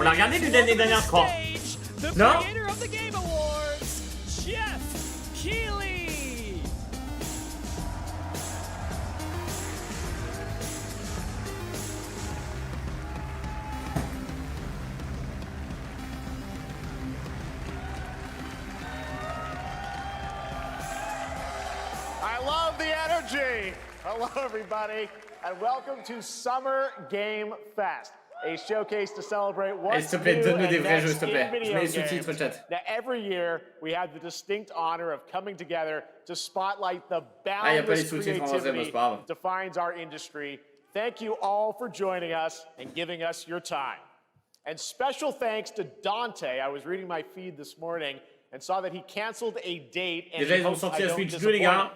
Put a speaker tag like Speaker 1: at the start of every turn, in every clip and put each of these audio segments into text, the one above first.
Speaker 1: On l'a regardé l'année dernière, je crois. Non?
Speaker 2: I love the energy. Hello, everybody, and welcome to Summer Game Fest, a showcase to celebrate what's new and next in video games. Now, every year, we have the distinct honor of coming together to spotlight the boundless creativity that defines our industry. Thank you all for joining us and giving us your time. And special thanks to Dante. I was reading my feed this morning and saw that he canceled a date and he hopes I don't disappoint him.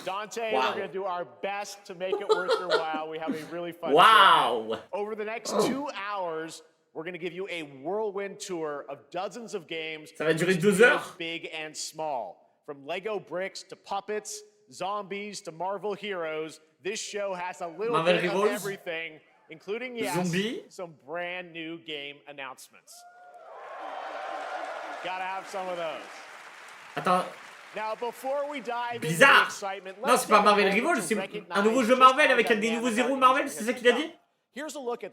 Speaker 2: Dante, we're going to do our best to make it worth your while. We have a really fun show. Over the next 2 hours, we're going to give you a whirlwind tour of dozens of games.
Speaker 1: Ça va durer 2 heures.
Speaker 2: Big and small. From Lego bricks to puppets, zombies to Marvel heroes, this show has a little bit of everything, including, yes, some brand new game announcements. Gotta have some of those.
Speaker 1: Attends.
Speaker 2: Now, before we dive
Speaker 1: Bizarre. Non, c'est pas Marvel Rivals, c'est un nouveau jeu Marvel avec des nouveaux héros Marvel, c'est ça qu'il a dit? Je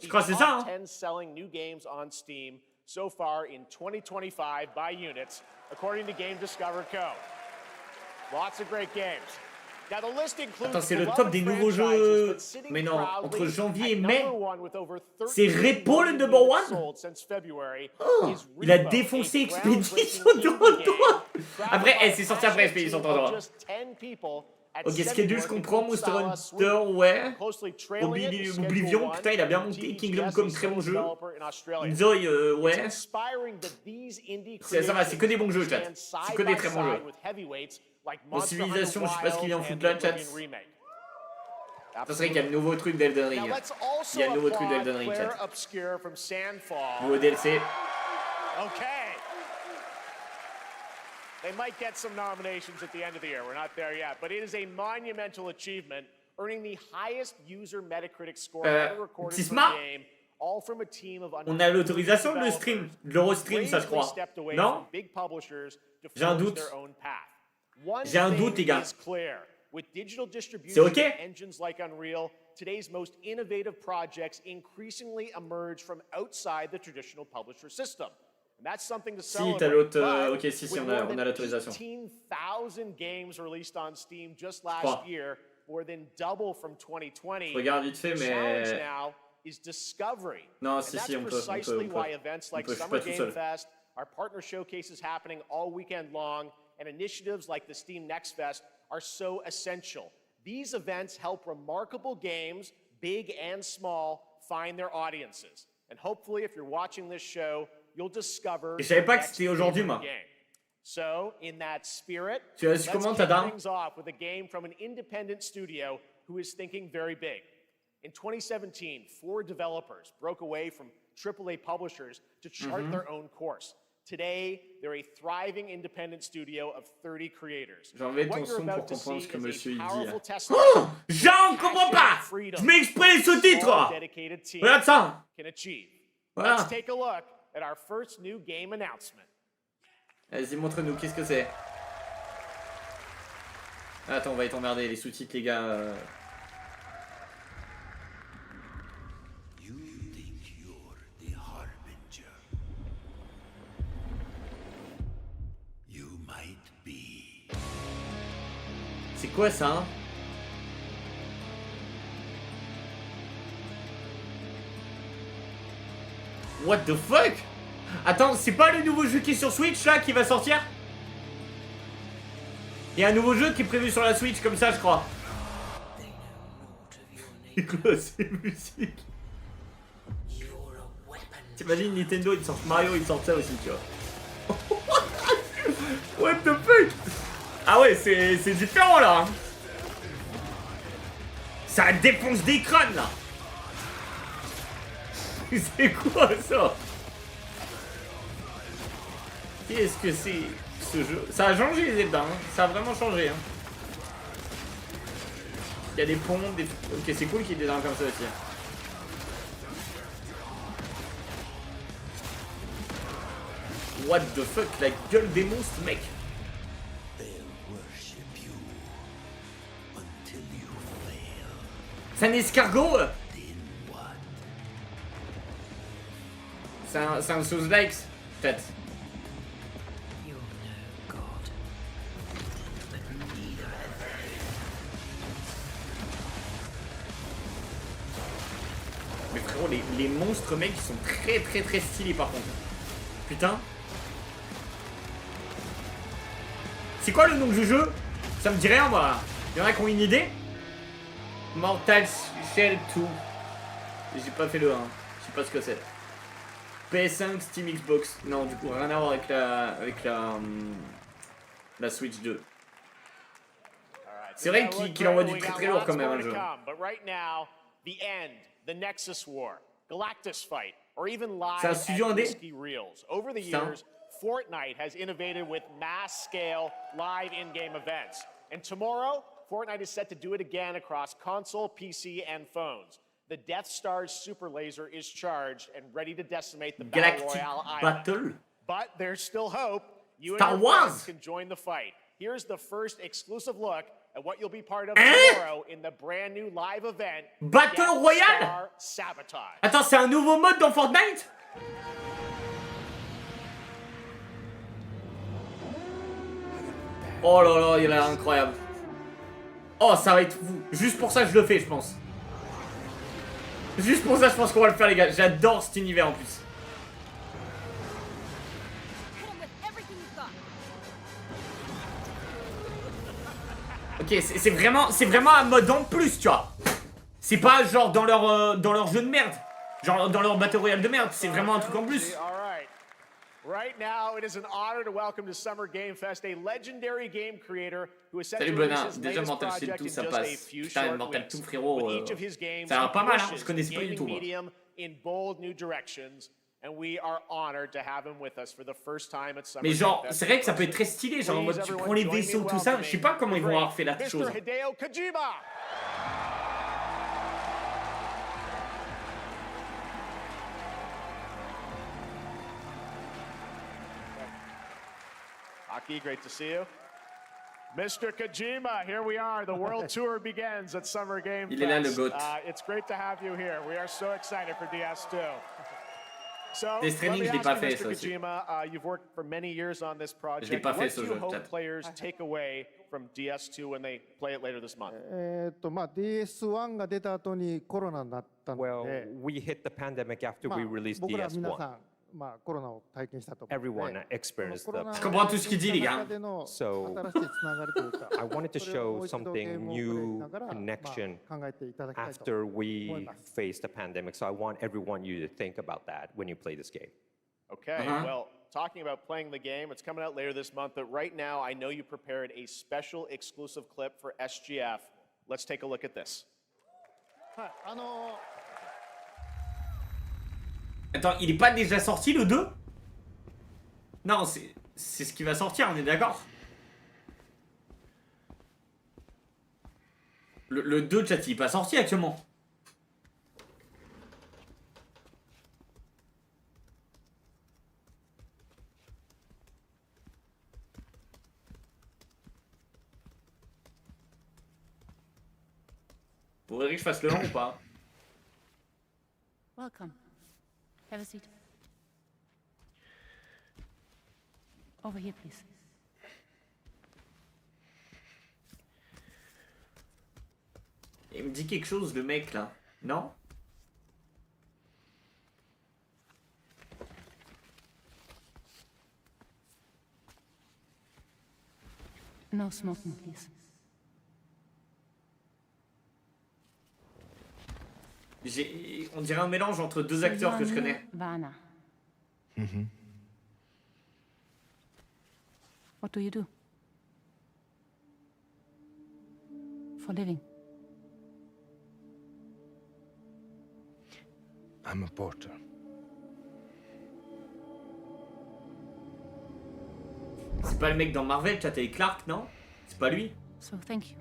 Speaker 1: crois que c'est ça, hein.
Speaker 2: 10 selling new games on Steam so far in 2025 by units, according to Game Discover Co. Lots of great games. Now, the list includes
Speaker 1: Attends, c'est le top des nouveaux jeux. Mais non, entre janvier et mai, c'est Repo le number one. Oh, il a défoncé Expedition Toronto. Après, c'est sorti après Expedition Toronto. Ok, schedule, je comprends. Monster Hunter, ouais. Oblivion, putain, il a bien monté. Kingdom Come, très bon jeu. Zoï, ouais. Ça va, c'est que des bons jeux, chat. C'est que des très bons jeux. Bon, Civilisation, je sais pas ce qu'il y a en foot là, chat. Ça serait qu'il y a le nouveau truc d'Elden Ring. Il y a le nouveau truc d'Elden Ring, chat. Nouveau DLC.
Speaker 2: They might get some nominations at the end of the year. We're not there yet, but it is a monumental achievement, earning the highest user Metacritic score ever recorded for a game, all from a team of
Speaker 1: on a l'autorisation de le stream, de le restream, ça je crois. Non? J'ai un doute. J'ai un doute, les gars. C'est ok?
Speaker 2: Engines like Unreal, today's most innovative projects increasingly emerge from outside the traditional publisher system. And that's something to celebrate.
Speaker 1: Si, t'as l'autre. Ok, si, on a l'autorisation.
Speaker 2: 18,000 games released on Steam just last year, more than double from 2020.
Speaker 1: Je regarde vite fait, mais.
Speaker 2: Now is discovery.
Speaker 1: Non, si, on peut.
Speaker 2: Why events like Summer Game Fest, our partner showcases happening all weekend long, and initiatives like the Steam Next Fest are so essential. These events help remarkable games, big and small, find their audiences. And hopefully, if you're watching this show, you'll discover.
Speaker 1: Je savais pas que c'était aujourd'hui, moi.
Speaker 2: So, in that spirit,
Speaker 1: let's kick
Speaker 2: things off with a game from an independent studio who is thinking very big. In 2017, 4 developers broke away from AAA publishers to chart their own course. Today, they're a thriving independent studio of 30 creators.
Speaker 1: J'enlève ton son pour comprendre ce que monsieur il dit. Oh, Jean, comprends pas. Je mets exprès les sous-titres. Regarde ça. Voilà.
Speaker 2: Let's take a look at our first new game announcement.
Speaker 1: Vas-y, montre-nous, qu'est-ce que c'est? Attends, on va être emmerdé, les sous-titres, les gars. C'est quoi ça, hein? What the fuck? Attends, c'est pas le nouveau jeu qui est sur Switch là qui va sortir? Il y a un nouveau jeu qui est prévu sur la Switch comme ça, je crois. C'est quoi ces musiques? T'imagines Nintendo, ils sortent Mario, ils sortent ça aussi, tu vois. What the fuck? Ah ouais, c'est différent là. Ça défonce des crânes là. C'est quoi ça? Qu'est-ce que c'est ce jeu? Ça a changé les Zelda, hein. Ça a vraiment changé. Hein. Il y a des ponts, des... Ok, c'est cool qu'il y ait des armes comme ça aussi. What the fuck, la gueule des monstres, mec. C'est un escargot. C'est un Souls-like, peut-être. Mais frérot, les monstres, mec, ils sont très stylés par contre. Putain. C'est quoi le nom du jeu? Ça me dit rien, moi. Y'en a qui ont une idée? Mortal Shell 2. J'ai pas fait le 1. Je sais pas ce que c'est. PS5, Steam, Xbox. Non, du coup, rien à voir avec la Switch 2. C'est vrai qu'il envoie du très lourd quand même, un jeu.
Speaker 2: The Nexus War, Galactus Fight, or even live
Speaker 1: at
Speaker 2: Whiskey Reels. Over the years, Fortnite has innovated with mass-scale live in-game events. And tomorrow, Fortnite is set to do it again across console, PC, and phones. The Death Star's super laser is charged and ready to decimate the Battle Royale island. But there's still hope. You and your friends can join the fight. Here's the first exclusive look at what you'll be part of tomorrow in the brand new live event
Speaker 1: Battle Royale.
Speaker 2: Sabotage.
Speaker 1: Attends, c'est un nouveau mode dans Fortnite? Oh là là, il a l'air incroyable. Oh, ça va être fou. Juste pour ça, je le fais, je pense. Juste pour ça, je pense qu'on va le faire, les gars. J'adore cet univers en plus. Ok, c'est vraiment un mode en plus, tu vois. C'est pas genre dans leur jeu de merde. Genre dans leur Battle Royale de merde. C'est vraiment un truc en plus.
Speaker 2: Right now, it is an honor to welcome to Summer Game Fest a legendary game creator who is set
Speaker 1: Salut
Speaker 2: to release
Speaker 1: Bonin,
Speaker 2: his
Speaker 1: déjà
Speaker 2: latest
Speaker 1: Mortal Shell
Speaker 2: project
Speaker 1: 2
Speaker 2: in
Speaker 1: ça
Speaker 2: just a
Speaker 1: passe.
Speaker 2: few
Speaker 1: Putain,
Speaker 2: short
Speaker 1: Mortal
Speaker 2: weeks.
Speaker 1: 2 frérot,
Speaker 2: With each of his games,
Speaker 1: ça a l'air pas mal, hein. Je
Speaker 2: pushes
Speaker 1: connaissais pas du
Speaker 2: gaming
Speaker 1: tout moi.
Speaker 2: medium in bold new directions, and we are honored to have him with us for the first time at Summer
Speaker 1: Mais genre,
Speaker 2: Game Fest.
Speaker 1: c'est vrai que ça peut être très stylé, genre en mode tu prends les vaisseaux, tout ça. Je sais pas comment ils vont avoir fait la chose.
Speaker 2: Mr. Hideo Kojima. Aki, great to see you. Mr. Kojima, here we are. The world tour begins at Summer Game Fest.
Speaker 1: Il est là, le GOAT.
Speaker 2: It's great to have you here. We are so excited for DS2. So,
Speaker 1: Death Stranding, je l'ai pas fait,
Speaker 2: Mr.
Speaker 1: ça aussi.
Speaker 2: Kojima, you've worked for many years on this project.
Speaker 1: Je l'ai pas fait,
Speaker 2: What
Speaker 1: ce
Speaker 2: do
Speaker 1: jeu,
Speaker 2: you hope
Speaker 1: peut-être.
Speaker 2: players take away from DS2 when they play it later this month?
Speaker 3: DS1 が出た後にコロナになったの
Speaker 4: Well,
Speaker 3: で、
Speaker 4: we hit the pandemic after
Speaker 3: まあ
Speaker 4: we released
Speaker 3: 僕ら皆さ
Speaker 4: DS1.
Speaker 3: ん、コロナを体験したと思うので、
Speaker 4: Everyone experienced
Speaker 3: コロナ
Speaker 4: the.
Speaker 1: Je comprends tout ce qu'il dit, les gars.
Speaker 3: 中での
Speaker 4: So,
Speaker 3: 新しいつながりというか、
Speaker 4: I wanted to
Speaker 3: それをも
Speaker 4: show
Speaker 3: う一度ゲー
Speaker 4: something
Speaker 3: ムをプレイし
Speaker 4: new
Speaker 3: ながら、
Speaker 4: connection
Speaker 3: 考えていただきたいと
Speaker 4: after
Speaker 3: 思い
Speaker 4: we
Speaker 3: ます。
Speaker 4: faced the pandemic. So I want everyone you to think about that when you play this game.
Speaker 2: Okay, well, talking about playing the game, it's coming out later this month, but right now I know you prepared a special exclusive clip for SGF. Let's take a look at this.
Speaker 3: はい、
Speaker 1: Attends, il est pas déjà sorti le 2? Non, c'est ce qui va sortir, on est d'accord? Le 2, chat, il est pas sorti actuellement. Faudrait que je fasse le 1 ou pas?
Speaker 5: Welcome. Have a seat. Over here, please.
Speaker 1: Il me dit quelque chose, le mec là, non?
Speaker 5: No smoking, please.
Speaker 1: On dirait un mélange entre deux acteurs que je connais.
Speaker 5: Vana. What do you do? For living?
Speaker 6: I'm a porter.
Speaker 1: C'est pas le mec dans Marvel, chat, et Clark, non? C'est pas lui?
Speaker 5: So thank you.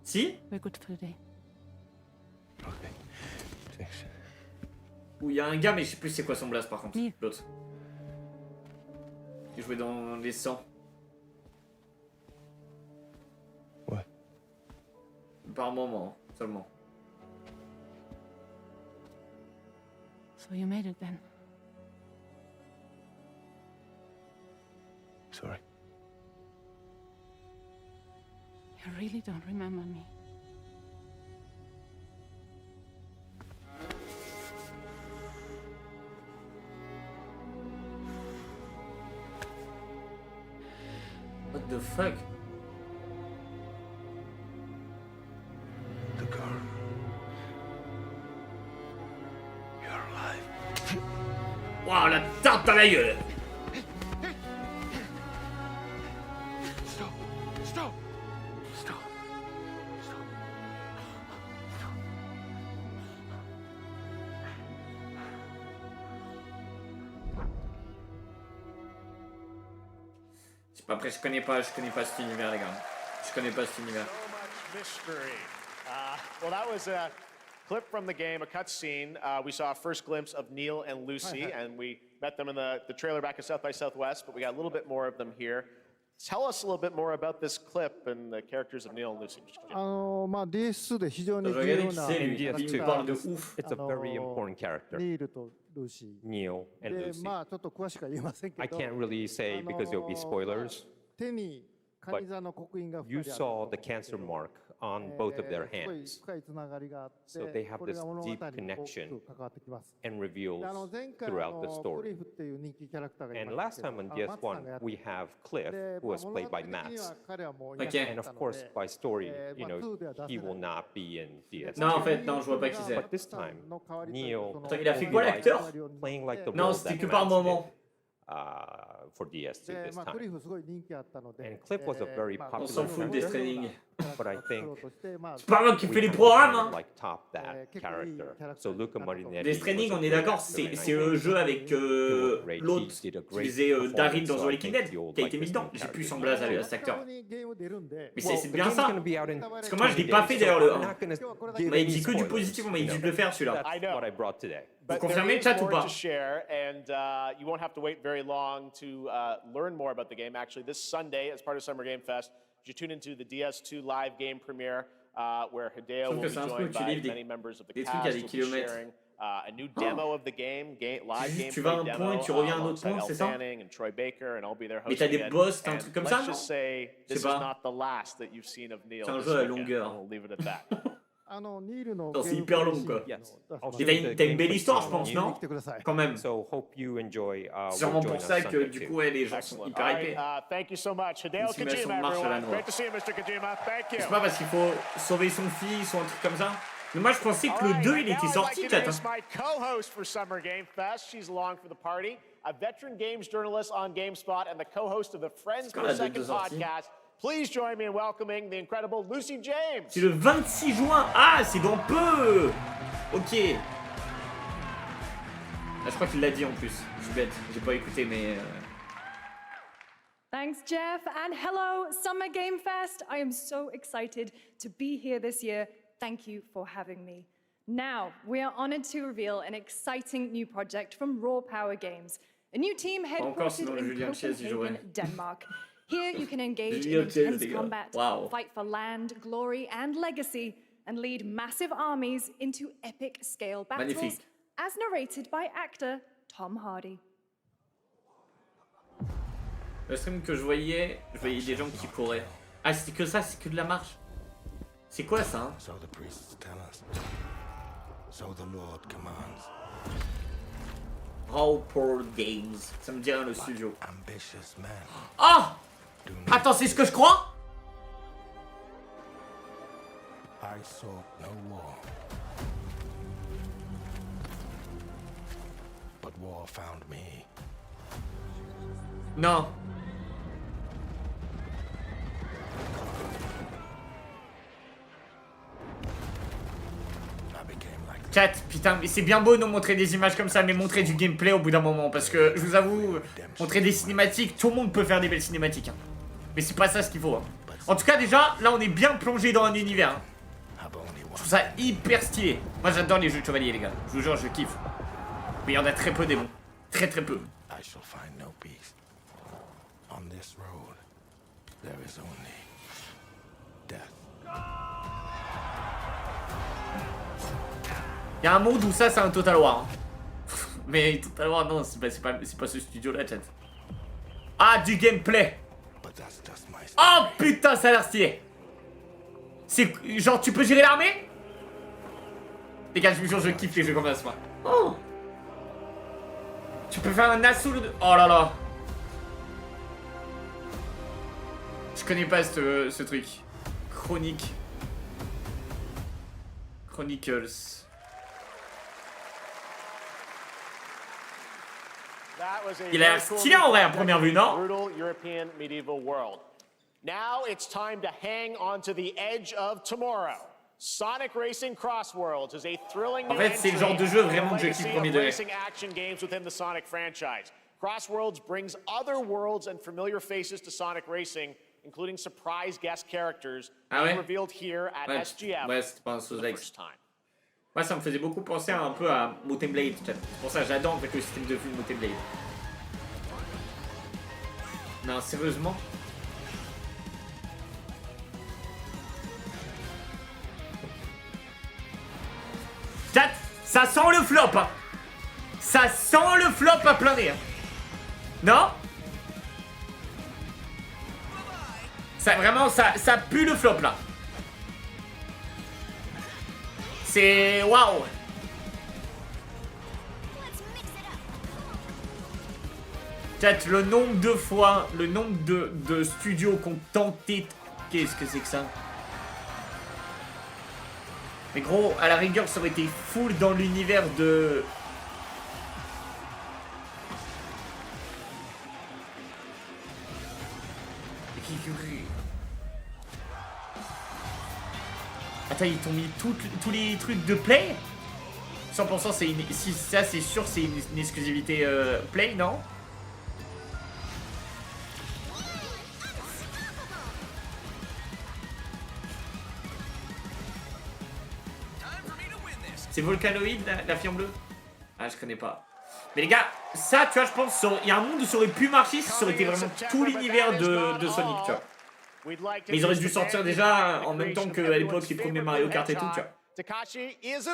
Speaker 1: Si?
Speaker 5: We're good for today.
Speaker 6: Okay. Thanks.
Speaker 1: Où il y a un gars, mais je sais plus c'est quoi son blast par contre.
Speaker 5: Oui.
Speaker 1: L'autre. jouer dans les 100.
Speaker 6: What?
Speaker 1: Par moment, seulement.
Speaker 5: So you made it then.
Speaker 6: Sorry.
Speaker 5: You really don't remember me.
Speaker 1: What the fuck?
Speaker 6: The girl. You're alive.
Speaker 1: Waouh, la tarte à la gueule!
Speaker 6: Stop. Stop. Stop. Stop.
Speaker 1: Je sais pas, après je connais pas cet univers les gars. Je connais pas cet univers.
Speaker 2: So much mystery. Well, that was a clip from the game, a cutscene. We saw a first glimpse of Neil and Lucy, and we met them in the trailer back at South by Southwest, but we got a little bit more of them here. Tell us a little bit more about this clip and the characters of Neil and Lucy.
Speaker 3: まあ DS で非常に
Speaker 1: Je
Speaker 3: 重
Speaker 1: regardais
Speaker 3: 要
Speaker 1: qui
Speaker 3: な
Speaker 1: c'est lui,
Speaker 4: DS2.
Speaker 1: il me parle de ouf.
Speaker 4: It's a very important character,
Speaker 3: ニールとルーシ
Speaker 4: Neil
Speaker 3: ー
Speaker 4: and
Speaker 3: で
Speaker 4: Lucy.
Speaker 3: まあちょっと詳しくは言えませんけ
Speaker 4: I
Speaker 3: ど
Speaker 4: can't really say because there'll be spoilers.
Speaker 3: 手にカニ座の刻印が2人
Speaker 4: You
Speaker 3: あると
Speaker 4: saw the cancer mark on both of their
Speaker 3: すごい
Speaker 4: hands
Speaker 3: 深いつながりがあって
Speaker 4: So they have
Speaker 3: これが
Speaker 4: this
Speaker 3: 物語に
Speaker 4: deep
Speaker 3: 大き
Speaker 4: connection
Speaker 3: く関わってきます
Speaker 4: and
Speaker 3: で
Speaker 4: reveals
Speaker 3: 前回
Speaker 4: throughout the
Speaker 3: クリ
Speaker 4: story.
Speaker 3: フっていう人気キャラクターがい
Speaker 4: And
Speaker 3: ました
Speaker 4: last
Speaker 3: けど
Speaker 4: time on
Speaker 3: マッツさんが
Speaker 4: DS1,
Speaker 3: やって
Speaker 4: we have Cliff,
Speaker 3: で
Speaker 4: who was
Speaker 3: 物
Speaker 4: played
Speaker 3: 語
Speaker 4: by
Speaker 3: 的には
Speaker 4: Max.
Speaker 3: 彼はもうい
Speaker 1: Ok.
Speaker 3: なか
Speaker 4: And
Speaker 3: った
Speaker 4: of
Speaker 3: の
Speaker 4: course,
Speaker 3: で
Speaker 4: by story,
Speaker 3: まあ 2では出せ
Speaker 4: he
Speaker 3: ない
Speaker 4: will not be in DS2.
Speaker 1: Non, en fait, non, je vois pas qui c'est.
Speaker 4: But this time, Neil
Speaker 1: Attends, il a fait quoi, l'acteur
Speaker 4: playing like the
Speaker 1: Non,
Speaker 4: role
Speaker 1: c'était
Speaker 4: that
Speaker 1: que par
Speaker 4: Max
Speaker 1: moment.
Speaker 4: did, for DS2
Speaker 3: で
Speaker 4: this
Speaker 3: まあクリ
Speaker 4: time.
Speaker 3: フすごい人気あったので
Speaker 4: And Cliff was a very
Speaker 3: まあ
Speaker 4: popular
Speaker 1: On s'en fout des
Speaker 4: character.
Speaker 1: trainings.
Speaker 4: But I think
Speaker 1: C'est pas moi qui
Speaker 4: we
Speaker 1: fais les
Speaker 4: have
Speaker 1: programmes,
Speaker 4: to,
Speaker 1: hein.
Speaker 4: like top that character. So Luca Marinetti
Speaker 1: Death Stranding,
Speaker 4: was a
Speaker 1: on est
Speaker 4: great
Speaker 1: d'accord,
Speaker 4: actor, and I
Speaker 1: c'est
Speaker 4: think
Speaker 1: le jeu avec
Speaker 4: he
Speaker 1: l'autre
Speaker 4: did a
Speaker 1: qui
Speaker 4: great
Speaker 1: faisait Daryl
Speaker 4: performance,
Speaker 1: dans
Speaker 4: so
Speaker 1: The
Speaker 4: I
Speaker 1: Walking
Speaker 4: think
Speaker 1: Dead,
Speaker 4: you'll
Speaker 1: qui a
Speaker 4: like
Speaker 1: été mis
Speaker 4: this
Speaker 1: dedans.
Speaker 4: new
Speaker 1: J'ai plus
Speaker 4: character.
Speaker 1: son blaze à cet acteur.
Speaker 3: ゲーム出るんで
Speaker 1: Mais
Speaker 4: Well,
Speaker 1: c'est
Speaker 4: the
Speaker 1: bien
Speaker 4: game's
Speaker 1: ça.
Speaker 4: gonna be out in
Speaker 1: Parce que moi je l'ai
Speaker 4: 20
Speaker 1: pas
Speaker 4: days,
Speaker 1: fait
Speaker 4: so
Speaker 1: d'ailleurs le
Speaker 4: I'm
Speaker 1: 1.
Speaker 4: not gonna
Speaker 1: On
Speaker 4: give
Speaker 1: m'a
Speaker 4: any
Speaker 1: dit que du
Speaker 4: spoilers,
Speaker 1: positif, on m'a dit
Speaker 4: you
Speaker 1: de
Speaker 4: know.
Speaker 1: le faire celui-là.
Speaker 2: I
Speaker 4: That's
Speaker 2: know.
Speaker 4: what I brought today.
Speaker 2: But
Speaker 1: Vous
Speaker 2: there
Speaker 1: confirmez,
Speaker 2: is
Speaker 1: chat, ou
Speaker 2: more
Speaker 1: pas
Speaker 2: to share, and you won't have to wait very long to learn more about the game. Actually, this Sunday, as part of Summer Game Fest, you tune into the DS2 live game premiere, where Hideo
Speaker 1: Sauf
Speaker 2: will
Speaker 1: que
Speaker 2: be
Speaker 1: c'est un truc,
Speaker 2: joined
Speaker 1: tu
Speaker 2: by
Speaker 1: livres
Speaker 2: many members of the
Speaker 1: des trucs
Speaker 2: cast.
Speaker 1: à des
Speaker 2: We'll be
Speaker 1: kilomètres.
Speaker 2: sharing a new demo of the game, live
Speaker 1: Juste,
Speaker 2: gameplay
Speaker 1: tu vas à un
Speaker 2: demo,
Speaker 1: point, tu reviens à un autre
Speaker 2: alongside
Speaker 1: point,
Speaker 2: Elle
Speaker 1: c'est ça
Speaker 2: Fanning and Troy Baker, and I'll be there
Speaker 1: Mais t'as
Speaker 2: hosting
Speaker 1: des
Speaker 2: it.
Speaker 1: boss, t'as un
Speaker 2: And
Speaker 1: truc comme
Speaker 2: let's
Speaker 1: ça, non
Speaker 2: just say
Speaker 1: Je
Speaker 2: this
Speaker 1: sais
Speaker 2: is
Speaker 1: pas.
Speaker 2: not the last that you've seen of Neil.
Speaker 1: C'est un
Speaker 2: this
Speaker 1: jeu à
Speaker 2: weekend.
Speaker 1: longueur.
Speaker 2: We'll leave it at that.
Speaker 3: あのニールの
Speaker 1: Non, c'est
Speaker 3: ゲーム
Speaker 1: hyper
Speaker 3: プレイ
Speaker 1: long,
Speaker 3: シーン
Speaker 1: quoi.
Speaker 3: の
Speaker 4: Yes.
Speaker 3: 出し
Speaker 4: I'll
Speaker 3: ます
Speaker 1: Et
Speaker 4: show
Speaker 1: t'as
Speaker 4: you
Speaker 1: une
Speaker 4: the
Speaker 1: belle
Speaker 4: gameplay
Speaker 1: histoire, je
Speaker 4: scene.
Speaker 1: pense, non
Speaker 3: 来てください
Speaker 1: Quand même.
Speaker 4: So hope you enjoy. Will
Speaker 1: Sûrement
Speaker 4: join
Speaker 1: pour
Speaker 4: us
Speaker 1: ça que
Speaker 4: Sunday
Speaker 1: du
Speaker 4: too.
Speaker 1: coup, ouais, les gens sont
Speaker 2: Excellent.
Speaker 1: hyper
Speaker 2: All
Speaker 1: hypés.
Speaker 2: right, thank you so much. Hideo
Speaker 1: simulation
Speaker 2: Kojima,
Speaker 1: de marche à la
Speaker 2: everyone.
Speaker 1: noix.
Speaker 2: Great to see you, Mr. Kojima. Thank you.
Speaker 1: C'est pas parce qu'il faut sauver son fils ou un truc comme ça. Mais moi je pensais que le 2 il était sorti, chat.
Speaker 2: Now I'd like to introduce my co-host for Summer Game Fest. She's along for the party, a veteran games journalist on GameSpot and the co-host of the Friends
Speaker 1: quand
Speaker 2: Per
Speaker 1: la date
Speaker 2: Second
Speaker 1: de sortie.
Speaker 2: podcast. Please join me in welcoming the incredible Lucy James.
Speaker 1: C'est le 26 juin. Ah, c'est dans peu. Ok. Ah, je crois qu'il l'a dit en plus. Je suis bête, j'ai pas écouté mais...
Speaker 7: Thanks, Jeff, and hello, Summer Game Fest. I am so excited to be here this year. Thank you for having me. Now, we are honored to reveal an exciting new project from Raw Power Games, a new team
Speaker 1: encore,
Speaker 7: headquartered
Speaker 1: sinon
Speaker 7: in
Speaker 1: Julien Chies y jouerait.
Speaker 7: Copenhagen, Denmark. Here you can engage
Speaker 1: Julien
Speaker 7: in
Speaker 1: Chies,
Speaker 7: intense
Speaker 1: les gars.
Speaker 7: combat,
Speaker 1: Wow.
Speaker 7: fight for land, glory, and legacy, and lead massive armies into epic scale battles,
Speaker 1: Magnifique.
Speaker 7: as narrated by actor Tom Hardy.
Speaker 1: Le stream que je voyais des gens qui couraient. Ah, c'était que ça, c'est que de la marche. C'est quoi ça, hein?
Speaker 6: So the priests tell us. So the Lord commands.
Speaker 1: Raw Power Games. Ça me dit rien le studio.
Speaker 6: Ambitious men
Speaker 1: Ah!
Speaker 6: do not.
Speaker 1: Attends, c'est ce que je crois?
Speaker 6: I sought no war. But war found me.
Speaker 1: Non.
Speaker 6: I became like
Speaker 1: Chat, putain, mais c'est bien beau de nous montrer des images comme ça, mais montrer du gameplay au bout d'un moment. Parce que, je vous avoue, montrer des cinématiques, tout le monde peut faire des belles cinématiques. Hein. Mais c'est pas ça ce qu'il faut. Hein. En tout cas, déjà, là, on est bien plongé dans un univers. Hein.
Speaker 6: have only
Speaker 1: Je
Speaker 6: one.
Speaker 1: trouve ça hyper stylé. Moi, j'adore les jeux de chevalier, les gars. Je vous jure, je kiffe. Mais il y en a très peu des bons. Très très peu.
Speaker 6: I shall find no peace. On this road, there is only death.
Speaker 1: Il y a un monde où ça c'est un Total War. Hein. Mais Total War non, c'est pas ce studio là, chat. Ah, du gameplay. Oh putain, ça a l'air stylé. C'est genre tu peux gérer l'armée? Les gars, je vous jure, je kiffe les jeux comme ça, moi. Oh. Tu peux faire un assaut de... Oh là là. Je connais pas ce truc. Chronicles. Il a l'air stylé en vrai à première vue, non?
Speaker 2: Now it's time to hang on to the edge of tomorrow. Sonic Racing Cross Worlds is a thrilling new
Speaker 1: c'est le genre de jeu vraiment que je kiffe premier degré.
Speaker 2: racing action games within the Sonic franchise. Cross Worlds brings other worlds and familiar faces to Sonic Racing, including surprise guest characters being revealed here at SGF for the first time.
Speaker 1: Moi, ça me faisait beaucoup penser un peu à Mountain Blade. C'est pour ça que j'adore le système de vue de Mountain Blade. Non, sérieusement. Chat, ça sent le flop. Hein. Ça sent le flop à plein nez. Hein. Non? Ça, vraiment, ça pue le flop là. C'est waouh. Chat, le nombre de fois, le nombre de studios qui ont tenté... Qu'est-ce que c'est que ça? Mais gros, à la rigueur, ça aurait été full dans l'univers de... Attends, ils t'ont mis tous les trucs de Play? 100% c'est une... Si ça c'est sûr c'est une exclusivité Play, non? C'est Volcanoid la firme bleue? Ah je connais pas. Mais les gars, ça tu vois je pense, il y a un monde où ça aurait pu marcher si ça aurait été vraiment tout l'univers de Sonic, tu vois. Mais ils auraient dû sortir déjà en même temps qu'à l'époque les premiers Mario Kart et tout, tu vois.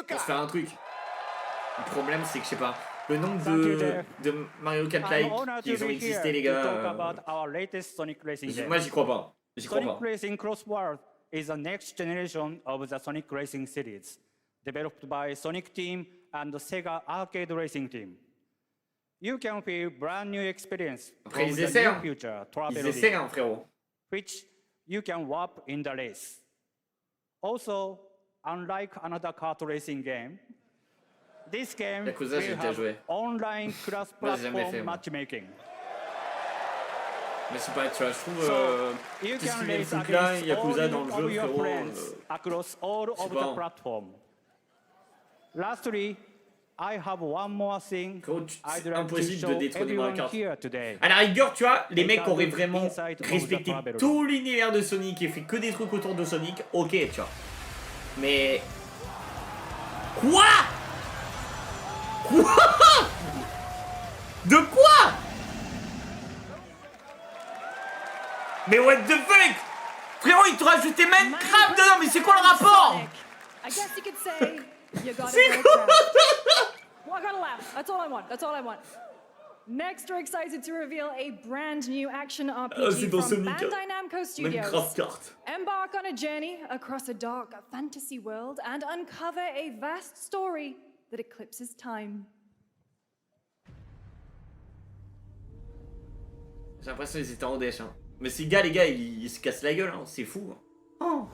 Speaker 1: Pour se faire un truc. Le problème c'est que je sais pas, le nombre de Mario Kart like qui ont existé les gars. Moi j'y crois pas. J'y crois pas.
Speaker 8: Sonic Racing Cross Worlds is the next generation of the Sonic Racing series, developed by Sonic Team and the Sega Arcade Racing Team. You can feel brand new experience
Speaker 1: Après
Speaker 8: from
Speaker 1: ils
Speaker 8: the
Speaker 1: essaient,
Speaker 8: near
Speaker 1: hein.
Speaker 8: future
Speaker 1: Ils
Speaker 8: travel
Speaker 1: essaient hein, frérot.
Speaker 8: which you can warp in the race. Also, unlike another kart racing game, this game
Speaker 1: Yakuza, j'ai
Speaker 8: will
Speaker 1: déjà
Speaker 8: have
Speaker 1: joué.
Speaker 8: online
Speaker 1: Moi, j'ai jamais fait,
Speaker 8: cross-platform
Speaker 1: moi.
Speaker 8: matchmaking.
Speaker 1: Mais c'est pas, tu vois, je trouve
Speaker 8: So, you
Speaker 1: tout ce
Speaker 8: can
Speaker 1: qui met le
Speaker 8: race
Speaker 1: truc là,
Speaker 8: against
Speaker 1: Yakuza
Speaker 8: all
Speaker 1: dans le
Speaker 8: of
Speaker 1: jeu,
Speaker 8: your
Speaker 1: frérot.
Speaker 8: friends across all of
Speaker 1: pas,
Speaker 8: the
Speaker 1: hein.
Speaker 8: platform. Lastly, I have one more thing
Speaker 1: Frérot,
Speaker 8: I'd like to
Speaker 1: impossible de
Speaker 8: show
Speaker 1: détrôner Mario
Speaker 8: everyone
Speaker 1: Kart.
Speaker 8: here today.
Speaker 1: À la rigueur, tu vois, les
Speaker 8: Et
Speaker 1: mecs
Speaker 8: quand
Speaker 1: auraient
Speaker 8: le
Speaker 1: vraiment
Speaker 8: Inside of the
Speaker 1: respecté
Speaker 8: Traveler.
Speaker 1: tout l'univers de Sonic et fait que des trucs autour de Sonic, ok, tu vois. Mais... Quoi? Quoi? De quoi? Mais what the fuck? Frérot, ils t'ont rajouté Minecraft dedans, mais c'est quoi le rapport?
Speaker 7: I guess you could say you got
Speaker 1: C'est
Speaker 7: it.
Speaker 1: quoi?
Speaker 7: Well, I gotta laugh. That's all I want. That's all I want. Next, we're excited to reveal a brand new action
Speaker 1: c'est
Speaker 7: RPG
Speaker 1: dans
Speaker 7: from
Speaker 1: Sonic.
Speaker 7: Bandai Namco Studios.
Speaker 1: Minecraft Kart.
Speaker 7: Embark on a journey across a dark fantasy world and uncover a vast story that eclipses time.
Speaker 1: J'ai l'impression qu'ils étaient en dèche, hein. Mais ces gars, les gars, ils se cassent la gueule, hein. C'est fou. Hein. Oh.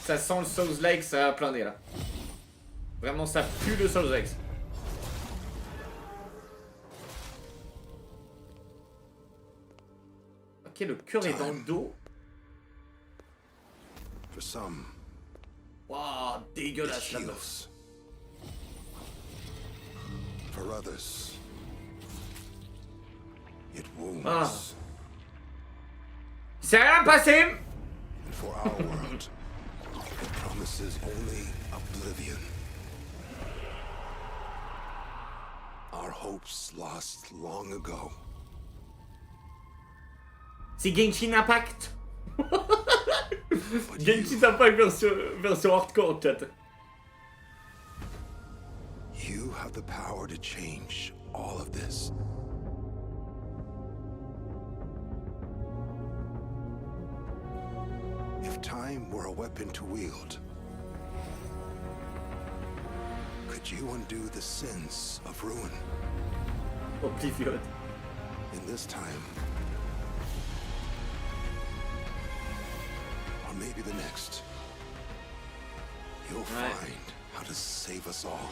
Speaker 1: Ça sent le Souls-like, ça a plein nez, là. Vraiment, ça pue le Souls-like. Ok, le cœur est dans le dos.
Speaker 6: For some,
Speaker 1: Waouh,
Speaker 6: it
Speaker 1: dégueulasse, la meuf.
Speaker 6: heals. For others, it wounds.
Speaker 1: Ah. C'est rien passé.
Speaker 6: And for our world, it promises only oblivion. Our hopes lost long ago.
Speaker 1: C'est Genshin Impact. Genshin Impact version hardcore, chat.
Speaker 6: You have the power to change all of this. If time were a weapon to wield, could you undo the sins of ruin?
Speaker 1: Oblivion.
Speaker 6: In this time, or maybe the next, you'll find how to save us all.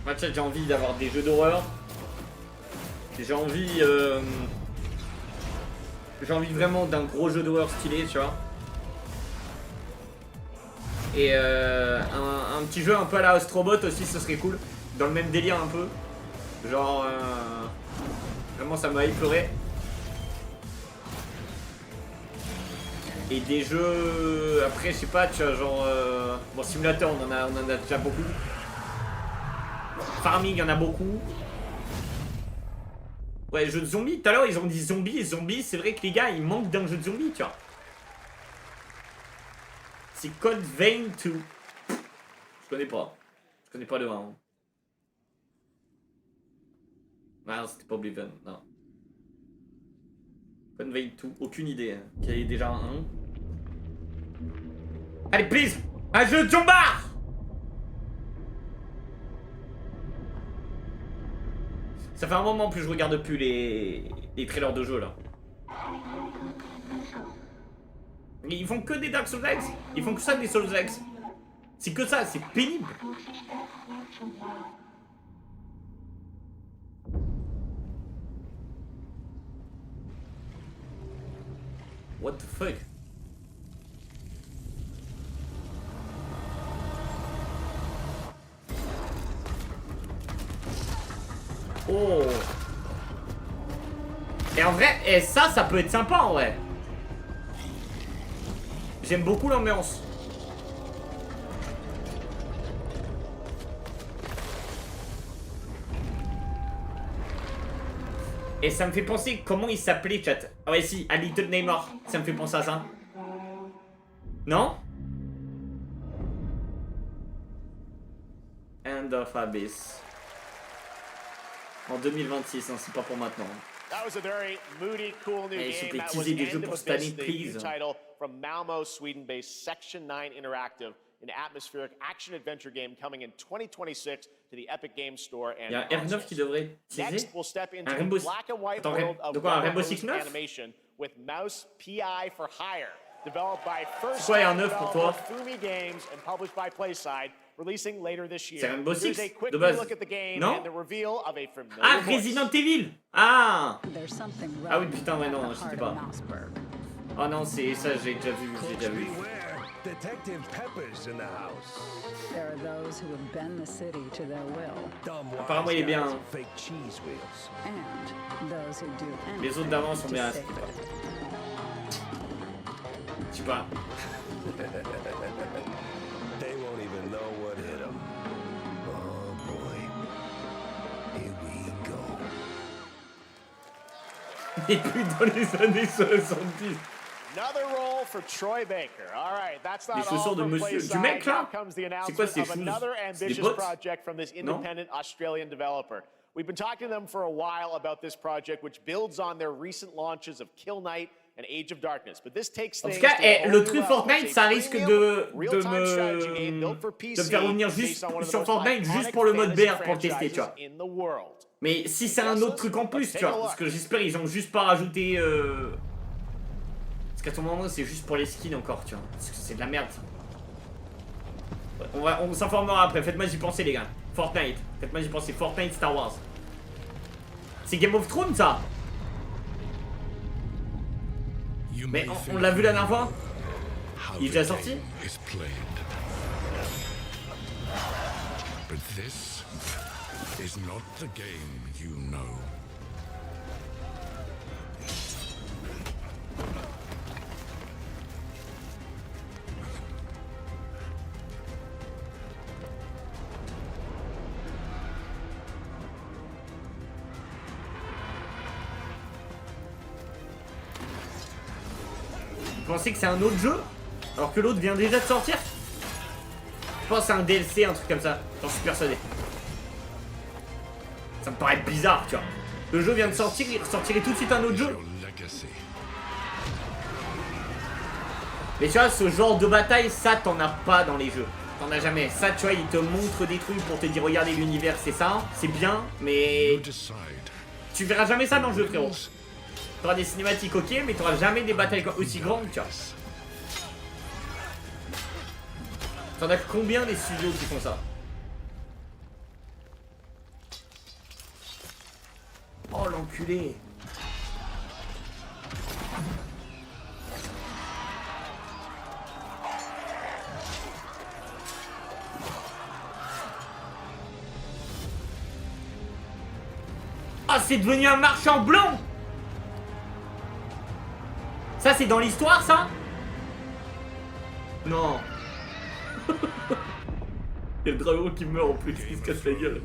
Speaker 1: Moi, j'ai envie d'avoir des jeux d'horreur. J'ai envie vraiment d'un gros jeu d'horreur stylé, tu vois. Et un petit jeu un peu à la Astrobot aussi, ce serait cool. Dans le même délire un peu. Genre... vraiment, ça m'a épeuré. Et des jeux... Après, je sais pas, tu vois, genre... Bon, simulateur, on en a déjà beaucoup. Farming, il y en a beaucoup. Ouais, jeu de zombies. Tout à l'heure, ils ont dit zombies. Et zombies, c'est vrai que les gars, ils manquent d'un jeu de zombies, tu vois. C'est Code Vein 2. Je connais pas. Je connais pas le 1. Non, c'était pas Oblivion, non. Code Vein 2, aucune idée. Hein. Il y avait déjà un 1. Allez, please! Un jeu de zombard! Ça fait un moment que je regarde plus les trailers de jeu là. Ils font que des Dark Souls X. Ils font que ça des Souls X. C'est que ça, c'est pénible. What the fuck? Oh. Et en vrai, ça peut être sympa en vrai. J'aime beaucoup l'ambiance. Et ça me fait penser comment il s'appelait, chat. Ah ouais, si, à Little Neymar. Ça me fait penser à ça. Non? End of Abyss. En 2026, hein, c'est pas pour maintenant.
Speaker 2: That was a very moody, cool new
Speaker 1: S'il
Speaker 2: game.
Speaker 1: vous plaît,
Speaker 2: That was
Speaker 1: teasez des jeux
Speaker 2: End
Speaker 1: pour
Speaker 2: of
Speaker 1: cette année,
Speaker 2: Abyss, the new
Speaker 1: please.
Speaker 2: title from Malmo, Sweden-based Section 9 Interactive, an atmospheric action-adventure game coming in 2026 to the Epic Games Store and
Speaker 1: Il y a un R9 qui devrait teaser.
Speaker 2: Next, we'll step into
Speaker 1: Un
Speaker 2: the
Speaker 1: Rainbow...
Speaker 2: black and white
Speaker 1: Attends,
Speaker 2: world of
Speaker 1: de quoi, un Rainbow Six
Speaker 2: Rainbow
Speaker 1: 9?
Speaker 2: animation with Mouse PI for Hire, developed by First
Speaker 1: quoi, un
Speaker 2: Time
Speaker 1: 9 pour toi?
Speaker 2: developer Fumi Games and published by PlaySide, releasing later this year.
Speaker 1: C'est Rainbow Six,
Speaker 2: Here's a quick
Speaker 1: de base.
Speaker 2: look at the game
Speaker 1: Non?
Speaker 2: and the reveal of a familiar
Speaker 1: Ah,
Speaker 2: voice.
Speaker 1: Resident Evil. Ah. Ah oui,
Speaker 5: oui,
Speaker 1: putain, ouais, non, je sais pas. Oh non, c'est ça, j'ai déjà vu, j'ai déjà vu.
Speaker 6: Detective Pepper's in the house.
Speaker 5: There are those who have bend the city to their will,
Speaker 1: Apparemment, il est bien. Hein.
Speaker 6: Fake cheese wheels.
Speaker 5: and those who do
Speaker 1: Les autres d'avant sont bien.
Speaker 5: anything to save it.
Speaker 1: Je sais pas.
Speaker 6: They won't even know what hit them. Oh boy. Here we go.
Speaker 1: Il est plus dans les années 70.
Speaker 2: Another role for Troy Baker. All right, that's not
Speaker 1: Les chaussures
Speaker 2: all
Speaker 1: de
Speaker 2: from
Speaker 1: monsieur.
Speaker 2: PlaySide.
Speaker 1: Du mec là?
Speaker 2: Now comes the
Speaker 1: C'est quoi
Speaker 2: announcement
Speaker 1: ces
Speaker 2: of
Speaker 1: choses?
Speaker 2: another
Speaker 1: C'est des
Speaker 2: ambitious
Speaker 1: bots?
Speaker 2: project from this
Speaker 1: Non?
Speaker 2: independent Australian developer. We've been talking to them for a while about this project, which builds on their recent launches of Kill Knight and Age of Darkness. But this takes
Speaker 1: En
Speaker 2: things
Speaker 1: tout cas,
Speaker 2: to a whole
Speaker 1: le
Speaker 2: new
Speaker 1: truc
Speaker 2: level.
Speaker 1: Fortnite,
Speaker 2: It's
Speaker 1: ça
Speaker 2: a
Speaker 1: risque
Speaker 2: premium, real-time strategy game built for
Speaker 1: de
Speaker 2: PC
Speaker 1: me faire revenir
Speaker 2: based
Speaker 1: juste
Speaker 2: on one of the
Speaker 1: sur
Speaker 2: most
Speaker 1: Fortnite juste
Speaker 2: iconic
Speaker 1: pour le mode
Speaker 2: fantasy
Speaker 1: BR pour le tester, tu vois.
Speaker 2: franchises in the world.
Speaker 1: Mais si c'est un autre truc en plus, tu vois, parce que j'espère ils ont juste pas rajouté. Parce qu'à ton moment, c'est juste pour les skins encore, tu vois. Parce que c'est de la merde ça. Ouais, on s'informera après. Faites-moi y penser, les gars. Fortnite. Faites-moi y penser. Fortnite Star Wars. C'est Game of Thrones ça. Mais on l'a vu la dernière fois. Il est déjà sorti.
Speaker 6: But this is not the game you know.
Speaker 1: Vous pensez que c'est un autre jeu alors que l'autre vient déjà de sortir? Je pense que c'est un DLC, un truc comme ça. J'en suis persuadé. Ça me paraît bizarre, tu vois. Le jeu vient de sortir, il ressortirait tout de suite un autre jeu. Mais tu vois, ce genre de bataille, ça t'en as pas dans les jeux. T'en as jamais. Ça, tu vois, il te montre des trucs pour te dire, regardez l'univers, c'est ça, c'est bien, mais tu verras jamais ça dans le jeu, frérot. T'auras des cinématiques, ok, mais t'auras jamais des batailles aussi grandes, tu vois. T'en as combien des studios qui font ça? Oh l'enculé. Ah, c'est devenu un marchand blanc. Ça, c'est dans l'histoire, ça? Non. Il y a le dragon qui meurt en plus, qui se casse la gueule.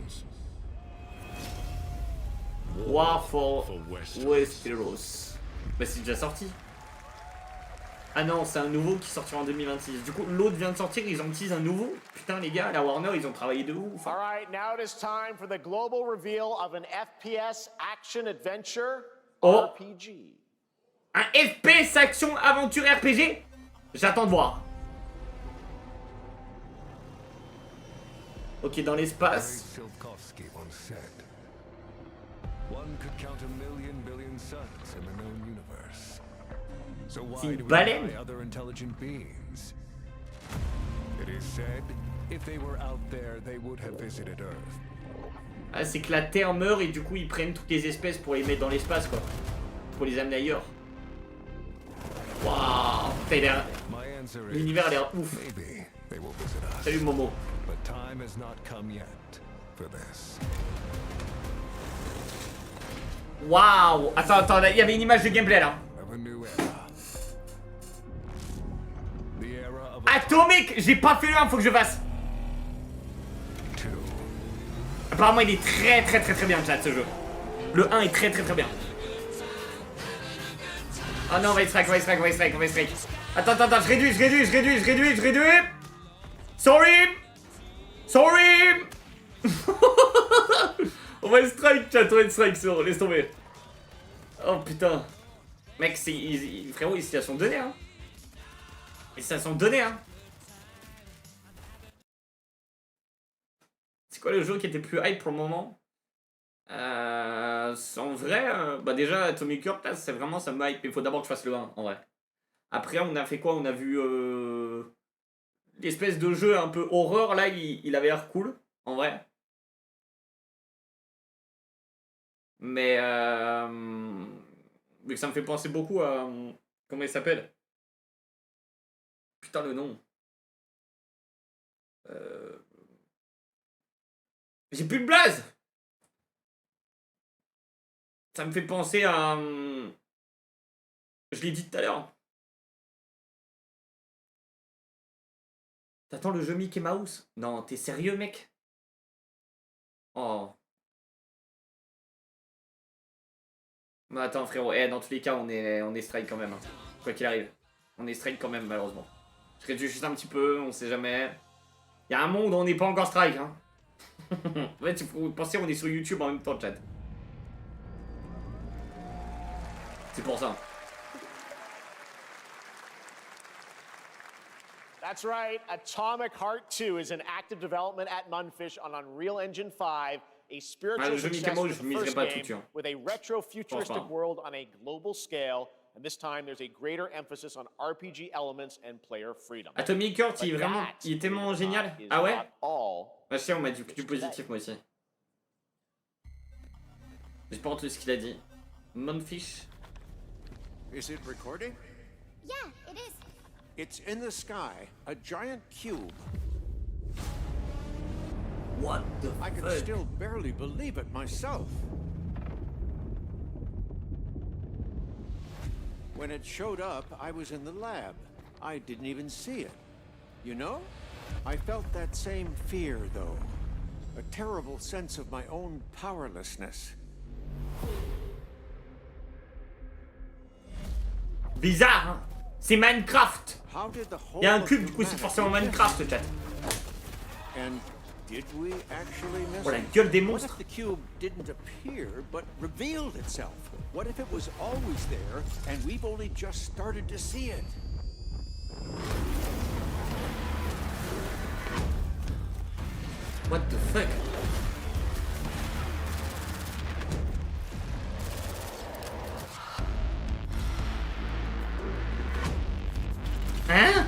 Speaker 1: War for Westeros. Bah, c'est déjà sorti. Ah non, c'est un nouveau qui sortira en 2026. Du coup, l'autre vient de sortir, ils en teasent un nouveau. Putain, les gars, la Warner, ils ont travaillé de ouf.
Speaker 2: Alright, now it is time for the global reveal of an FPS action adventure RPG.
Speaker 1: Un FPS action aventure RPG? J'attends de voir. Ok, dans l'espace. C'est une baleine. Ah, c'est que la Terre meurt et du coup ils prennent toutes les espèces pour les mettre dans l'espace, quoi. Pour les amener ailleurs. Waouh, putain, l'univers a l'air ouf. Salut Momo. Waouh. Attends, il y avait une image de gameplay là. Atomic, j'ai pas fait le 1, faut que je fasse. Apparemment il est très bien chat ce jeu. Le 1 est très bien. Oh non, on va y strike. Attends, je réduis. Sorry. On va y strike, chat, c'est bon, laisse tomber. Oh putain. Mec, frérot, ils se sont donnés, hein. C'est quoi le jeu qui était plus hype pour le moment? En vrai, bah déjà Atomic Heart, là, c'est vraiment ça me hype. Il faut d'abord que je fasse le 1, en vrai. Après, on a fait quoi? On a vu l'espèce de jeu un peu horreur, là, il avait l'air cool, en vrai. Mais que ça me fait penser beaucoup à... Comment il s'appelle? Putain, le nom. J'ai plus de blaze. Ça me fait penser à... Je l'ai dit tout à l'heure. T'attends le jeu Mickey Mouse? Non, t'es sérieux, mec? Oh. Mais attends, frérot, dans tous les cas, on est strike quand même. Hein. Quoi qu'il arrive. On est strike quand même, malheureusement. Je réduis juste un petit peu, on sait jamais. Il y a un monde où on n'est pas encore strike. Hein. En fait, il faut penser qu'on est sur YouTube en même temps, chat. C'est pour ça.
Speaker 2: That's right, Atomic Heart 2 is in active development at Munfish on Unreal Engine 5, a spiritual success with the first game, with a retro-futuristic world on a global scale, and this time there's a greater emphasis on RPG elements and player freedom.
Speaker 1: Atomic Heart, il est tellement génial. Ah ouais? Bah si, on m'a dit du positif, moi aussi. J'ai pas entendu ce qu'il a dit. Munfish.
Speaker 9: Is it recording?
Speaker 10: Yeah, it is.
Speaker 9: It's in the sky, a giant cube.
Speaker 1: What the fuck?
Speaker 9: I can still barely believe it myself. When it showed up, I was in the lab. I didn't even see it. You know? I felt that same fear, though. A terrible sense of my own powerlessness.
Speaker 1: Bizarre, hein? C'est Minecraft.
Speaker 9: How did the
Speaker 1: Il y a un
Speaker 9: whole
Speaker 1: cube,
Speaker 9: of
Speaker 1: du coup c'est
Speaker 9: humanity
Speaker 1: forcément
Speaker 9: get
Speaker 1: Minecraft,
Speaker 9: here?
Speaker 1: chat.
Speaker 9: And did we actually miss
Speaker 1: Oh la
Speaker 9: it?
Speaker 1: gueule des
Speaker 9: What
Speaker 1: monstres.
Speaker 9: if the cube didn't appear but revealed itself? What if it was always there and we've only just started to see it?
Speaker 1: What the fuck? Hein?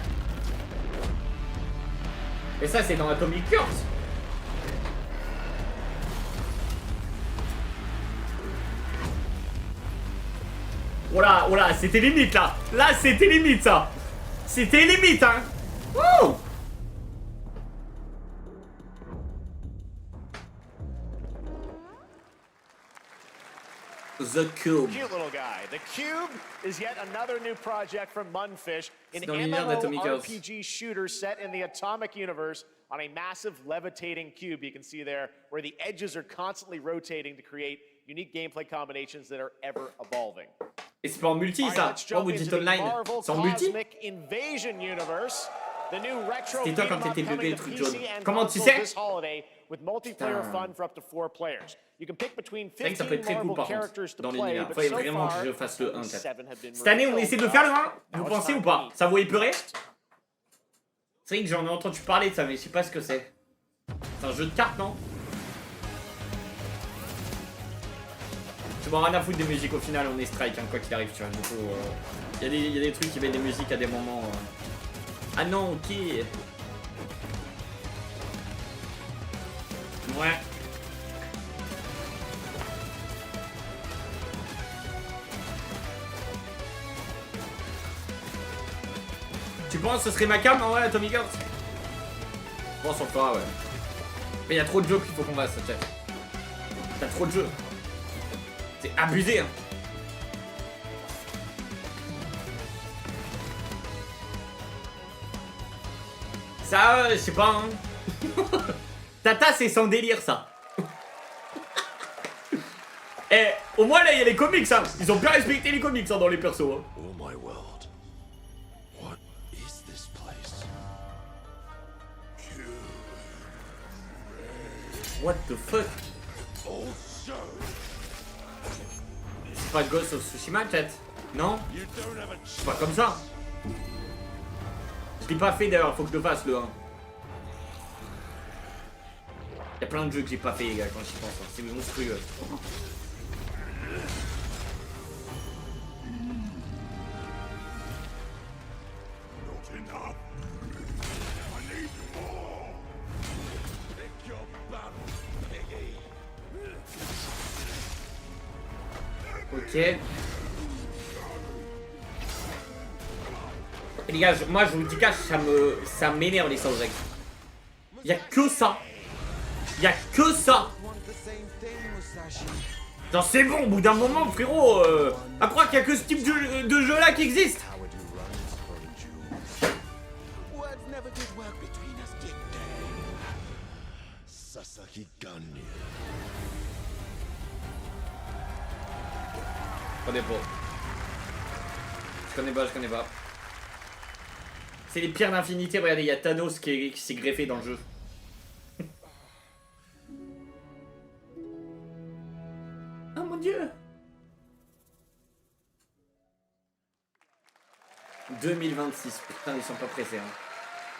Speaker 1: Et ça c'est dans Atomic Curse. Oh là, c'était limite là. Là c'était limite ça. C'était limite hein. Wouh! The Cube.
Speaker 2: Cute little guy. The Cube is yet another new project from Munfish, an
Speaker 1: dans l'univers d'Atomic Heart.
Speaker 2: MMORPG shooter set in the Atomic Universe on a massive levitating cube. You can see there where the edges are constantly rotating to create unique gameplay combinations that are ever evolving.
Speaker 1: Et c'est pas en multi
Speaker 2: All right,
Speaker 1: ça.
Speaker 2: let's
Speaker 1: Oh
Speaker 2: jump
Speaker 1: vous
Speaker 2: into
Speaker 1: dites
Speaker 2: the
Speaker 1: online.
Speaker 2: Marvel
Speaker 1: C'est en multi?
Speaker 2: Cosmic Invasion Universe. The new retro
Speaker 1: C'était toi quand
Speaker 2: beat 'em up
Speaker 1: t'étais bébé,
Speaker 2: coming
Speaker 1: le
Speaker 2: to
Speaker 1: truc
Speaker 2: PC
Speaker 1: jaune.
Speaker 2: and
Speaker 1: Comment tu
Speaker 2: consoles
Speaker 1: sais?
Speaker 2: this holiday with multiplayer
Speaker 1: Putain.
Speaker 2: fun for up to 4 players. You can pick between
Speaker 1: C'est vrai que ça peut
Speaker 2: 15
Speaker 1: être très cool
Speaker 2: Marvel
Speaker 1: par
Speaker 2: characters
Speaker 1: contre
Speaker 2: to
Speaker 1: dans
Speaker 2: play,
Speaker 1: l'univers.
Speaker 2: but
Speaker 1: Faudrait
Speaker 2: so
Speaker 1: vraiment
Speaker 2: far,
Speaker 1: que je fasse le 1
Speaker 2: only
Speaker 1: chat.
Speaker 2: 7 have been
Speaker 1: Cette année on
Speaker 2: revealed.
Speaker 1: essaie de faire le 1. Vous
Speaker 2: Now it's
Speaker 1: pensez
Speaker 2: time
Speaker 1: ou pas?
Speaker 2: to
Speaker 1: Ça vous épeuré? C'est vrai que j'en ai entendu parler de ça mais je sais pas ce que c'est. C'est un jeu de cartes non? Je m'en rien à foutre des musiques au final, on est strike hein, quoi qu'il arrive tu vois. Du coup il y a des trucs qui mettent des musiques à des moments. Ah non ok. Ouais. Tu penses que ce serait ma cam en vrai Atomic Heart? Bon on s'en fera ouais. Mais il y a trop de jeux qu'il faut qu'on fasse chat. T'as trop de jeux. C'est abusé hein. Ça je sais pas hein. Tata c'est sans délire ça. Eh, au moins là il y a les comics hein. Ils ont bien respecté les comics hein, dans les persos hein.
Speaker 6: Oh my world. What is this place?
Speaker 1: What the fuck? C'est pas Ghost of Tsushima chat? Non? C'est pas comme ça. Je l'ai pas fait d'ailleurs, faut que je le fasse le 1. Y'a plein de jeux que j'ai pas fait les gars quand j'y pense, hein. C'est monstrueux. Ok. Et les gars, moi je vous le dis cash, ça m'énerve les Souls Eggs. Y'a que ça. Y'a que ça. Genre c'est bon, au bout d'un moment frérot, à croire qu'il y a que ce type de jeu là qui existe.
Speaker 6: Sasaki Ganyu.
Speaker 1: Je connais pas. C'est les pierres d'infinité, regardez, il y a Thanos qui s'est greffé dans le jeu. Oh mon dieu! 2026, putain ils sont pas pressés hein.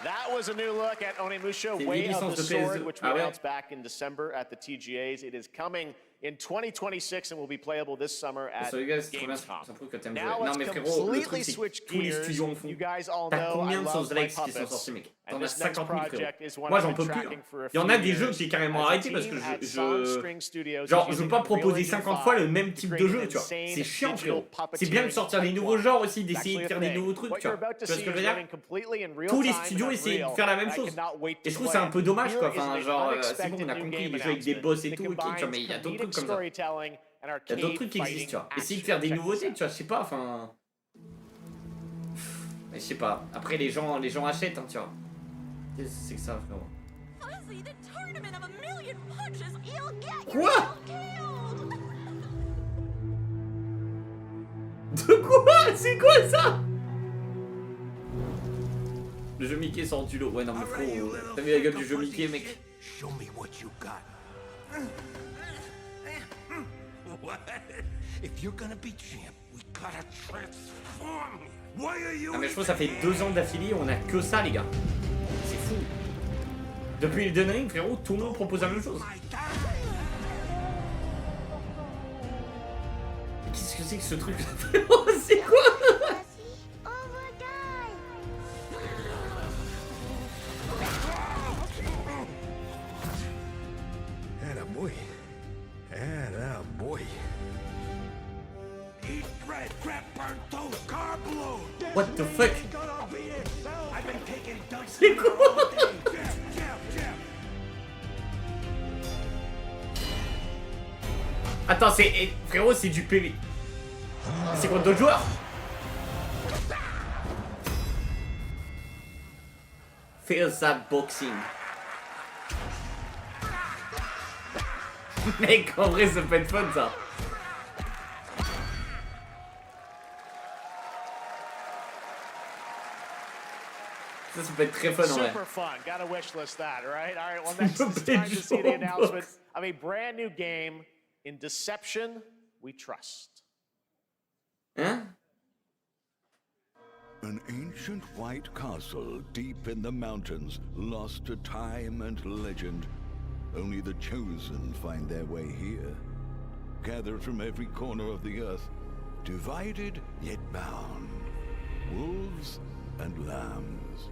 Speaker 2: That was a new look at Onimusha
Speaker 1: C'est
Speaker 2: Way
Speaker 1: une
Speaker 2: of
Speaker 1: licence
Speaker 2: the
Speaker 1: de PS2.
Speaker 2: Sword, which we
Speaker 1: Ah ouais?
Speaker 2: announced back in December at the TGAs. It is coming in 2026 and will be playable this summer at
Speaker 1: Sur les gars, c'est trop bien,
Speaker 2: Gamescom.
Speaker 1: ça prouve que t'aimes jouer.
Speaker 2: Now
Speaker 1: Non
Speaker 2: let's
Speaker 1: mais frérot, le
Speaker 2: completely
Speaker 1: truc c'est
Speaker 2: switch
Speaker 1: que tous les
Speaker 2: gears.
Speaker 1: studios en font.
Speaker 2: You guys all
Speaker 1: T'as
Speaker 2: know I
Speaker 1: combien de
Speaker 2: love
Speaker 1: Souls
Speaker 2: my
Speaker 1: Eggs qui sont
Speaker 2: puppets.
Speaker 1: sortis mec?
Speaker 2: And
Speaker 1: T'en as
Speaker 2: this next
Speaker 1: 50 000
Speaker 2: project
Speaker 1: frérot.
Speaker 2: is one
Speaker 1: Moi
Speaker 2: I've
Speaker 1: j'en
Speaker 2: been
Speaker 1: peux plus.
Speaker 2: tracking for a
Speaker 1: Il y en
Speaker 2: few
Speaker 1: a des jeux
Speaker 2: years
Speaker 1: que j'ai carrément
Speaker 2: as a
Speaker 1: arrêté parce que
Speaker 2: team at
Speaker 1: je...
Speaker 2: Songstring Studios
Speaker 1: Genre
Speaker 2: is
Speaker 1: je veux
Speaker 2: using
Speaker 1: pas
Speaker 2: Unreal
Speaker 1: proposer
Speaker 2: Engine
Speaker 1: 50 fois le
Speaker 2: 5
Speaker 1: même
Speaker 2: to
Speaker 1: type de
Speaker 2: create
Speaker 1: jeu
Speaker 2: an
Speaker 1: tu vois.
Speaker 2: insane
Speaker 1: C'est chiant
Speaker 2: digital
Speaker 1: frérot. C'est bien de
Speaker 2: puppeteering
Speaker 1: sortir des
Speaker 2: type
Speaker 1: nouveaux
Speaker 2: one.
Speaker 1: genres aussi,
Speaker 2: It's
Speaker 1: d'essayer de
Speaker 2: actually a
Speaker 1: faire des
Speaker 2: thing.
Speaker 1: nouveaux trucs
Speaker 2: What
Speaker 1: tu
Speaker 2: you're
Speaker 1: vois.
Speaker 2: about to
Speaker 1: Tu vois ce
Speaker 2: see
Speaker 1: que je veux
Speaker 2: is
Speaker 1: dire?
Speaker 2: running completely in real
Speaker 1: Tous les
Speaker 2: time
Speaker 1: studios
Speaker 2: in
Speaker 1: essaient de
Speaker 2: Unreal.
Speaker 1: faire la même
Speaker 2: I
Speaker 1: chose.
Speaker 2: cannot wait to
Speaker 1: Et je trouve
Speaker 2: play.
Speaker 1: c'est un peu dommage quoi.
Speaker 2: Here is
Speaker 1: Enfin
Speaker 2: an
Speaker 1: genre c'est bon
Speaker 2: unexpected
Speaker 1: on a
Speaker 2: new
Speaker 1: compris
Speaker 2: game
Speaker 1: les jeux avec des
Speaker 2: announcement
Speaker 1: boss et
Speaker 2: that
Speaker 1: tout, ok tu vois,
Speaker 2: combines
Speaker 1: mais il y a d'autres
Speaker 2: comedic
Speaker 1: trucs comme ça.
Speaker 2: storytelling and
Speaker 1: Il y a
Speaker 2: arcade
Speaker 1: d'autres trucs qui existent, tu vois.
Speaker 2: fighting
Speaker 1: Essayer de faire des
Speaker 2: action. Check
Speaker 1: nouveautés,
Speaker 2: this
Speaker 1: tu vois, je sais pas, enfin... Mais je sais pas. Après, les gens achètent, hein, tu vois. Qu'est-ce que c'est que ça, frérot? Quoi? De quoi? C'est quoi ça? Le jeu Mickey sort du lot. Ouais, non, mais frérot, t'as vu la gueule du jeu Mickey, mec?
Speaker 6: Show me what you got. What? If you're gonna be champ, we gotta transform. Why are you?
Speaker 1: Ah, mais je pense que ça fait 2 ans d'affilée, on a que ça, les gars. C'est fou. Depuis le Elden Ring, frérot, tout le monde propose la même chose. Qu'est-ce que c'est que ce truc là? C'est quoi?
Speaker 6: Attaboy. Attaboy. Eat bread, crap, burn toast, carb load.
Speaker 1: What the fuck?
Speaker 6: I've been taking dumps.
Speaker 1: C'est quoi? Attends, c'est... Frérot, c'est du PV. C'est contre d'autres joueurs? Feel that boxing. Mec, en vrai, ça peut être fun, ça. Ça peut être très fun, en vrai.
Speaker 2: Super fun. Gotta wish list that, right? All right, well, next it's time to see the announcement of a brand new game in Deception We Trust.
Speaker 1: Hein?
Speaker 6: An ancient white castle deep in the mountains, lost to time and legend. Only the chosen find their way here. Gathered from every corner of the earth, divided yet bound. Wolves and lambs.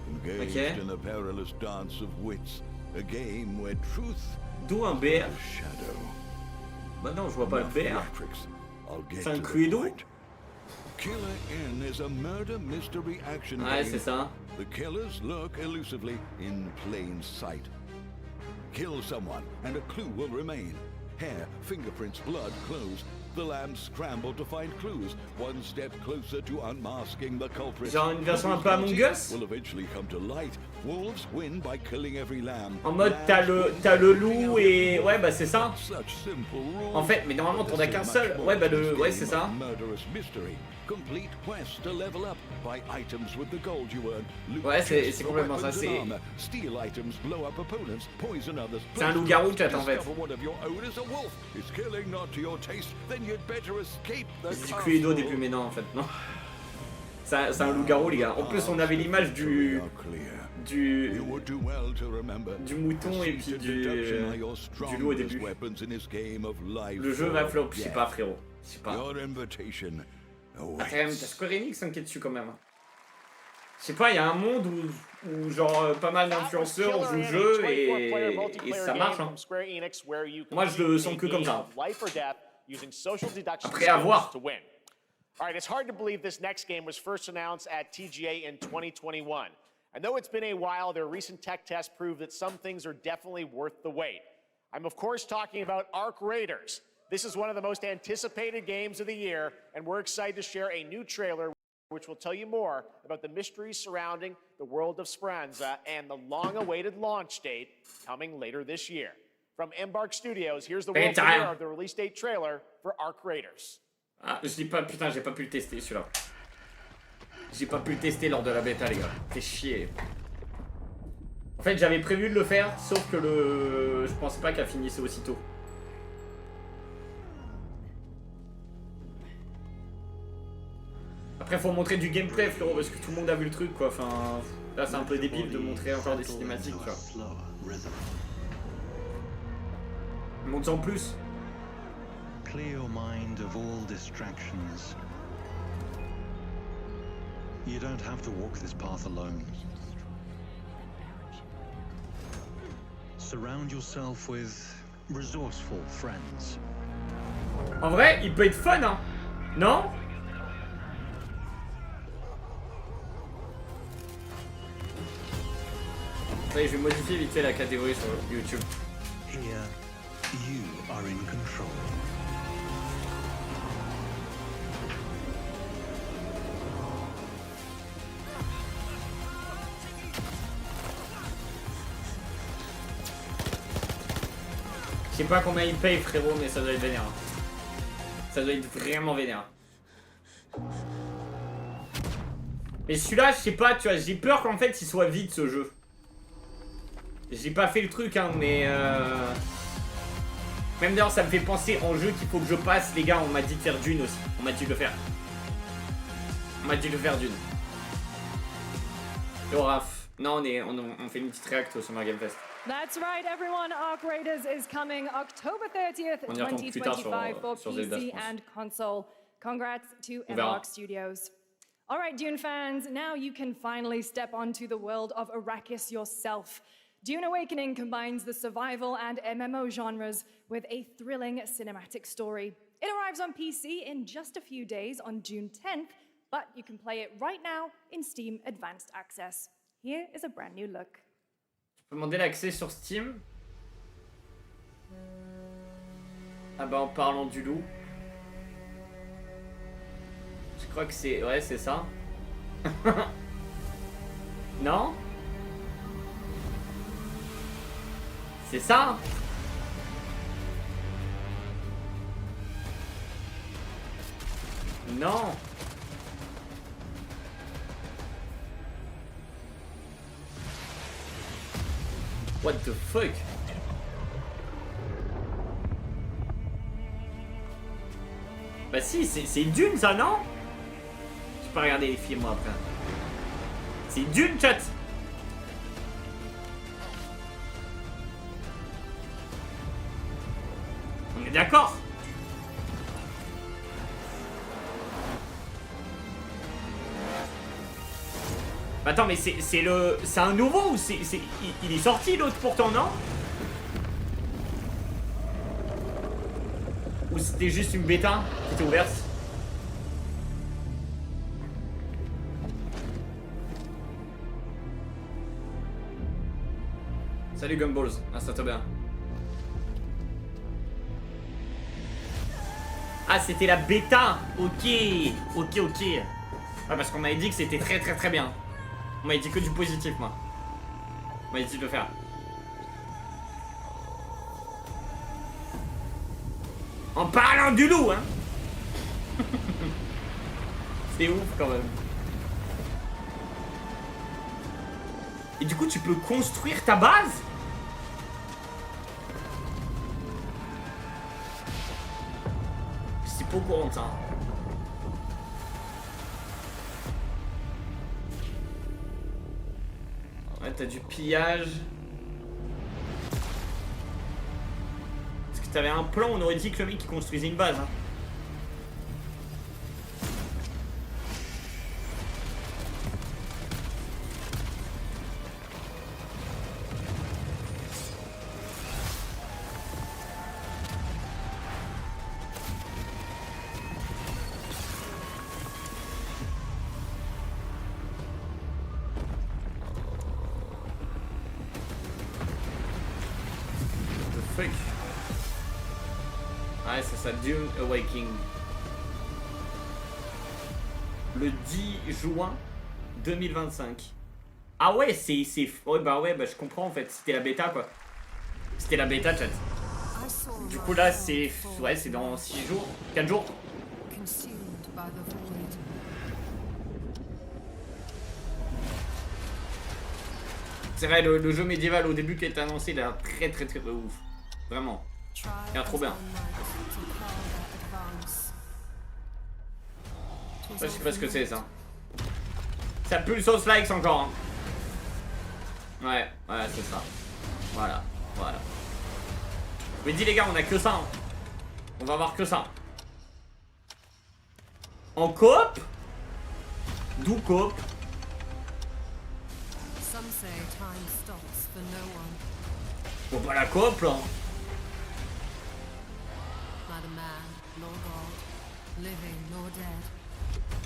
Speaker 6: Engaged in a perilous dance of wits. A game where truth
Speaker 1: D'où un BR?
Speaker 6: shadow.
Speaker 1: Bah non, je vois pas le BR. C'est un Cluedo?
Speaker 6: Killer Inn is a murder mystery action
Speaker 1: Ouais,
Speaker 6: game.
Speaker 1: c'est ça.
Speaker 6: The killers lurk elusively in plain sight. Kill someone and a clue will remain. Hair, fingerprints, blood, clothes. The lambs scramble to find clues, one step closer to unmasking the culprit.
Speaker 1: Genre une version un peu Among Us?
Speaker 6: Will eventually come to light. Wolves win by killing every lamb.
Speaker 1: En mode t'as le loup et... Ouais bah c'est ça.
Speaker 6: Such simple rules.
Speaker 1: En fait, mais normalement t'en as qu'un seul. Ouais bah le... Ouais c'est ça.
Speaker 6: Murderous mystery. Complete quest to level up. Buy items with the gold you earn.
Speaker 1: Ouais c'est complètement ça, c'est...
Speaker 6: Steal items, blow up opponents, poison others.
Speaker 1: C'est un loup-garou chat en fait.
Speaker 6: One of your own is a wolf. Is killing not to your taste, then you'd better escape the
Speaker 1: C'est du Cluedo au début mais non en fait, non. C'est un loup-garou les gars. En plus on avait l'image du mouton et puis du loup au début. Le jeu va flop, je sais pas frérot. Je sais pas. Ah, t'as Square Enix qui est dessus quand même. Je sais pas, il y a un monde où genre pas mal d'influenceurs jouent le jeu et ça marche hein. Moi je le sens que comme ça. Après à voir.
Speaker 2: All right, it's hard to believe this next game was first announced at TGA in 2021. And though it's been a while, their recent tech tests prove that some things are definitely worth the wait. I'm of course talking about Ark Raiders. This is one of the most anticipated games of the year, and we're excited to share a new trailer which will tell you more about the mysteries surrounding the world of Speranza and the long-awaited launch date coming later this year. From Embark Studios, here's the world premiere of the release date trailer for Ark Raiders.
Speaker 1: Ah, je dis pas, putain, j'ai pas pu le tester celui-là. J'ai pas pu le tester lors de la bêta, les gars. Fait chier. En fait, j'avais prévu de le faire, sauf que je pense pas qu'elle finissait aussitôt. Après, faut montrer du gameplay, frérot, parce que tout le monde a vu le truc, quoi. Enfin, là, c'est un peu débile de montrer encore des cinématiques, tu vois. Monte-en plus.
Speaker 11: Clear your mind of all distractions. You don't have to walk this path alone. Surround yourself with resourceful friends.
Speaker 1: En vrai, il peut être fun, hein? Non? Allez, je vais modifier vite fait la catégorie sur YouTube.
Speaker 11: Here, you are in control.
Speaker 1: Je sais pas combien il paye frérot, mais ça doit être vénère. Ça doit être vraiment vénère. Mais celui-là, je sais pas, tu vois, j'ai peur qu'en fait il soit vide ce jeu. J'ai pas fait le truc, hein, mais même d'ailleurs, ça me fait penser en jeu qu'il faut que je passe. Les gars, on m'a dit de faire Dune aussi. On m'a dit de le faire. On m'a dit de faire Dune. Yo, Raph. Non, on fait une petite réact au Summer Game Fest.
Speaker 7: That's right, everyone. Arc Raiders is coming October 30th, 2025 for PC and console. Congrats to Embark Studios. All right, Dune fans, now you can finally step onto the world of Arrakis yourself. Dune Awakening combines the survival and MMO genres with a thrilling cinematic story. It arrives on PC in just a few days on June 10th, but you can play it right now in Steam Advanced Access. Here is a brand new look.
Speaker 1: Tu peux demander l'accès sur Steam. Ah bah en parlant du loup. Je crois que c'est... Ouais, c'est ça. Non? C'est ça? Non. What the fuck? Bah si, c'est Dune ça, non? Je peux pas regarder les films moi après. C'est Dune, chat. On est d'accord? Attends, mais c'est un nouveau ou il est sorti l'autre pourtant, non? Ou c'était juste une bêta qui était ouverte? Salut Gumballs, ah ça te bien. Ah c'était la bêta. Ok. Ouais, parce qu'on m'avait dit que c'était très bien. On m'avait dit que du positif moi. On m'avait dit de le faire. En parlant du loup, hein. C'est ouf quand même. Et du coup tu peux construire ta base? C'est pas au courant de ça. Ouais, t'as du pillage. Parce que t'avais un plan, on aurait dit que le mec il construisait une base. Hein. Ouais, c'est ça, Dune Awakening. Le 10 juin 2025. Ah ouais, c'est... Ouais, bah je comprends en fait, c'était la bêta quoi. C'était la bêta, chat. Du coup là, c'est... Ouais, c'est dans 6 jours, 4 jours. C'est vrai, le jeu médiéval au début qui a été annoncé, il a l'air très ouf. Vraiment. Il a l'air trop bien. Ça, je sais pas ce que c'est ça. Ça pue le sauce likes encore. Hein. Ouais, c'est ça. Voilà. Mais dis les gars, on a que ça. Hein. On va avoir que ça. En coop? D'où coop? Bon bah la coop là.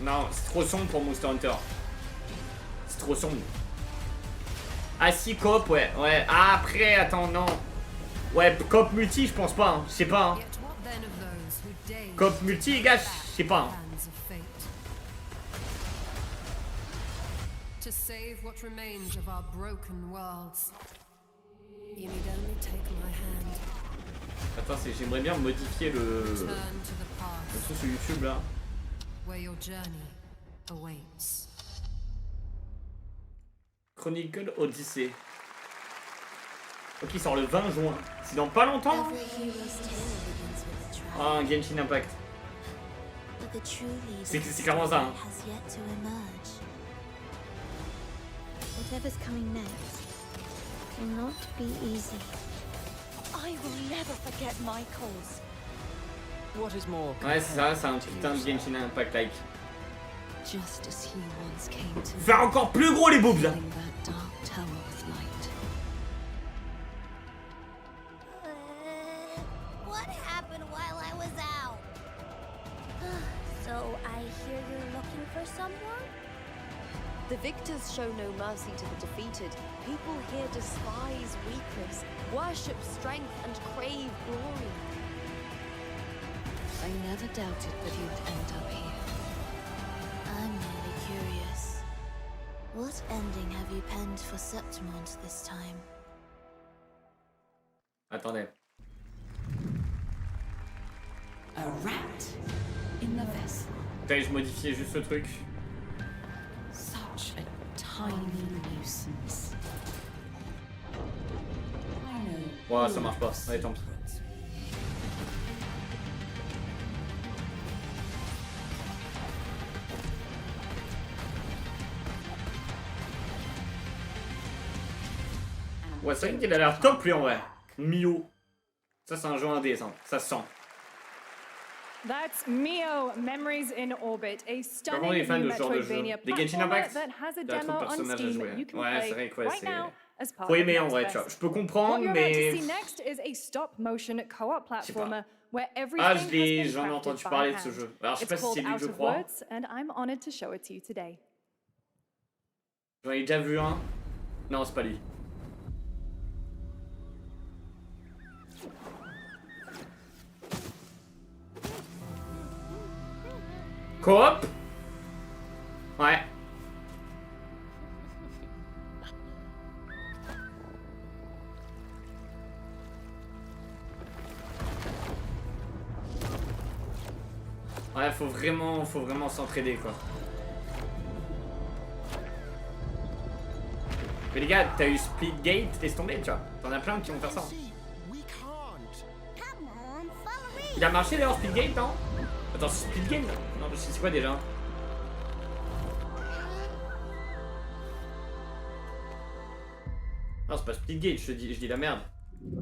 Speaker 1: Non, c'est trop sombre pour Monster Hunter. C'est trop sombre. Ah si, coop, ouais. Ah, après, attends, non. Ouais, coop multi, je pense pas. Hein. Je sais pas. Hein. Coop multi, les gars, je sais pas. Hein.
Speaker 12: To save what remains of our broken worlds. You need only take my hand.
Speaker 1: Attends, j'aimerais bien modifier le truc sur YouTube là.
Speaker 12: Where your journey awaits.
Speaker 1: Chronicle Odyssey. Ok, il sort le 20 juin. C'est dans pas longtemps. Ah, un Genshin Impact. C'est clairement ça. Hein.
Speaker 10: Whatever's coming next cannot be easy. I will never forget my cause.
Speaker 13: What is more?
Speaker 1: Ouais, c'est ça, c'est un putain de Genshin Impact like.
Speaker 13: Just as he once came to
Speaker 1: Faire encore plus gros les boobs là.
Speaker 13: that dark tower with light.
Speaker 10: What happened while I was out? So I hear you're looking for someone?
Speaker 14: The victors show no mercy to the defeated. People here despise weakness, worship strength, and crave glory.
Speaker 13: I never doubted that you would end up here.
Speaker 10: I'm merely curious. What ending have you penned for Septimont this time?
Speaker 1: Attendez.
Speaker 13: A rat in the vessel.
Speaker 1: Putain, je modifiais juste ce truc.
Speaker 13: Such a tiny nuisance.
Speaker 1: Ouais, ça marche pas. Allez, tant pis. Ouais, c'est vrai qu'il a l'air top lui en vrai. Mio. Ça, c'est un jeu indé, ça se sent.
Speaker 7: That's Mio, Memories in Orbit, a
Speaker 1: Comment les
Speaker 7: stunning
Speaker 1: fans
Speaker 7: new
Speaker 1: de ce genre de jeu?
Speaker 7: Metroidvania
Speaker 1: Des Genshin
Speaker 7: platformer
Speaker 1: Impact?
Speaker 7: that has a
Speaker 1: Il y a trop
Speaker 7: demo
Speaker 1: de
Speaker 7: on
Speaker 1: personnages à
Speaker 7: Steam
Speaker 1: jouer.
Speaker 7: that you can
Speaker 1: Ouais,
Speaker 7: play
Speaker 1: c'est vrai que
Speaker 7: right now as part
Speaker 1: faut
Speaker 7: of
Speaker 1: aimer en
Speaker 7: Next
Speaker 1: vrai,
Speaker 7: Fest.
Speaker 1: tu vois. Je peux
Speaker 7: What
Speaker 1: comprendre,
Speaker 7: you're about to
Speaker 1: mais.
Speaker 7: see next is a stop-motion co-op platformer where
Speaker 1: Ah,
Speaker 7: everything has been
Speaker 1: j'en ai
Speaker 7: crafted
Speaker 1: entendu
Speaker 7: by
Speaker 1: parler de ce
Speaker 7: hand.
Speaker 1: jeu. Alors, je sais
Speaker 7: It's
Speaker 1: pas si
Speaker 7: called
Speaker 1: c'est lui
Speaker 7: Out
Speaker 1: que je
Speaker 7: of
Speaker 1: crois.
Speaker 7: Words, and I'm honored to show it to you today.
Speaker 1: J'en ai déjà vu un. Non, c'est pas lui. Coop? Ouais. Ouais, faut vraiment s'entraider quoi. Mais les gars, t'as eu Splitgate, laisse tomber, tu vois. T'en as plein qui vont faire ça. Il a marché d'ailleurs Splitgate, non? Attends, c'est Splitgate? Non, c'est quoi déjà? Non, c'est pas Splitgate, je dis la merde.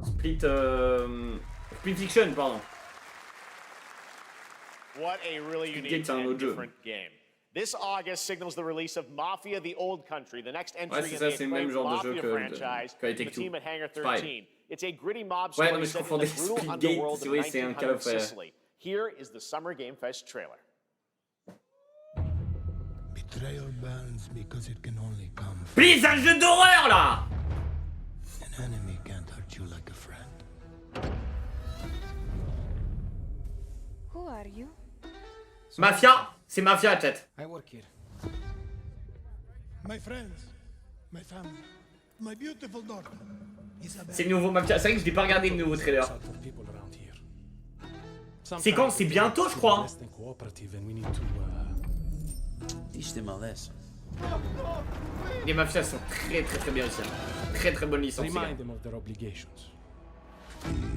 Speaker 1: Split Fiction, pardon.
Speaker 2: What a really unique and different game. This August signals the release of Mafia: The Old Country, the next entry in the acclaimed Mafia franchise from the team at Hangar 13. It's a gritty mob story set in the brutal underworld of 1900 Sicily. Here is the Summer Game Fest trailer.
Speaker 15: Betrayal burns because it can only come from...
Speaker 1: Please, un jeu d'horreur là!
Speaker 15: An enemy can't hurt you like a friend.
Speaker 10: Who are you?
Speaker 1: Mafia? C'est Mafia, chat.
Speaker 15: I work here. My friends, my family, my beautiful daughter.
Speaker 1: C'est le nouveau Mafia. C'est vrai que je n'ai pas regardé le nouveau trailer. C'est quand? C'est bientôt, je crois. Les Mafias sont très bien ici. Très bonne licence.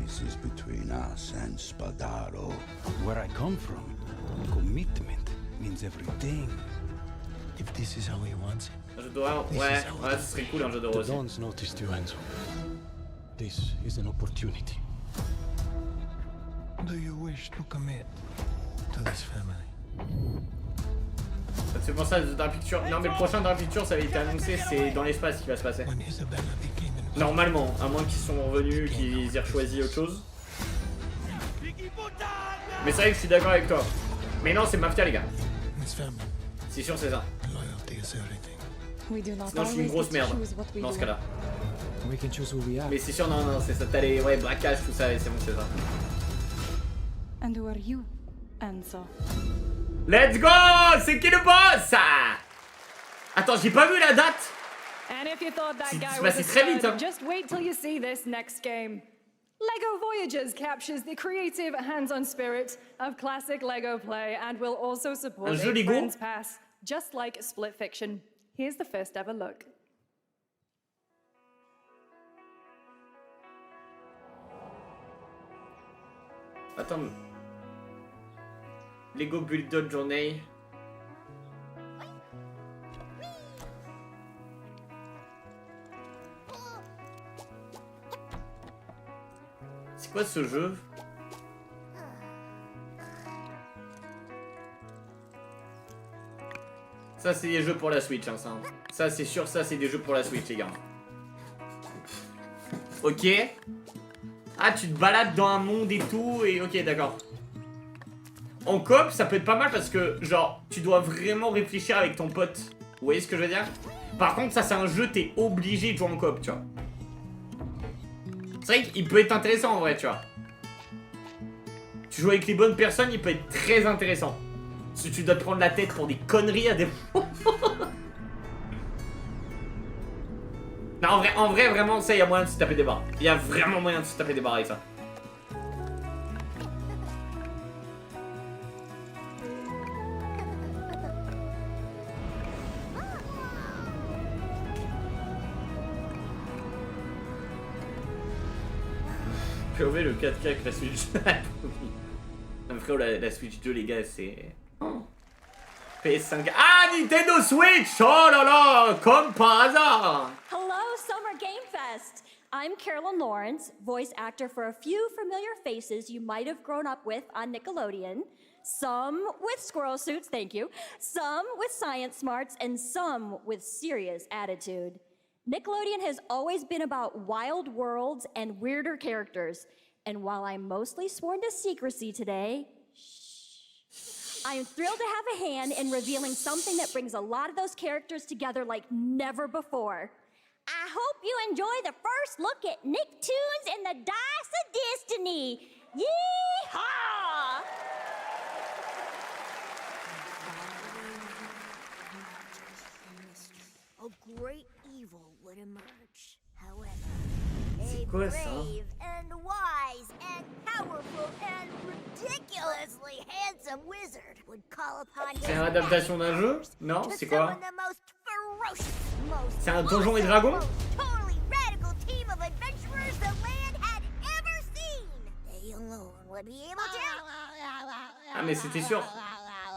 Speaker 16: This is between us and Spadaro. Where I come from, commitment means everything.
Speaker 15: If this is how he wants it.
Speaker 1: Un jeu d'horreur? Ouais, ce serait cool un jeu d'horreur aussi.
Speaker 15: Dons noticed you, Enzo. This is an opportunity. Do you wish to commit to this family?
Speaker 1: Ça te fait penser à Dark Picture. Non, mais le prochain Dark Picture, ça avait été annoncé, c'est dans l'espace qui va se passer. Normalement, à moins qu'ils sont revenus, qu'ils aient choisi autre chose. Mais c'est vrai que je suis d'accord avec toi. Mais non, c'est Mafia, les gars. C'est sûr, c'est ça. Sinon, je suis une grosse merde dans ce cas-là. Mais c'est sûr, non, c'est ça. T'as les braquages, tout ça, et c'est bon, c'est ça.
Speaker 7: And who are you, Enzo?
Speaker 1: Let's go! C'est qui le boss? Attends, j'ai pas vu la date.
Speaker 7: And if you thought that guy
Speaker 1: C'est
Speaker 7: was
Speaker 1: passé
Speaker 7: a
Speaker 1: très vite,
Speaker 7: stud,
Speaker 1: hein.
Speaker 7: just wait till you see this next game. LEGO Voyagers captures the creative hands-on spirit of classic LEGO play and will also support
Speaker 1: Un jeu
Speaker 7: a
Speaker 1: Lego?
Speaker 7: Friends Pass, just like Split Fiction. Here's the first ever look.
Speaker 1: Attends. Lego Bulldog Journey. C'est quoi ce jeu? Ça c'est des jeux pour la Switch, hein, ça. Ça c'est sûr, ça c'est des jeux pour la Switch, les gars. Ok. Ah, tu te balades dans un monde et tout, et ok, d'accord. En coop, ça peut être pas mal parce que, genre, tu dois vraiment réfléchir avec ton pote. Vous voyez ce que je veux dire? Par contre, ça c'est un jeu, t'es obligé de jouer en coop, tu vois. C'est vrai qu'il peut être intéressant en vrai, tu vois. Tu joues avec les bonnes personnes, il peut être très intéressant. Si tu dois te prendre la tête pour des conneries à des moments. Non, en vrai, vraiment, ça, il y a moyen de se taper des barres. Il y a vraiment moyen de se taper des barres avec ça. POV le 4K avec la Switch. Non, frérot, la Switch 2, les gars, c'est... PS5... Ah, Nintendo Switch! Oh là là! Comme par hasard!
Speaker 17: Hello, Summer Game Fest! I'm Carolyn Lawrence, voice actor for a few familiar faces you might have grown up with on Nickelodeon. Some with squirrel suits, thank you. Some with science smarts, and some with serious attitude. Nickelodeon has always been about wild worlds and weirder characters. And while I'm mostly sworn to secrecy today, I am thrilled to have a hand in revealing something that brings a lot of those characters together like never before. I hope you enjoy the first look at Nicktoons and the Dice of Destiny. Yee-haw!
Speaker 10: A great evil would emerge. However,
Speaker 1: C'est
Speaker 10: a
Speaker 1: quoi ça?
Speaker 10: brave and wise and powerful and ridiculously handsome wizard would call upon his
Speaker 1: C'est une adaptation d'un jeu? Non,
Speaker 10: to
Speaker 1: c'est quoi?
Speaker 10: summon the most ferocious, most
Speaker 1: C'est un Donjons et Dragons?
Speaker 10: totally radical team of adventurers the land had ever seen. They alone would be able to.
Speaker 1: Ah, mais c'était sûr.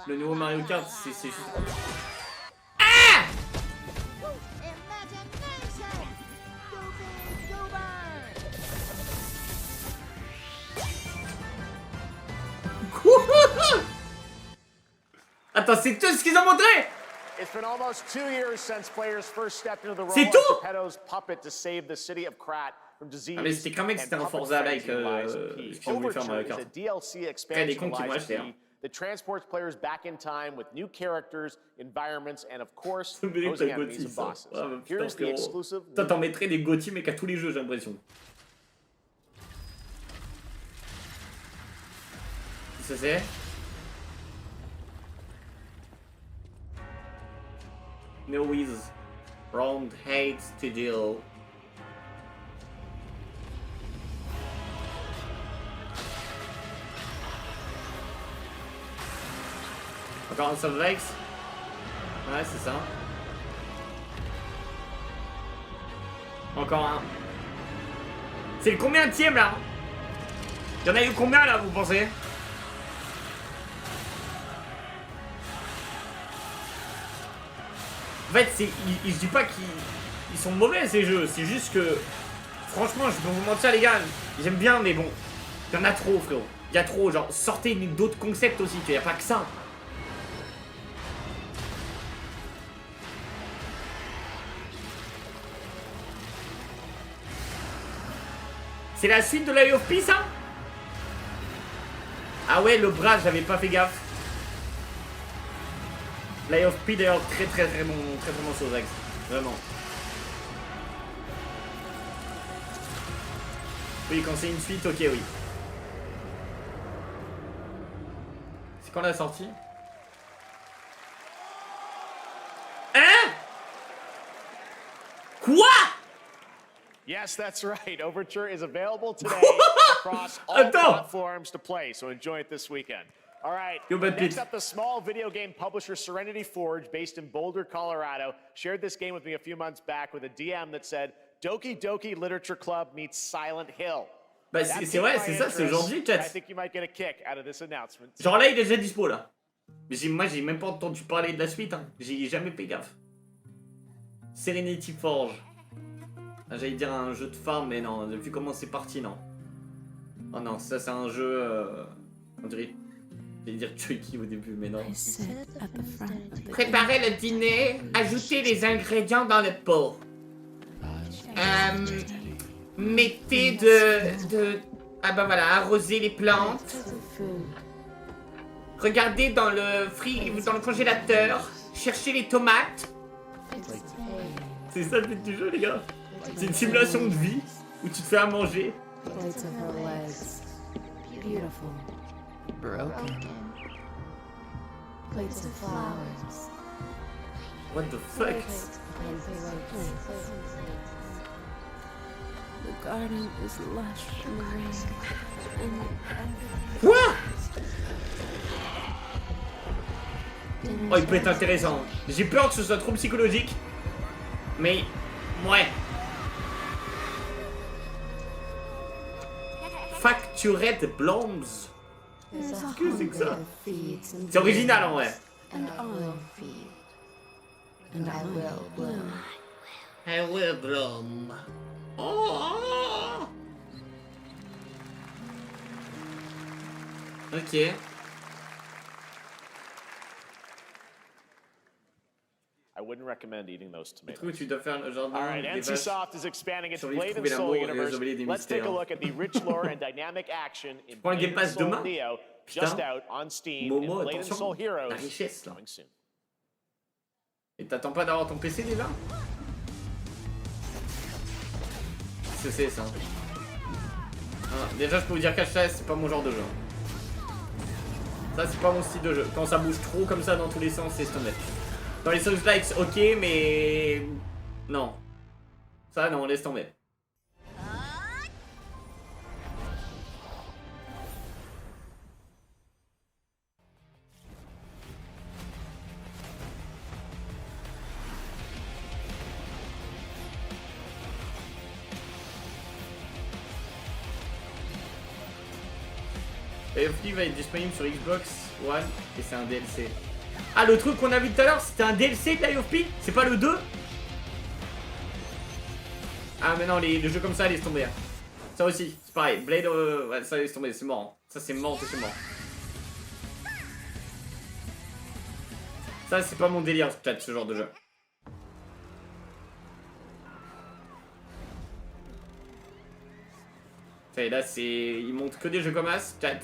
Speaker 1: Le nouveau Mario Kart, c'est juste... Attends, c'est tout ce qu'ils ont montré?
Speaker 2: It's been almost 2 years since players first stepped into the role
Speaker 1: C'est
Speaker 2: as
Speaker 1: tout?
Speaker 2: Geppetto's puppet to save the city of Krat from disease.
Speaker 1: Ah mais c'était cramé que c'était un Forza-like ce qu'ils ont voulu faire Mario Kart. Après les cons qui m'ont acheté, hein.
Speaker 2: That transports players back in time with new characters, environments, and of course,
Speaker 1: Ça me mérite
Speaker 2: opposing
Speaker 1: la
Speaker 2: enemies
Speaker 1: Gotti,
Speaker 2: and
Speaker 1: ça.
Speaker 2: bosses.
Speaker 1: Ah, mais putain,
Speaker 2: Here's the
Speaker 1: frérot.
Speaker 2: exclusive.
Speaker 1: Toi, t'en mettrais des Gotti, mais qu'à tous les jeux, j'ai l'impression. Ça c'est? No with round hates to deal. Encore un Solvex? Ouais, c'est ça. Encore un. C'est le combienième là? Y'en a eu combien là, vous pensez? En fait, je dis pas qu'ils sont mauvais ces jeux, c'est juste que franchement, je peux vous mentir les gars, j'aime bien mais bon, il y en a trop frérot. Il y a trop, genre sortez d'autres concepts aussi, il n'y a pas que ça. C'est la suite de Lies of P ça? Ah ouais, le bras, j'avais pas fait gaffe. Lies of P d'ailleurs très bon sur Rex. Vraiment. Oui, quand c'est une suite, ok, oui. C'est quand la sortie? Hein? Quoi?
Speaker 2: Yes, that's right. Overture is available today across all platforms to play, so enjoy it this weekend. All right, next up, the small video game publisher Serenity Forge, based in Boulder, Colorado, shared this game with me a few months back with a DM that said, Doki Doki Literature Club meets Silent Hill.
Speaker 1: Bah c'est vrai, c'est ça, c'est aujourd'hui, chat.
Speaker 2: I think you might get a kick out of this announcement.
Speaker 1: Genre là, il est déjà dispo là. Mais moi, j'ai même pas entendu parler de la suite, hein. J'ai jamais fait gaffe. Serenity Forge. Ah, j'allais dire un jeu de farm, mais non, depuis comment c'est parti, non. Oh non, ça c'est un jeu... on dirait... J'allais dire Chucky au début, mais non. Préparez le dîner, ajoutez les ingrédients dans le pot. Mettez ah bah voilà, arrosez les plantes. Regardez dans le congélateur. Cherchez les tomates. C'est ça le but du jeu, les gars. C'est une simulation de vie où tu te fais à manger. What the fuck? Quoi? Oh, il peut être intéressant. J'ai peur que ce soit trop psychologique. Mais, ouais. Facturette Bloms. Qu'est-ce que c'est que ça? C'est original en vrai. I will bloom. Oh. Ok.
Speaker 2: I wouldn't recommend eating those tomatoes.
Speaker 1: Du coup, tu dois faire le jardin.
Speaker 2: All right, NCSoft is expanding its Blade and
Speaker 1: trouver
Speaker 2: Soul
Speaker 1: l'amour et
Speaker 2: universe.
Speaker 1: révéler des
Speaker 2: Let's take a
Speaker 1: mystères.
Speaker 2: look at the rich lore and dynamic action in
Speaker 1: Prends le
Speaker 2: Blade
Speaker 1: Game
Speaker 2: and
Speaker 1: Pass
Speaker 2: Soul
Speaker 1: demain.
Speaker 2: Neo, just out on Steam,
Speaker 1: Momo,
Speaker 2: and Blade and Soul
Speaker 1: attention,
Speaker 2: Heroes
Speaker 1: la richesse là.
Speaker 2: coming soon.
Speaker 1: Et t'attends pas d'avoir ton PC déjà? Qu'est-ce que c'est ça? Ah, déjà je peux vous dire qu'HS c'est pas mon genre de jeu. Ça c'est pas mon style de jeu. Quand ça bouge trop comme ça dans tous les sens, c'est tombé. Dans les Souls-likes ok mais... Non. Ça non, laisse tomber. AFP va être disponible sur Xbox One et c'est un DLC. Ah, le truc qu'on a vu tout à l'heure, c'était un DLC de l'AFP? C'est pas le 2? Ah, mais non, les jeux comme ça, laisse tomber. Ça aussi, c'est pareil. Blade, ouais, ça laisse tomber, c'est mort. Ça, c'est mort, c'est mort. Ça, c'est pas mon délire, peut-être, ce genre de jeu. Ça y est, là, c'est... Il montre que des jeux comme As, chat.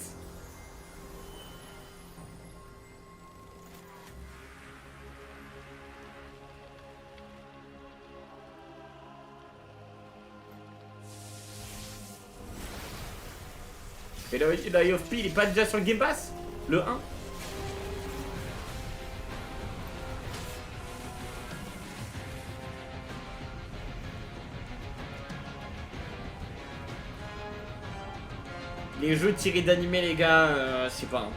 Speaker 1: Et la AFP, il est pas déjà sur le Game Pass? Le 1? Les jeux tirés d'animé, les gars, je sais pas.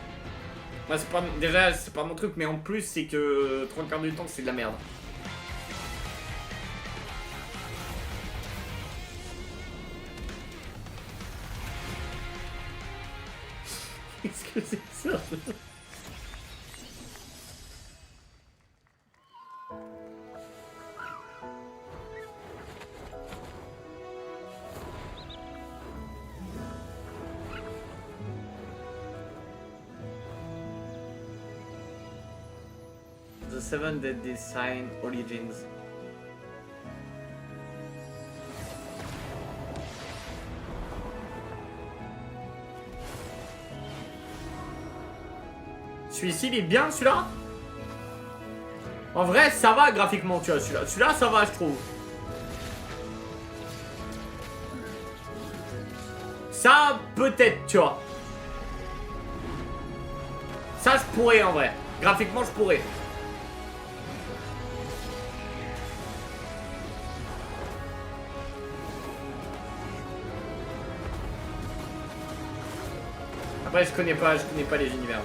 Speaker 1: Moi, c'est pas... Déjà, c'est pas mon truc, mais en plus, c'est que 3 quarts du temps, c'est de la merde. Qu'est-ce que c'est que ça? The Seven Deadly Sign Origins. Celui-ci, il est bien, celui-là. En vrai, ça va graphiquement, tu vois, celui-là. Celui-là, ça va, je trouve. Ça, peut-être, tu vois. Ça, je pourrais, en vrai. Graphiquement, je pourrais. Après, je connais pas les univers.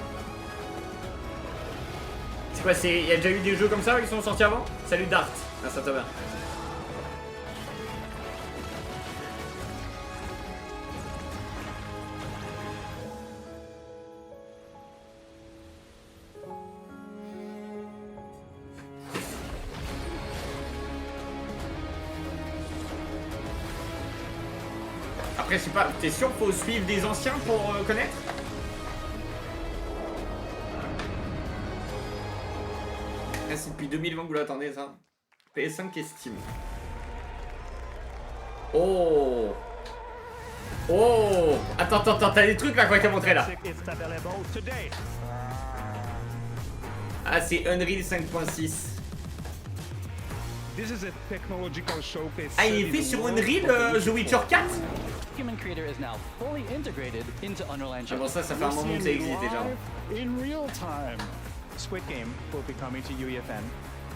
Speaker 1: C'est quoi, il y a déjà eu des jeux comme ça qui sont sortis avant? Salut Dart, ah, ça te va. Après, je sais pas, t'es sûr qu'il faut suivre des anciens pour connaître? Ah, c'est depuis 2020 que vous l'attendez, ça. PS5 et Steam. Oh! Oh! Attends, t'as des trucs là qu'on t'a montré là. Ah, c'est Unreal 5.6. Ah, il est fait sur Unreal, The Witcher 4? Ah bon, ça fait un moment que ça existe déjà.
Speaker 18: Squid Game will be coming to UEFN.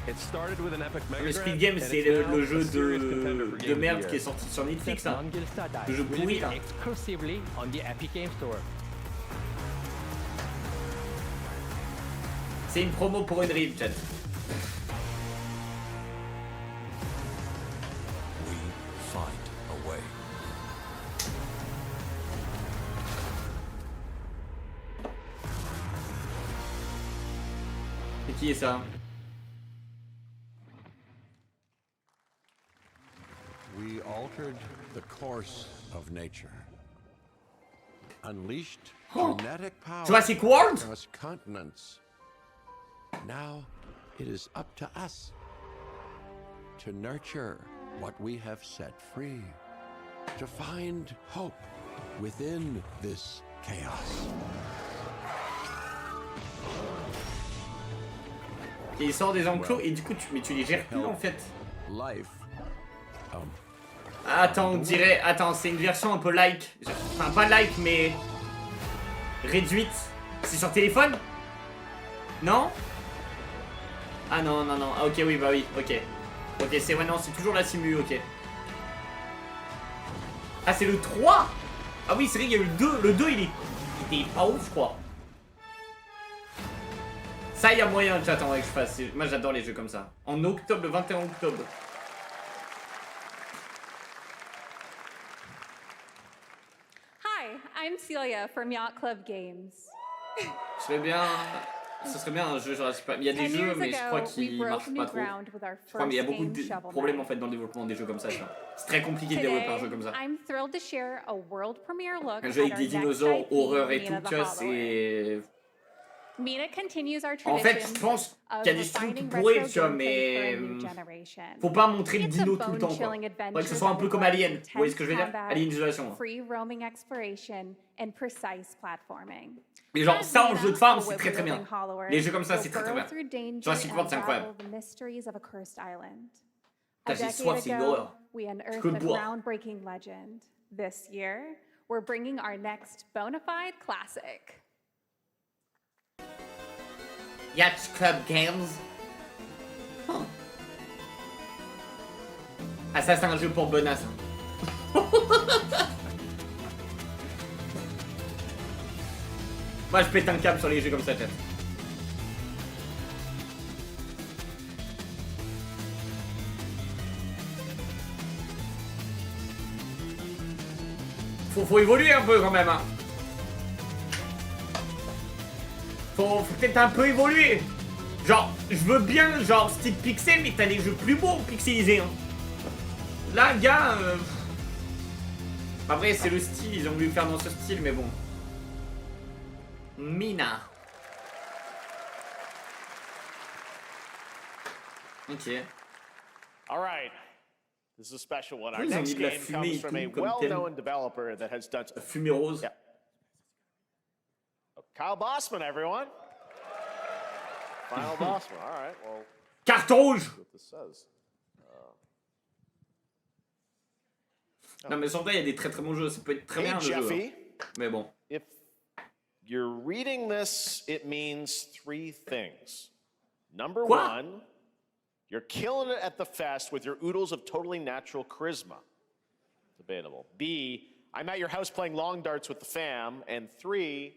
Speaker 18: It started with an epic
Speaker 1: Le Squid Game, c'est le jeu de merde qui est sorti sur Netflix là. Le jeu pourri là. C'est une promo pour Unreal, chat. C'est qui est ça?
Speaker 9: We altered the course of nature. Unleashed genetic power
Speaker 1: Jurassic World?
Speaker 9: across continents. Now it is up to us to nurture what we have set free, to find hope within this chaos.
Speaker 1: Et il sort des enclos et du coup tu les gères plus en fait. Attends, on dirait... Attends, c'est une version un peu like. Enfin, pas like, mais... réduite. C'est sur téléphone? Non? Ah non, ah, ok, oui, bah oui, ok. Ok, c'est... Ouais, non, c'est toujours la simu, ok. Ah, c'est le 3? Ah oui, c'est vrai, il y a eu le 2. Le 2, il était pas ouf, je crois. Ça, il y a moyen, j'attends que je fasse. Moi, j'adore les jeux comme ça. En octobre, le 21 octobre.
Speaker 19: Hi, I'm Celia from Yacht Club Games.
Speaker 1: Ce serait bien un jeu, genre, il y a des jeux, mais je crois qu'ils marchent pas trop. Je crois, mais il y a beaucoup de problèmes en fait dans le développement des jeux comme ça. C'est très compliqué de développer un jeu comme ça.
Speaker 19: I'm thrilled to share a world premiere look
Speaker 1: Un jeu avec des dinosaures, horreur et tout, tu vois, c'est...
Speaker 19: Mina continues our
Speaker 1: En fait, je pense qu'il y a des trucs qui pourraient, tu vois, mais... Faut pas montrer le dino tout le temps, quoi. Faudrait que ce soit un peu comme Alien. Vous voyez ce que je veux dire? Alien Isolation.
Speaker 19: Free roaming exploration and precise platforming.
Speaker 1: Mais genre, ça en jeu de farm, c'est très très bien. Les jeux comme ça, c'est très très bien. Jurassic World, c'est incroyable. J'ai soif, c'est une horreur. Je peux le boire.
Speaker 19: This year, we're bringing our next bona fide classic.
Speaker 1: Yacht Club Games. Oh. Ah, ça, c'est un jeu pour bonasse. Moi, je pète un câble sur les jeux comme ça, chat. Faut évoluer un peu quand même, hein. Faut peut-être un peu évoluer. Genre, je veux bien, genre, style pixel, mais t'as des jeux plus beaux pixelisés, hein. Là, gars... Après, c'est le style, ils ont voulu faire dans ce style, mais bon. Mina. Ok.
Speaker 2: All right. This is a special one. Our next game comes from a well-known developer that has done...
Speaker 1: Fumée rose.
Speaker 2: Yeah. Kyle Bossman, everyone. Kyle Bossman. All right. Well.
Speaker 1: Carte rouge.
Speaker 2: What this says.
Speaker 1: Non mais sans doute il y a des très très bons jeux. Ça peut être très bien le jeu. Hein. Mais bon.
Speaker 2: If you're reading this, it means three things. Number one, you're killing it at the fest with your oodles of totally natural charisma. Debatable. B, I'm at your house playing long darts with the fam. And 3,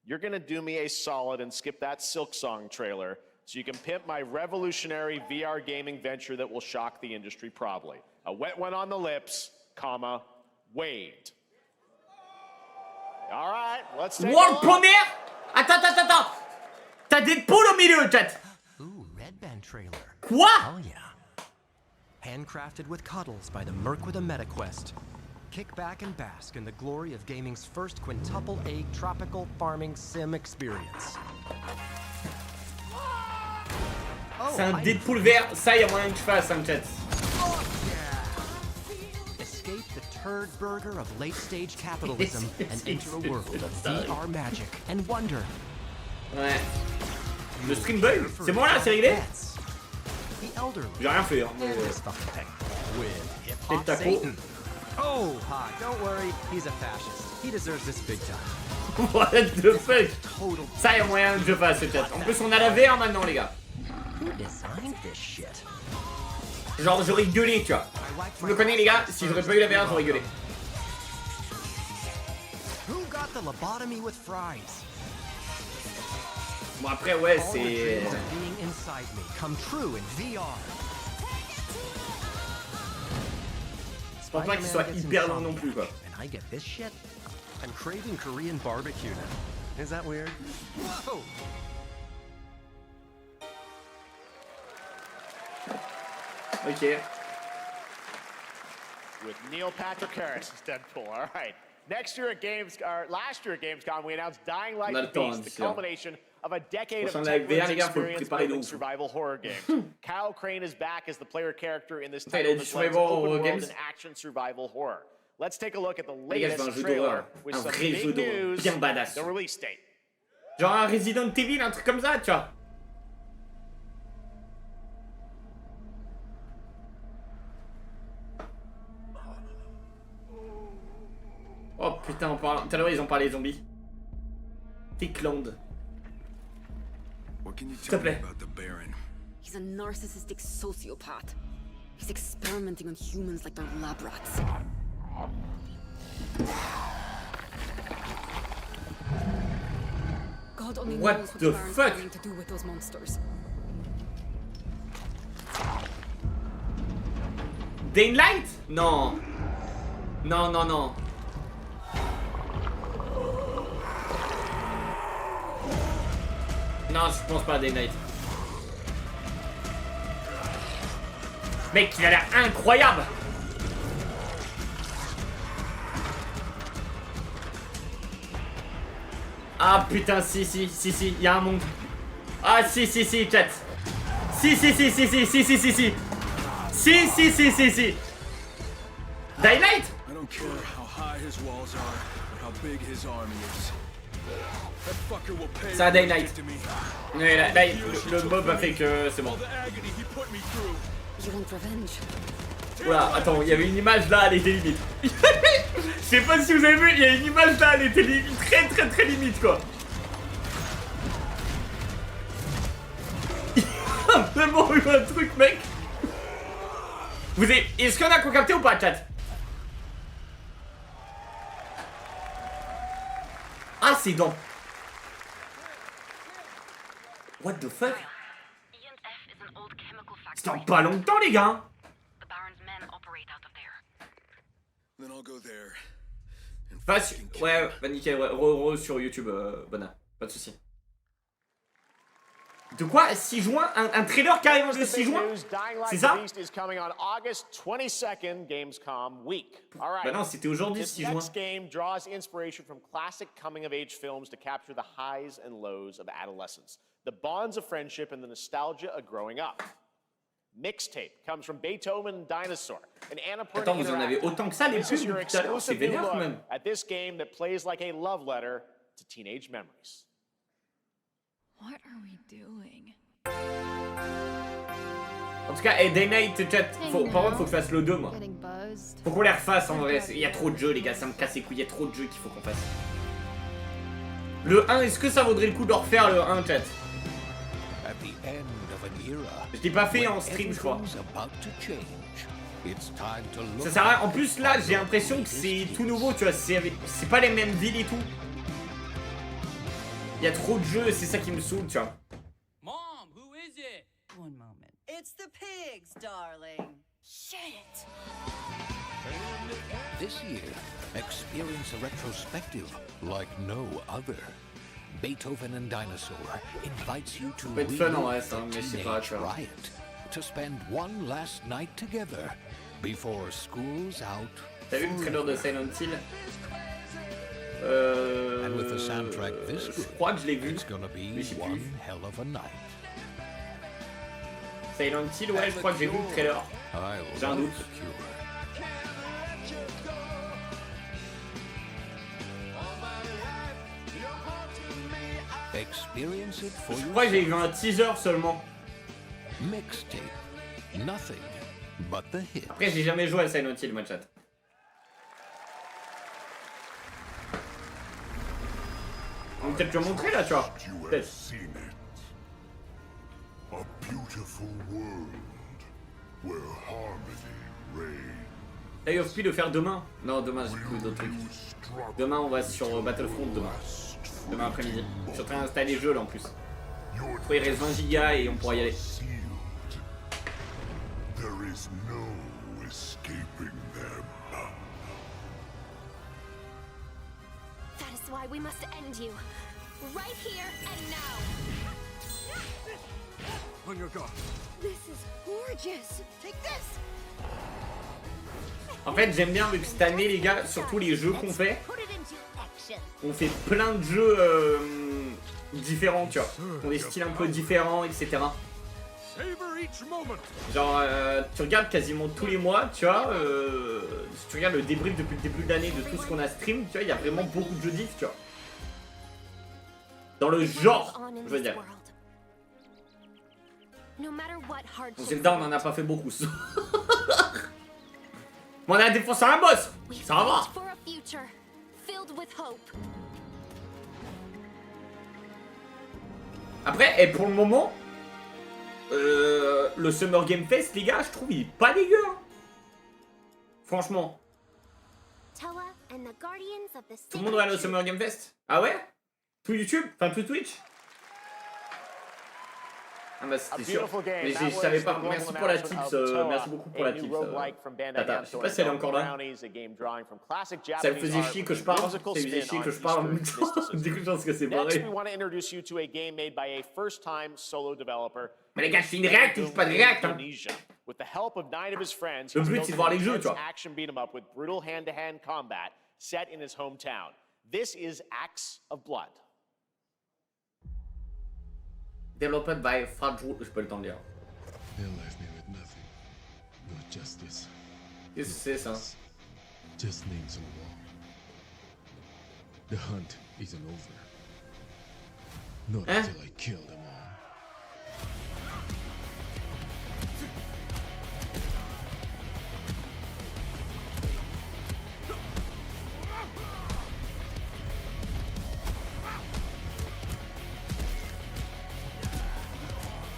Speaker 2: you're gonna do me a solid and skip that Silksong trailer so you can pimp my revolutionary VR gaming venture that will shock the industry probably. A wet one on the lips, comma, Wade. All right, let's take
Speaker 1: World premiere. Attends. T'as Deadpool au milieu, chat.
Speaker 20: Ooh, Red Band trailer.
Speaker 1: Quoi?
Speaker 20: Oh yeah. Handcrafted with cuddles by the Merc with a MetaQuest. kick back and bask in the glory of gaming's first quintuple A tropical farming sim experience.
Speaker 1: C'est un Deadpool vert, ça y a moyen que je fasse un chat.
Speaker 20: Escape the turd burger of late-stage capitalism and enter a world of VR magic and wonder.
Speaker 1: Ouais. Le stream bug, c'est bon là, c'est réglé? J'ai rien fait.
Speaker 20: With Satan. Oh, ha, don't worry, he's a fascist. He deserves this big time.
Speaker 1: What the fuck? Ça y a moyen que je fasse ce chat. En plus, on a la VR maintenant, les gars.
Speaker 20: Who designed this shit?
Speaker 1: Genre, j'aurais gueulé, tu vois. Vous me connaissez, les gars, si j'aurais pas eu la VR, j'aurais gueulé.
Speaker 20: Who got the lobotomy with fries?
Speaker 1: Bon, après, ouais, c'est.
Speaker 20: Being inside me come true in VR.
Speaker 1: Je pense pas qu'il soit hyper long non plus, quoi.
Speaker 20: And I get this shit? I'm craving Korean barbecue now. Is that weird? Whoa!
Speaker 1: Ok.
Speaker 2: With Neil Patrick Harris as Deadpool. All right. Last year at Gamescom, we announced Dying Light Beast, the culmination of a decade of experience building survival horror games. Kyle Crane is back as the player character in this title that blends open world and action survival horror. Let's take a look at the latest trailer with some big news, the release date.
Speaker 1: Genre un Resident Evil, un truc comme ça, tu vois. Oh putain, tout à l'heure ils ont parlé zombies. Tickland. S'il te plaît.
Speaker 13: He's a narcissistic sociopath. He's experimenting on humans like they're lab rats. God only knows what the Baron's planning to do with those monsters.
Speaker 1: Daylight? Non. Non, non, non. Non, je pense pas à Daylight. Mec, il a l'air incroyable. Ah putain, si, il y a un monde. Ah si, chat. Si. Si. Daylight?
Speaker 21: I don't care how high his walls are or how big his army is. That fucker will pay.
Speaker 1: Ça, Daylight. Ouais, là, le mob a fait que c'est bon. Oula, attends, il y avait une image là, elle était limite. Je sais pas si vous avez vu, il y a une image là, elle était limite, très limite quoi. Il y a vraiment eu un truc, mec. Vous avez... Est-ce qu'on a concapté ou pas, chat? Ah, c'est dans... What the fuck? C'est dans pas longtemps, les gars. Ouais, bah nickel, ouais, re sur YouTube, Bona, pas de soucis. De quoi? 6 juin? Un trailer carrément de 6 juin? C'est ça? Bah non, c'était aujourd'hui 6 juin.
Speaker 2: This game draws inspiration from classic coming-of-age films to capture the highs and lows of adolescence, the bonds of friendship and the nostalgia of growing up. Mixtape comes from Beethoven and Dinosaur, an Annapurna.
Speaker 1: Attends, vous en avez autant que ça les pubs depuis tout à l'heure, c'est vénère quand même.
Speaker 2: At this game that plays like a love letter to teenage memories.
Speaker 22: What are we doing?
Speaker 1: En tout cas, hey, Daylight, chat, par contre, faut que je fasse le 2, moi. Faut qu'on les refasse en vrai. Il y a trop de jeux, les gars, ça me casse les couilles. Il y a trop de jeux qu'il faut qu'on fasse. Le 1, est-ce que ça vaudrait le coup de refaire le 1, chat? Je l'ai pas fait en stream, je crois. Ça sert à rien. En plus, là, j'ai l'impression que c'est tout nouveau, tu vois. C'est pas les mêmes villes et tout. Il y a trop de jeux, c'est ça qui me saoule, tu vois.
Speaker 23: Mom, who is it? One moment. It's the pigs, darling. Shit.
Speaker 6: This year, experience a retrospective like no other. Beethoven and Dinosaur invites you to relive the teenage riot, to spend one last night together before school's out
Speaker 1: T'as vu le trailer de Silent Hill? Je crois que je l'ai vu. Mais je sais plus. Silent Hill, ouais, je crois que j'ai vu le trailer. J'ai un doute. Je crois que j'ai vu un teaser seulement. Après, j'ai jamais joué à Silent Hill, moi, chat. On peut peut-être te le montrer là, tu vois. Peut-être. Hey, of P le faire demain. Non, demain j'ai plus d'autres trucs. Demain on va sur Battlefront demain. Demain après-midi. Je suis en train d'installer les jeux là en plus. Il reste 20 gigas et on pourra y aller.
Speaker 10: That is why we must end you. Right here and now.
Speaker 9: On your guard.
Speaker 10: This is gorgeous. Take this.
Speaker 1: En fait, j'aime bien vu que cette année, les gars, surtout les jeux qu'on fait, on fait plein de jeux différents, tu vois. On a des styles un peu différents, etc. Genre, tu regardes quasiment tous les mois, tu vois. Si tu regardes le débrief depuis le début de l'année de tout ce qu'on a stream, tu vois, il y a vraiment beaucoup de jeux diff, tu vois. Dans le genre, je veux dire. Bon, Zelda, on en a pas fait beaucoup. Mais on a défoncé un boss. Ça va. Après, et pour le moment, le Summer Game Fest, les gars, je trouve il est pas dégueu. Hein. Franchement. Tout le monde va aller au Summer Game Fest? Ah ouais? Tout YouTube? Enfin, tout Twitch? Ah bah c'était sûr, mais je savais pas. Merci pour la tips, merci beaucoup pour la tips. Tata, je sais pas si elle est encore là. Ça me faisait chier que je parle, ça me faisait chier que je parle en même temps. Du coup je pense que c'est barré. Mais les gars, je fais une réact ou je pas de réact hein. Le but c'est de voir les jeux, tu vois. Developed by Fadru, je peux le temps de lire. Qu'est-ce que c'est ça?
Speaker 3: Just names on the wall. The hunt isn't over. Not until I kill them all.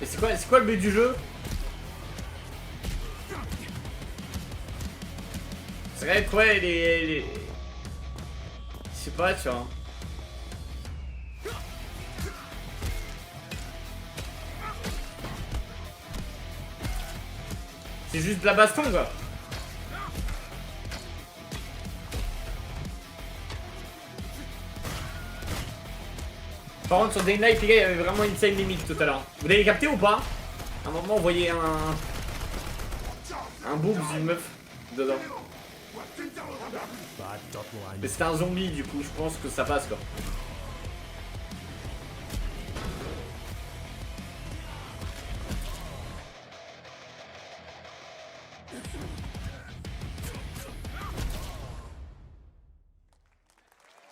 Speaker 1: Mais c'est quoi le but du jeu? C'est vrai que ouais les... Je sais pas tu vois. C'est juste de la baston quoi. Par contre sur Day Night les gars il y avait vraiment une insane limite tout à l'heure. Vous l'avez capté ou pas? À un moment on voyait un boobs d'une meuf dedans. Mais c'était un zombie du coup je pense que ça passe quoi.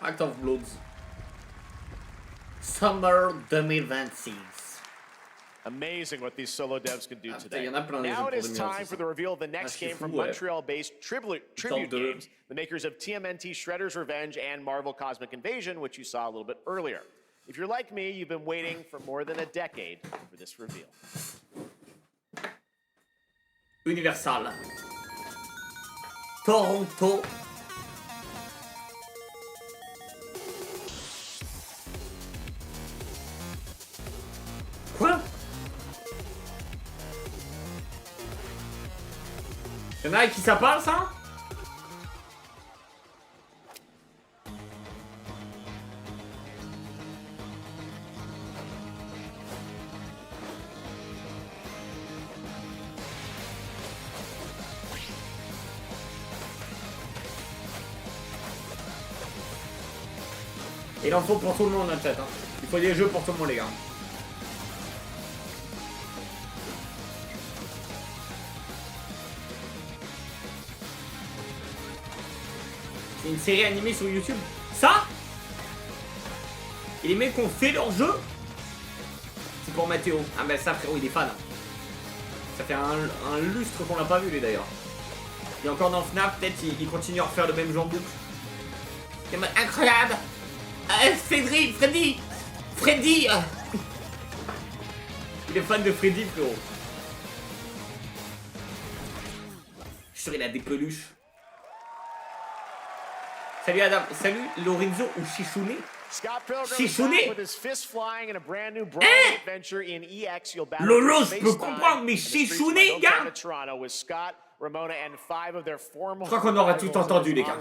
Speaker 1: Act of Bloods. Summer 2026.
Speaker 2: Amazing what these solo devs can do today. Now it is time for the reveal of the next game from Montreal-based Tribute Games, the makers of TMNT Shredder's Revenge and Marvel Cosmic Invasion, which you saw a little bit earlier. If you're like me, you've been waiting for more than a decade for this reveal.
Speaker 1: Universal. Toronto. Quoi? Y'en a à qui ça parle ça? Et il en faut pour tout le monde dans le chat. Hein. Il faut des jeux pour tout le monde, les gars. C'est une série animée sur YouTube. Ça? Et les mecs ont fait leur jeu? C'est pour Mathéo. Ah ben ça frérot, il est fan. Ça fait un lustre qu'on l'a pas vu lui d'ailleurs. Il est encore dans FNAF, peut-être il continue à refaire le même genre de boucle. C'est incroyable. Freddy. Il est fan de Freddy frérot. Je suis sûr il a des peluches. Salut Adam, salut Lorenzo ou Chichouné. Chichouné. Lolo, je peux comprendre, mais Chichouné, gars. Je crois qu'on aura tout entendu, les gars.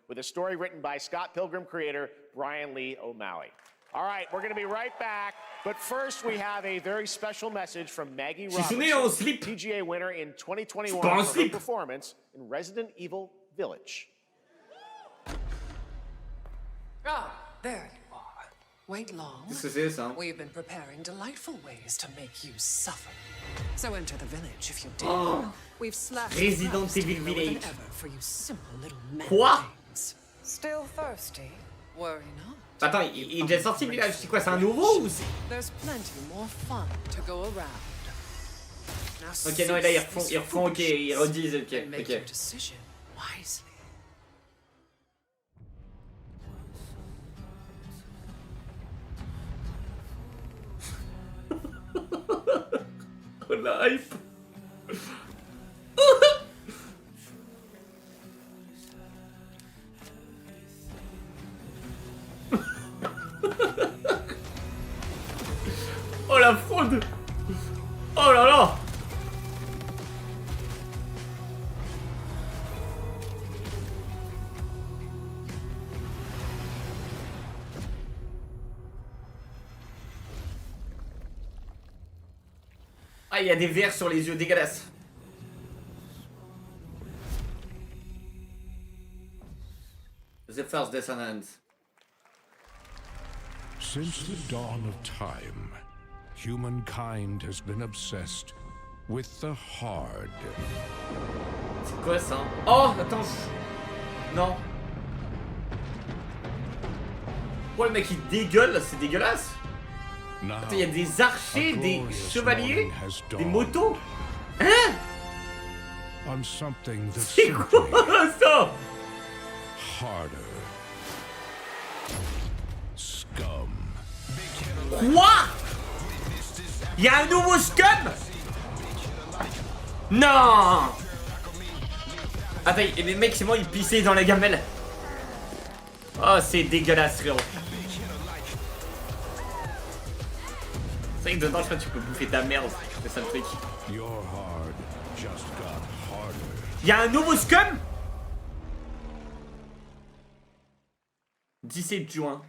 Speaker 2: With a story written by Scott Pilgrim creator Brian Lee O'Malley. All right, we're going to be right back. But first, we have a very special message from Maggie Robertson, TGA winner in 2021 for her performance in Resident Evil Village.
Speaker 4: Ah, there you are. Wait long.
Speaker 1: Qu'est-ce que c'est ça?
Speaker 4: We've been preparing delightful ways to make you suffer. So enter the village if you dare.
Speaker 1: Oh.
Speaker 4: We've slashed
Speaker 1: Resident Evil Village.
Speaker 4: for you simple little men.
Speaker 1: Quoi?
Speaker 4: Still thirsty? Worry not.
Speaker 1: Attends, il est déjà sorti le village, c'est quoi? C'est un nouveau ou c'est...
Speaker 4: There's plenty more fun to go around.
Speaker 1: Ok, non, et là ils refont, ok, ils redisent, ok. Oh la hype. Oh la fraude. Oh là là. Ah, il y a des verres sur les yeux, dégueulasse. The First Descendants.
Speaker 5: Since the dawn of time, humankind has been obsessed with the hard.
Speaker 1: C'est quoi ça? Oh, attends. Non. Oh, le mec il dégueule, c'est dégueulasse. Attends, il y a des archers, des chevaliers, des motos. Hein? C'est quoi ça?
Speaker 5: Harder. Scum.
Speaker 1: Quoi? Il y a un nouveau scum? Non. Attends, les mecs, c'est moi, ils pissaient dans la gamelle. Oh, c'est dégueulasse, frérot. C'est vrai que dedans, je crois que tu peux bouffer ta merde. C'est ça le truc. Il y a un nouveau scum? 17 juin.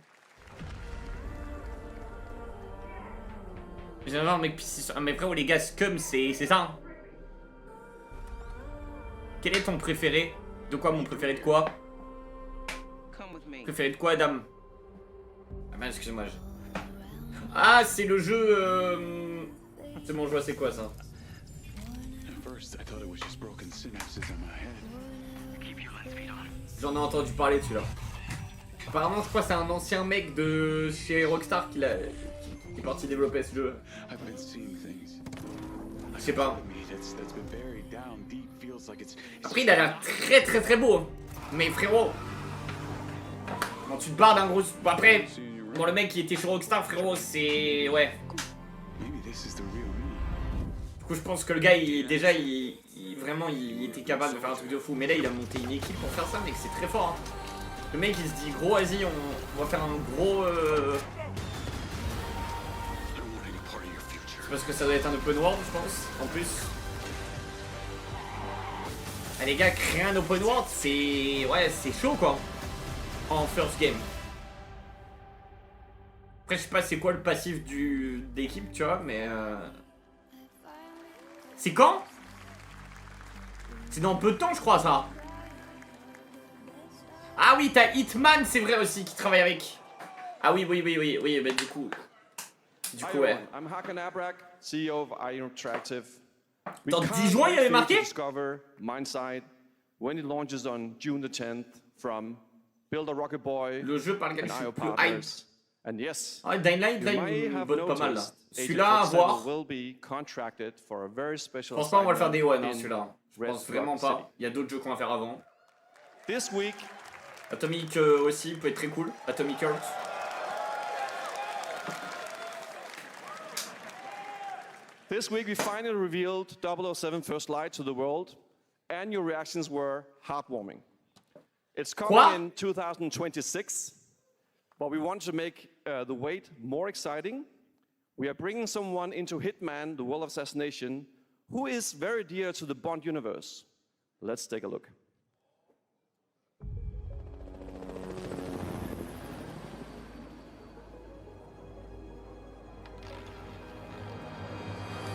Speaker 1: Je viens de voir un mec pisser sur... Mais frérot, les gars, scum, c'est ça. Quel est ton préféré? De quoi, mon préféré de quoi? Préféré de quoi, dame? Ah ben, excusez-moi. Ah, c'est le jeu... C'est mon jeu, c'est quoi ça? J'en ai entendu parler dessus là. Apparemment, je crois que c'est un ancien mec de chez Rockstar qui est parti développer ce jeu. Je sais pas. Après, il a l'air très beau. Hein. Mais frérot, quand tu te barres d'un gros... Après, bon, le mec qui était chez Rockstar, frérot, c'est... Ouais. Du coup, je pense que le gars, déjà, vraiment, il était capable de faire un truc de fou. Mais là, il a monté une équipe pour faire ça, mec, c'est très fort. Hein. Le mec, il se dit, gros, vas-y, on va faire un gros... C'est parce que ça doit être un open world, je pense, en plus. Ah, les gars, créer un open world, c'est... Ouais, c'est chaud, quoi. En first game. Après, je sais pas c'est quoi le passif d'équipe, tu vois, mais... C'est quand? C'est dans peu de temps, je crois, ça. Ah oui, t'as Hitman, c'est vrai aussi, qui travaille avec. Ah oui, mais du coup, ouais.
Speaker 8: I'm Hakan Abrak, CEO of IO Interactive.
Speaker 1: Dans 10 juin, il y avait marqué
Speaker 8: Discover Mindside when it launches on June the 10th from Build a Rocket Boy.
Speaker 1: Le jeu par lequel je suis plus hype.
Speaker 8: And yes,
Speaker 1: ah, Dying Light, là, il me botte pas mal, là. Celui-là, à voir. Franchement, on va le faire des one, hein, celui-là. Je pense vraiment pas. Il y a d'autres jeux qu'on va faire avant.
Speaker 8: This week,
Speaker 1: Atomic aussi, peut être très cool. Atomic Heart.
Speaker 8: This week we finally revealed 007 First Light to the world, and your reactions were heartwarming. It's coming in 2026, but we want to make the wait more exciting. We are bringing someone into Hitman, the World of Assassination, who is very dear to the Bond universe. Let's take a look.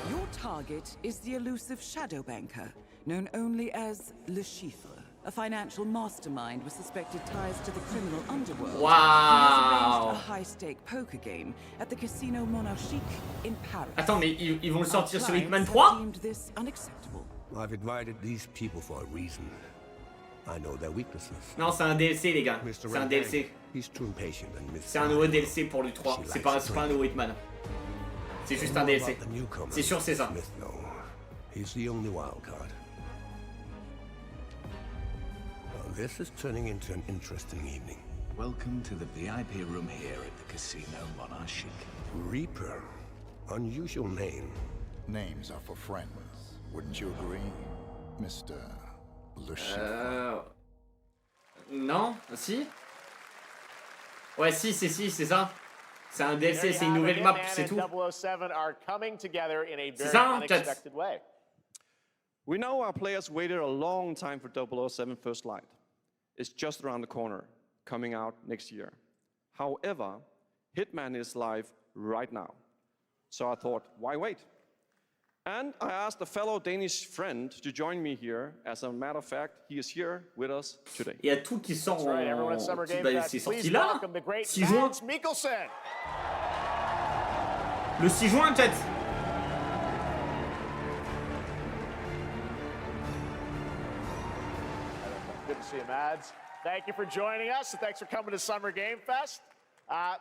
Speaker 11: Your target is the elusive shadow banker, known only as Le Chiffre, a financial mastermind with suspected ties to the criminal underworld.
Speaker 1: Wow!
Speaker 11: He has arranged a high-stake poker game at the Casino Monarchique in Paris.
Speaker 1: Attends, mais ils vont le sortir sur Hitman 3?
Speaker 16: I've invited these people for a reason. I know their weaknesses.
Speaker 1: Non, c'est un DLC, les gars. C'est un DLC. C'est un nouveau DLC pour le 3. C'est pas un nouveau Hitman. C'est juste un DLC. C'est sûr, c'est ça.
Speaker 16: He's the only wild card. Well, this is turning into an interesting evening.
Speaker 12: Welcome to the VIP room here at the Casino Monarchique.
Speaker 16: Reaper. Unusual name.
Speaker 24: Names are for friends. Wouldn't you agree, Mr. Le Chiffre?
Speaker 1: Non, si. Ouais, si, c'est ça. C'est un DLC, c'est une nouvelle map, c'est tout. C'est ça, hein, chat.
Speaker 8: We know our players waited a long time for 007 First Light. It's just around the corner, coming out next year. However, Hitman is live right now. So I thought, why wait? And I asked a fellow Danish friend to join me here. As a matter of fact, he is here with us today.
Speaker 1: Il y a tout qui sort c'est sorti là, 6 juin. Le 6 juin, chat.
Speaker 2: Good to see you, Mads. Thank you for joining us, and thanks for coming to Summer Game Fest.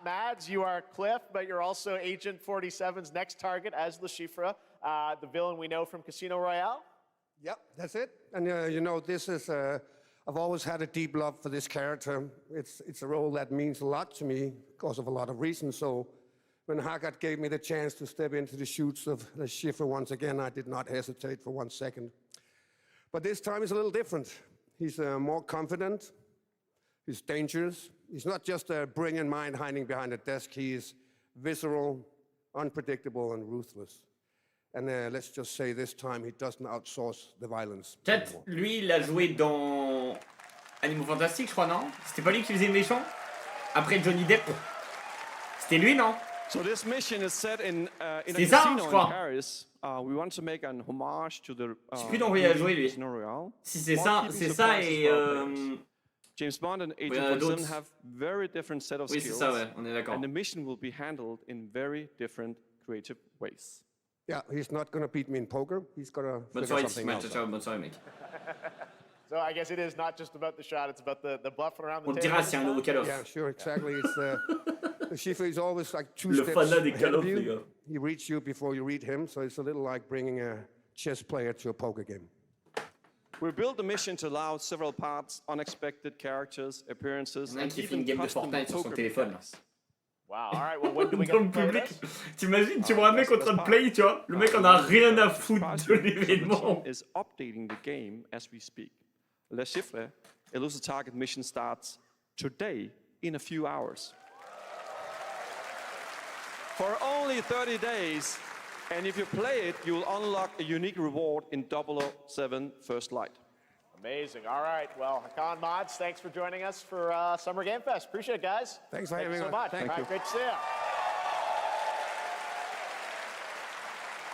Speaker 2: Mads, you are Cliff, but you're also Agent 47's next target as Le Chiffre, the villain we know from Casino Royale.
Speaker 25: Yep, that's it. And you know, this is, I've always had a deep love for this character. It's a role that means a lot to me because of a lot of reasons. So when Haggard gave me the chance to step into the shoots of Le Chiffre once again, I did not hesitate for 1 second. But this time is a little different. He's more confident. He's dangerous. He's not just a brilliant mind hiding behind a desk. He is visceral, unpredictable, and ruthless. And let's just say this time he doesn't outsource the violence.
Speaker 1: Chat, lui, il a joué dans Animaux Fantastiques, je crois, non? C'était pas lui qui faisait le méchant? Après Johnny Depp. C'était lui, non?
Speaker 8: So this mission is set in a
Speaker 1: C'est ça,
Speaker 8: casino
Speaker 1: je crois.
Speaker 8: in Paris. We want to make an homage to the
Speaker 1: Je sais plus dans quoi il a joué, lui.
Speaker 8: Casino Royale.
Speaker 1: Si c'est ça et
Speaker 8: James Bond and Agent 47 have very different set of skills.
Speaker 1: Oui, c'est ça, ouais, on est d'accord.
Speaker 8: And the mission will be handled in very different creative ways.
Speaker 25: Yeah, he's not going to beat me in poker. He's going to
Speaker 1: Bonne
Speaker 25: figure
Speaker 1: soirée,
Speaker 25: something else out.
Speaker 1: bonne soirée, mec.
Speaker 2: So I guess it is not just about the shot, it's about the bluffing around the
Speaker 1: On
Speaker 2: table.
Speaker 1: dira s'il y a un nouveau Call of.
Speaker 25: Yeah, sure, exactly. It's Le Chiffre is always like two
Speaker 1: Le
Speaker 25: steps
Speaker 1: fanat des
Speaker 25: ahead
Speaker 1: Call
Speaker 25: of
Speaker 1: of, les
Speaker 25: you.
Speaker 1: gars.
Speaker 25: He reads you before you read him, so it's a little like bringing a chess player to a poker game.
Speaker 8: We built the mission to allow several parts, unexpected characters, appearances, and
Speaker 1: qui fait
Speaker 8: even
Speaker 1: une game de
Speaker 8: custom
Speaker 1: Fortnite sur son
Speaker 8: poker
Speaker 1: téléphone.
Speaker 8: mechanics.
Speaker 2: Wow, all right, well, when do we get
Speaker 1: Dans le
Speaker 2: to play
Speaker 1: public,
Speaker 2: this?
Speaker 1: t'imagines, tu vois un mec en train de play, tu vois, le mec en a rien à foutre de l'événement.
Speaker 8: Is updating the game as we speak. Le Chiffre, Elusive Target mission starts today in a few hours. For only 30 days, and if you play it, you will unlock a unique reward in 007 First Light.
Speaker 2: Amazing. All right. Well, Hakan Mods, thanks for joining us for Summer Game Fest. Appreciate it, guys.
Speaker 25: Thanks for
Speaker 2: Thank
Speaker 25: having
Speaker 2: you so
Speaker 25: us.
Speaker 2: much.
Speaker 25: Thank
Speaker 2: All right,
Speaker 25: you.
Speaker 2: great to see you.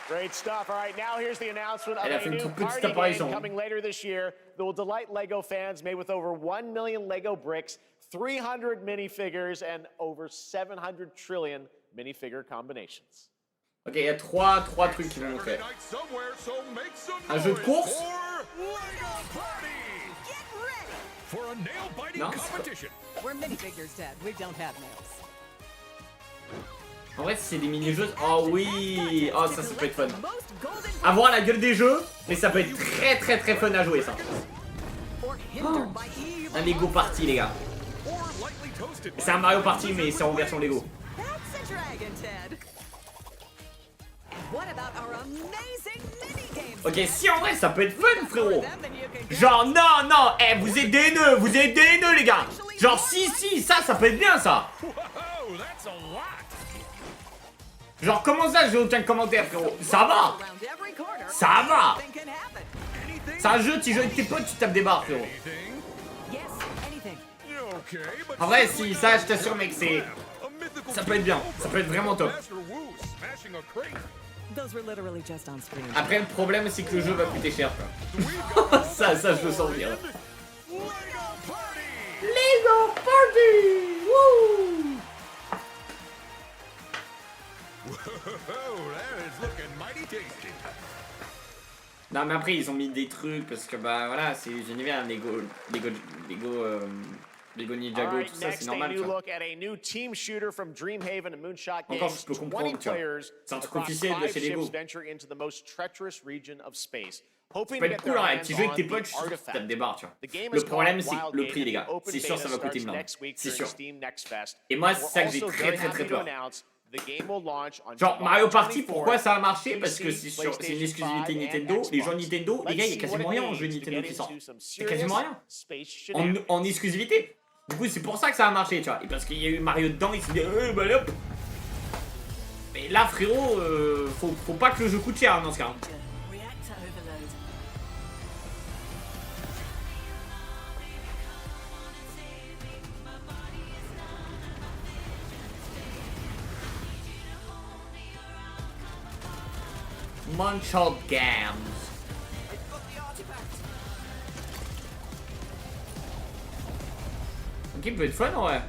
Speaker 2: Great stuff. All right, now here's the announcement of a new party game coming later this year that will delight LEGO fans, made with over 1 million LEGO bricks, 300 minifigures, and over 700 trillion minifigure combinations.
Speaker 1: Ok, il y a trois trucs qui vont montrer. Un jeu de course. Non, en vrai, si c'est des mini-jeux... Oh oui. Oh, ça peut être fun. Avoir la gueule des jeux, mais ça peut être très fun à jouer, ça. Oh. Un Lego Party, les gars. C'est un Mario Party, mais c'est en version Lego. Ok, si en vrai, ça peut être fun, frérot. Genre, non, eh, vous êtes des haineux, les gars. Genre, si, ça peut être bien, ça. Genre, comment ça, j'ai aucun commentaire, frérot? Ça va. C'est un jeu, tu joues avec tes potes, tu tapes des barres, frérot. En vrai, si, ça, je t'assure, mec, c'est... Ça peut être bien, ça peut être vraiment top. Après, le problème, c'est que le jeu va coûter cher, quoi. ça, je le sens bien. Lego Party! Woo! Non, mais après, ils ont mis des trucs parce que, bah voilà, c'est génial, Lego Ninjago, tout ça, c'est normal. Encore, je peux comprendre, tu vois. C'est un truc officiel de chez Lego. Ça peut être cool, hein, tu joues avec tes potes, je suis sûr que tu tapes des barres, tu vois. Le problème, c'est le prix, les gars. C'est sûr, ça va coûter une blinde. C'est sûr. Et moi, c'est ça que j'ai très peur. Genre, Mario Party, pourquoi ça a marché? Parce que c'est une exclusivité Nintendo. Les jeux Nintendo, les gars, il y a quasiment rien en jeu Nintendo qui sort. Il y a quasiment rien. En exclusivité. Du coup, c'est pour ça que ça a marché, tu vois. Et parce qu'il y a eu Mario dedans, il s'est dit, bah hop. Mais là, frérot, faut pas que le jeu coûte cher dans ce cas. Munchhold Games. Ok, peut être fun, ouais.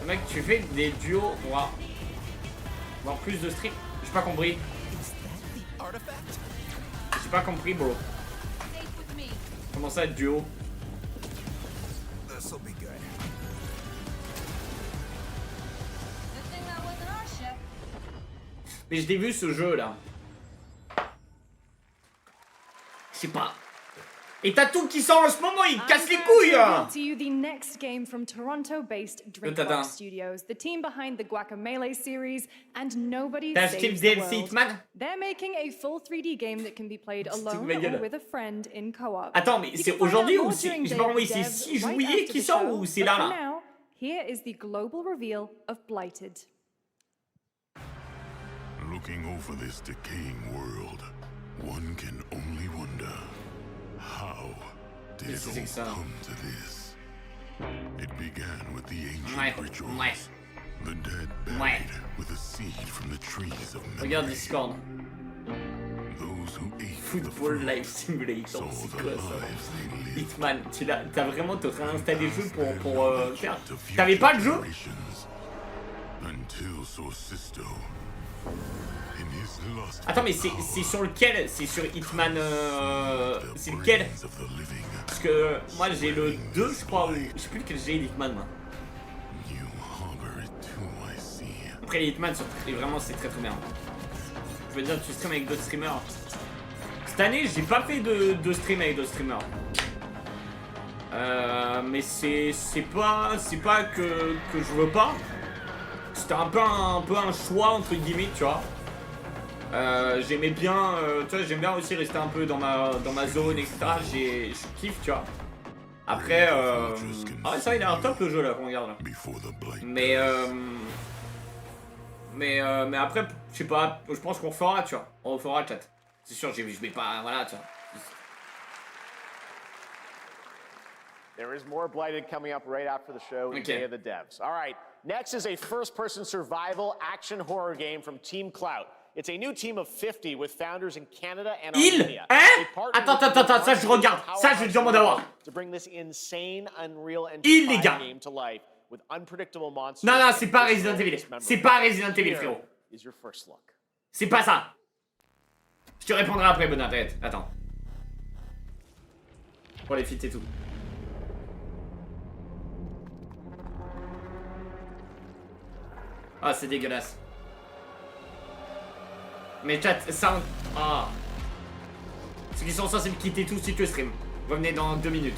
Speaker 1: Mec, tu fais des duos pour avoir plus de stream. J'ai pas compris. J'ai pas compris, bro. Comment ça, duo? Mais je l'ai vu ce jeu là. Je sais pas. Et t'as tout qui sort en ce moment, il casse les couilles.
Speaker 7: To you the next game from Toronto-based Drinkbox Studios, the team behind the Guacamelee series, and nobody saves the world. They're making a full 3D game that can be played alone or with a friend in co-op.
Speaker 1: Attends, mais c'est aujourd'hui ou c'est, je sais pas comment c'est 6 juillet qui sort ou c'est là là?
Speaker 7: Now, here is the global reveal of Blighted.
Speaker 5: Looking over this decaying world, one can only wonder, how did it all come to this? It began with the ancient rituals. The dead buried with a seed from the trees of memory.
Speaker 1: Regarde Discord.
Speaker 5: Those who ate
Speaker 1: Football Life Simulator, c'est quoi ça? Hitman, t'as vraiment te réinstallé le jeu pour faire. T'avais pas le jeu? Attends, mais c'est sur lequel? C'est sur Hitman. C'est lequel? Parce que moi j'ai le 2, je crois, ou je sais plus lequel j'ai Hitman. Moi. Après, les Hitman, vraiment, c'est très bien. Je veux dire, tu streams avec d'autres streamers. Cette année, j'ai pas fait de stream avec d'autres streamers. Mais c'est pas que je veux pas. C'était un peu un choix entre guillemets, tu vois. J'aimais bien, tu vois, j'aime bien aussi rester un peu dans ma zone, etc. Je kiffe, tu vois. Après, ah ouais, ça il a l'air top le jeu là qu'on regarde là. Mais après, je sais pas, je pense qu'on refera, tu vois. On refera le chat. C'est sûr, je vais pas, voilà, tu vois.
Speaker 2: There is more Blighted coming up right after the show in Day of the Devs. All right, next is a first-person survival action horror game from Team Clout. It's a new team of 50 with founders in Canada and Armenia.
Speaker 1: Attends, ça je regarde, ça je demande à voir.
Speaker 2: To bring this insane Unreal Engine game to life with unpredictable monsters.
Speaker 1: Non, c'est pas Resident Evil. C'est pas Resident Evil, frérot.
Speaker 2: Is your first look.
Speaker 1: C'est pas ça. Je te répondrai après, bonne tête. Attends. Pour les feats et tout. Ah, c'est dégueulasse. Mais chat, ça... Ah. Ceux qui sont censés me quitter tout de suite le stream. Revenez dans 2 minutes.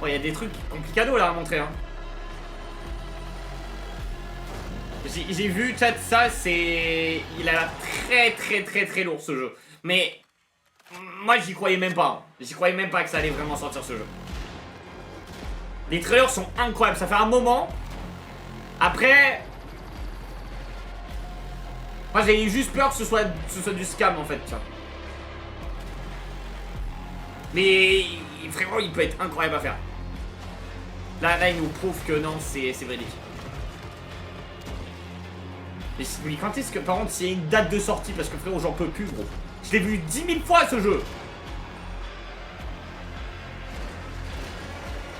Speaker 1: Oh, il y a des trucs complicados là à montrer, hein. J'ai vu, chat, ça, c'est... Il a l'air très lourd, ce jeu. Mais... Moi, j'y croyais même pas. J'y croyais même pas que ça allait vraiment sortir, ce jeu. Les trailers sont incroyables. Ça fait un moment. Après... Moi, j'ai juste peur que ce soit du scam, en fait, tiens. Mais... Frérot, il peut être incroyable à faire. Là, il nous prouve que non, c'est véridique. Mais quand est-ce que, par contre, s'il y a une date de sortie, parce que frérot, j'en peux plus, gros. Je l'ai vu 10 000 fois, ce jeu.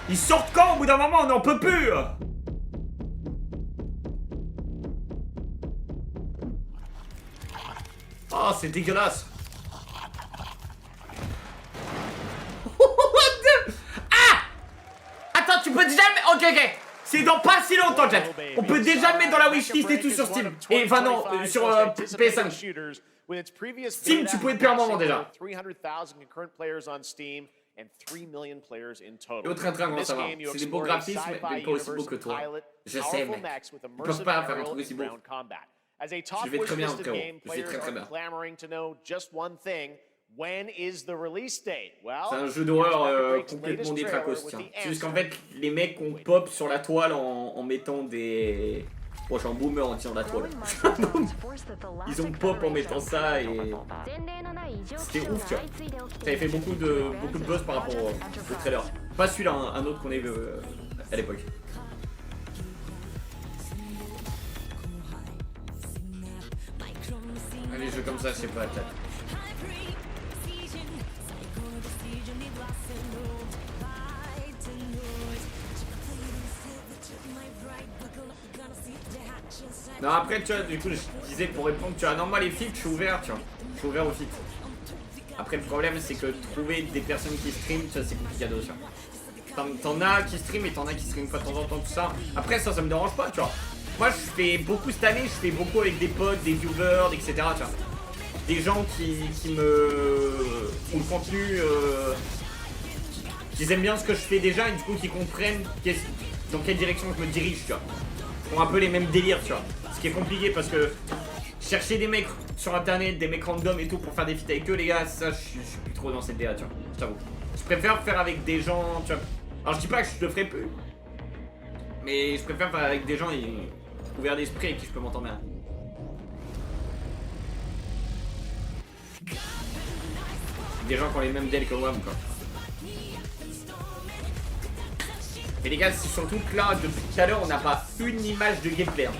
Speaker 1: Ils sortent quand, au bout d'un moment, on n'en peut plus. Oh, c'est dégueulasse. Ah! Attends, tu peux déjà... Ok. C'est dans pas si longtemps, chat. On peut déjà le mettre dans la wishlist et tout sur Steam. Et enfin non, sur PS5. Steam, tu pouvais depuis un moment déjà. Et au train, comment ça va? C'est des beaux graphismes, mais pas aussi beaux que toi. Je sais, mec. Ils peuvent pas faire un truc aussi beau. Je vais très bien, frérot. Je vais très bien. C'est un jeu d'horreur complètement détraquos, tiens. C'est juste qu'en fait, les mecs ont pop sur la toile en mettant des... Oh, je suis un boomer en tirant la toile. Ils ont pop en mettant ça et... C'était ouf, tu vois. Ça avait fait beaucoup de buzz par rapport au trailer. Pas celui-là, un autre qu'on avait vu à l'époque. Les jeux comme ça, je sais pas, chat. Non, après, tu vois, du coup, je disais pour répondre, tu vois, non, moi les feats, je suis ouvert, tu vois. Je suis ouvert aux feats. Après, le problème, c'est que trouver des personnes qui stream, tu vois, c'est compliqué, tu vois. T'en as qui stream et t'en as qui stream pas de temps en temps, tout ça. Après, ça me dérange pas, tu vois. Moi, je fais beaucoup cette année, je fais beaucoup avec des potes, des viewers, etc., tu vois. Des gens qui me... ont le contenu... qui aiment bien ce que je fais déjà et du coup qui comprennent dans quelle direction je me dirige, tu vois. Ils ont un peu les mêmes délires, tu vois. Ce qui est compliqué parce que chercher des mecs sur internet, des mecs random et tout pour faire des feats avec eux, les gars, ça je suis plus trop dans cette DA, tu vois. Je t'avoue. Je préfère faire avec des gens, tu vois. Alors je dis pas que je le ferai plus, mais je préfère faire avec des gens ouverts d'esprit avec qui je peux m'entendre bien. Des gens qui ont les mêmes délires que moi, quoi. Et les gars, c'est surtout que là, depuis tout à l'heure, on n'a pas une image de gameplay. Hein.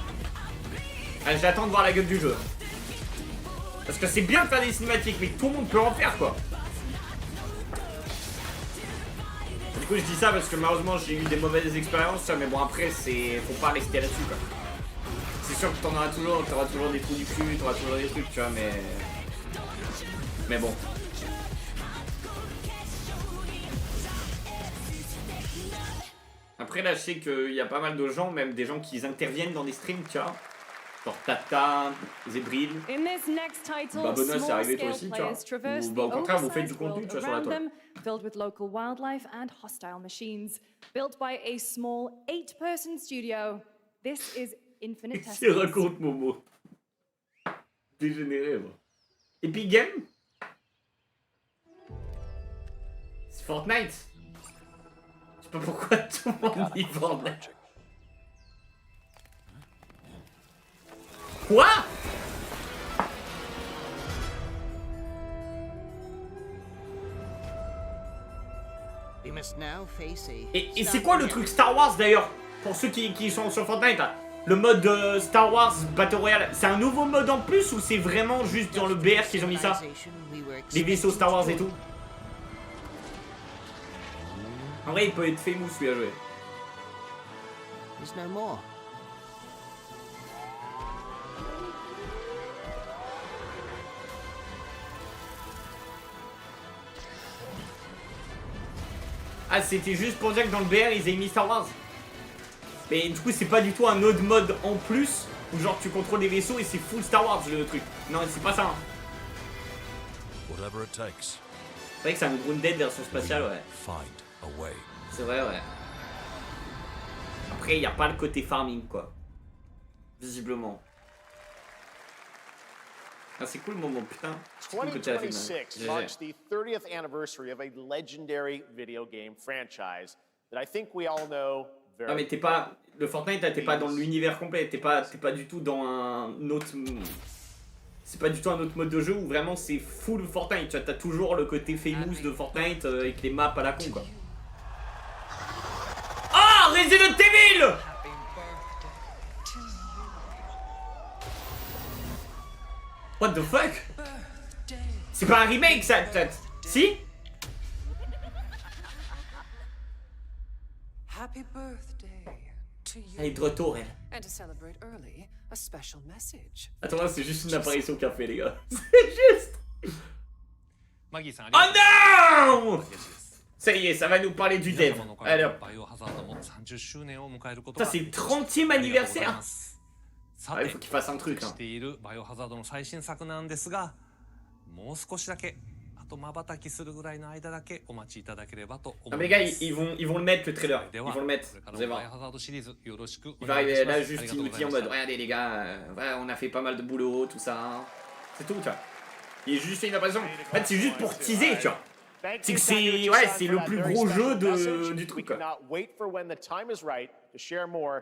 Speaker 1: J'attends de voir la gueule du jeu. Parce que c'est bien de faire des cinématiques, mais tout le monde peut en faire, quoi. Du coup, je dis ça parce que malheureusement, j'ai eu des mauvaises expériences, mais bon, après, faut pas rester là-dessus, quoi. C'est sûr que t'auras toujours des trous du cul, t'auras toujours des trucs, tu vois, mais bon. Après là je sais qu'il y a pas mal de gens, même des gens qui interviennent dans des streams, tu vois. Genre Tata, Zébril. Babona, c'est arrivé toi aussi, tu vois. Ou bah, au contraire, vous faites du contenu, tu vois, sur la toile.
Speaker 7: Filled with local wildlife and hostile machines. Built by a small 8-person studio. This is Infinite Test.
Speaker 1: Il raconte Momo. Dégénéré, moi. Epic Game? C'est Fortnite? Je sais pas pourquoi tout le monde dit Fortnite. Quoi? Et c'est quoi le truc Star Wars d'ailleurs? Pour ceux qui sont sur Fortnite là. Le mode Star Wars Battle Royale, c'est un nouveau mode en plus ou c'est vraiment juste dans le BR qu'ils ont mis ça? Les vaisseaux Star Wars et tout. En vrai, il peut être famous lui à jouer. Ah, c'était juste pour dire que dans le BR, ils avaient mis Star Wars. Mais du coup, c'est pas du tout un autre mode en plus où genre tu contrôles des vaisseaux et c'est full Star Wars le truc. Non, c'est pas ça. Hein. C'est vrai que c'est un Grounded version spatiale, ouais. C'est vrai, ouais. Après, il n'y a pas le côté farming, quoi. Visiblement. Ah, c'est cool le moment, putain.
Speaker 2: 2026 marks the 30th anniversary of a legendary video game franchise that I think we all know very well.
Speaker 1: Ah, mais t'es pas... Le Fortnite, t'es pas dans l'univers complet. T'es pas du tout dans un autre... C'est pas du tout un autre mode de jeu où vraiment c'est full Fortnite. Tu vois, t'as toujours le côté famous de Fortnite avec les maps à la con, quoi. Ah, Resident Evil! What the fuck? C'est pas un remake ça, peut-être? Si?
Speaker 11: Happy birthday to you.
Speaker 1: Elle est de retour, elle.
Speaker 11: And to celebrate early, a special message.
Speaker 1: Attends, là, c'est juste une apparition au café, les gars. C'est juste. Oh non! Ça y est, ça va nous parler du dev. Allez hop. Ça, c'est le 30e anniversaire. Ah, il faut qu'il fasse un truc. Hein. Ah mais les gars, ils vont le mettre le trailer. Ils vont le mettre. Vous allez voir. Il va arriver là juste il nous dit en mode regardez les gars, ouais, on a fait pas mal de boulot, tout ça. C'est tout, tu vois. Il est juste fait une apparition. En fait, c'est juste pour teaser, tu vois. C'est que c'est le plus gros jeu du truc, quoi. Il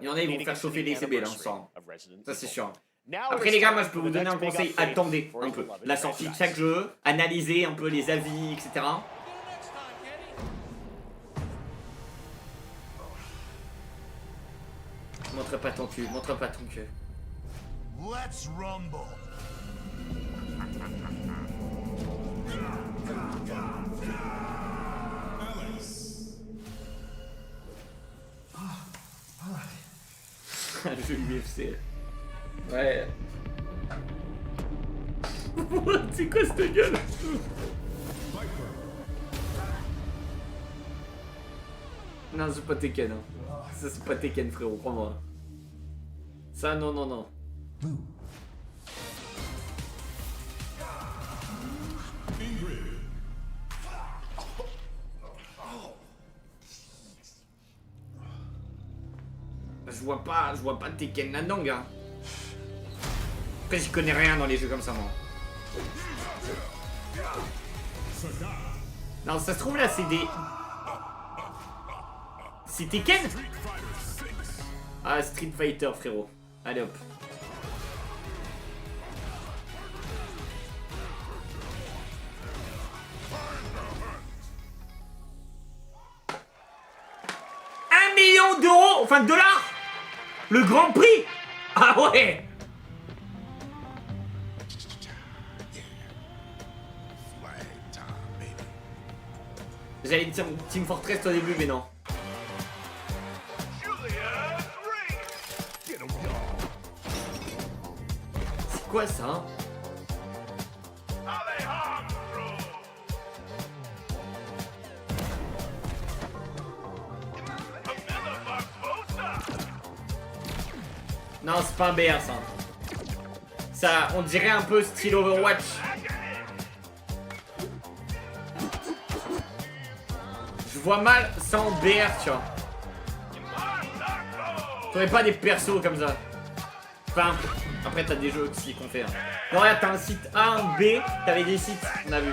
Speaker 1: y en a, ils vont faire chauffer les CB là, on sent. Ça, c'est sûr. Après, les gars, moi, je peux vous donner un conseil. Attendez un peu la sortie de chaque jeu, analysez un peu les avis, etc. Montre pas ton cul, montre pas ton cul. Let's rumble. Le jeu UFC. Ouais. C'est quoi cette gueule? Non, c'est pas Tekken. Hein. Ça, c'est pas Tekken, frérot, crois-moi. Ça, non, non, non. Je vois pas Tekken là-dedans, gars. Après, j'y connais rien dans les jeux comme ça, moi. Non, ça se trouve là, c'est des... C'est Tekken? Ah, Street Fighter, frérot. Allez, hop. $1 million, enfin dollars. Le Grand Prix. Ah ouais. J'allais dire Team Fortress au début, mais non. C'est quoi ça, hein? Non, c'est pas un BR ça. Ça, on dirait un peu style Overwatch. Je vois mal sans BR, tu vois. T'aurais pas des persos comme ça. Enfin, après t'as des jeux aussi qu'on fait. Hein. Non, regarde, t'as un site A, un B, t'avais des sites, on a vu.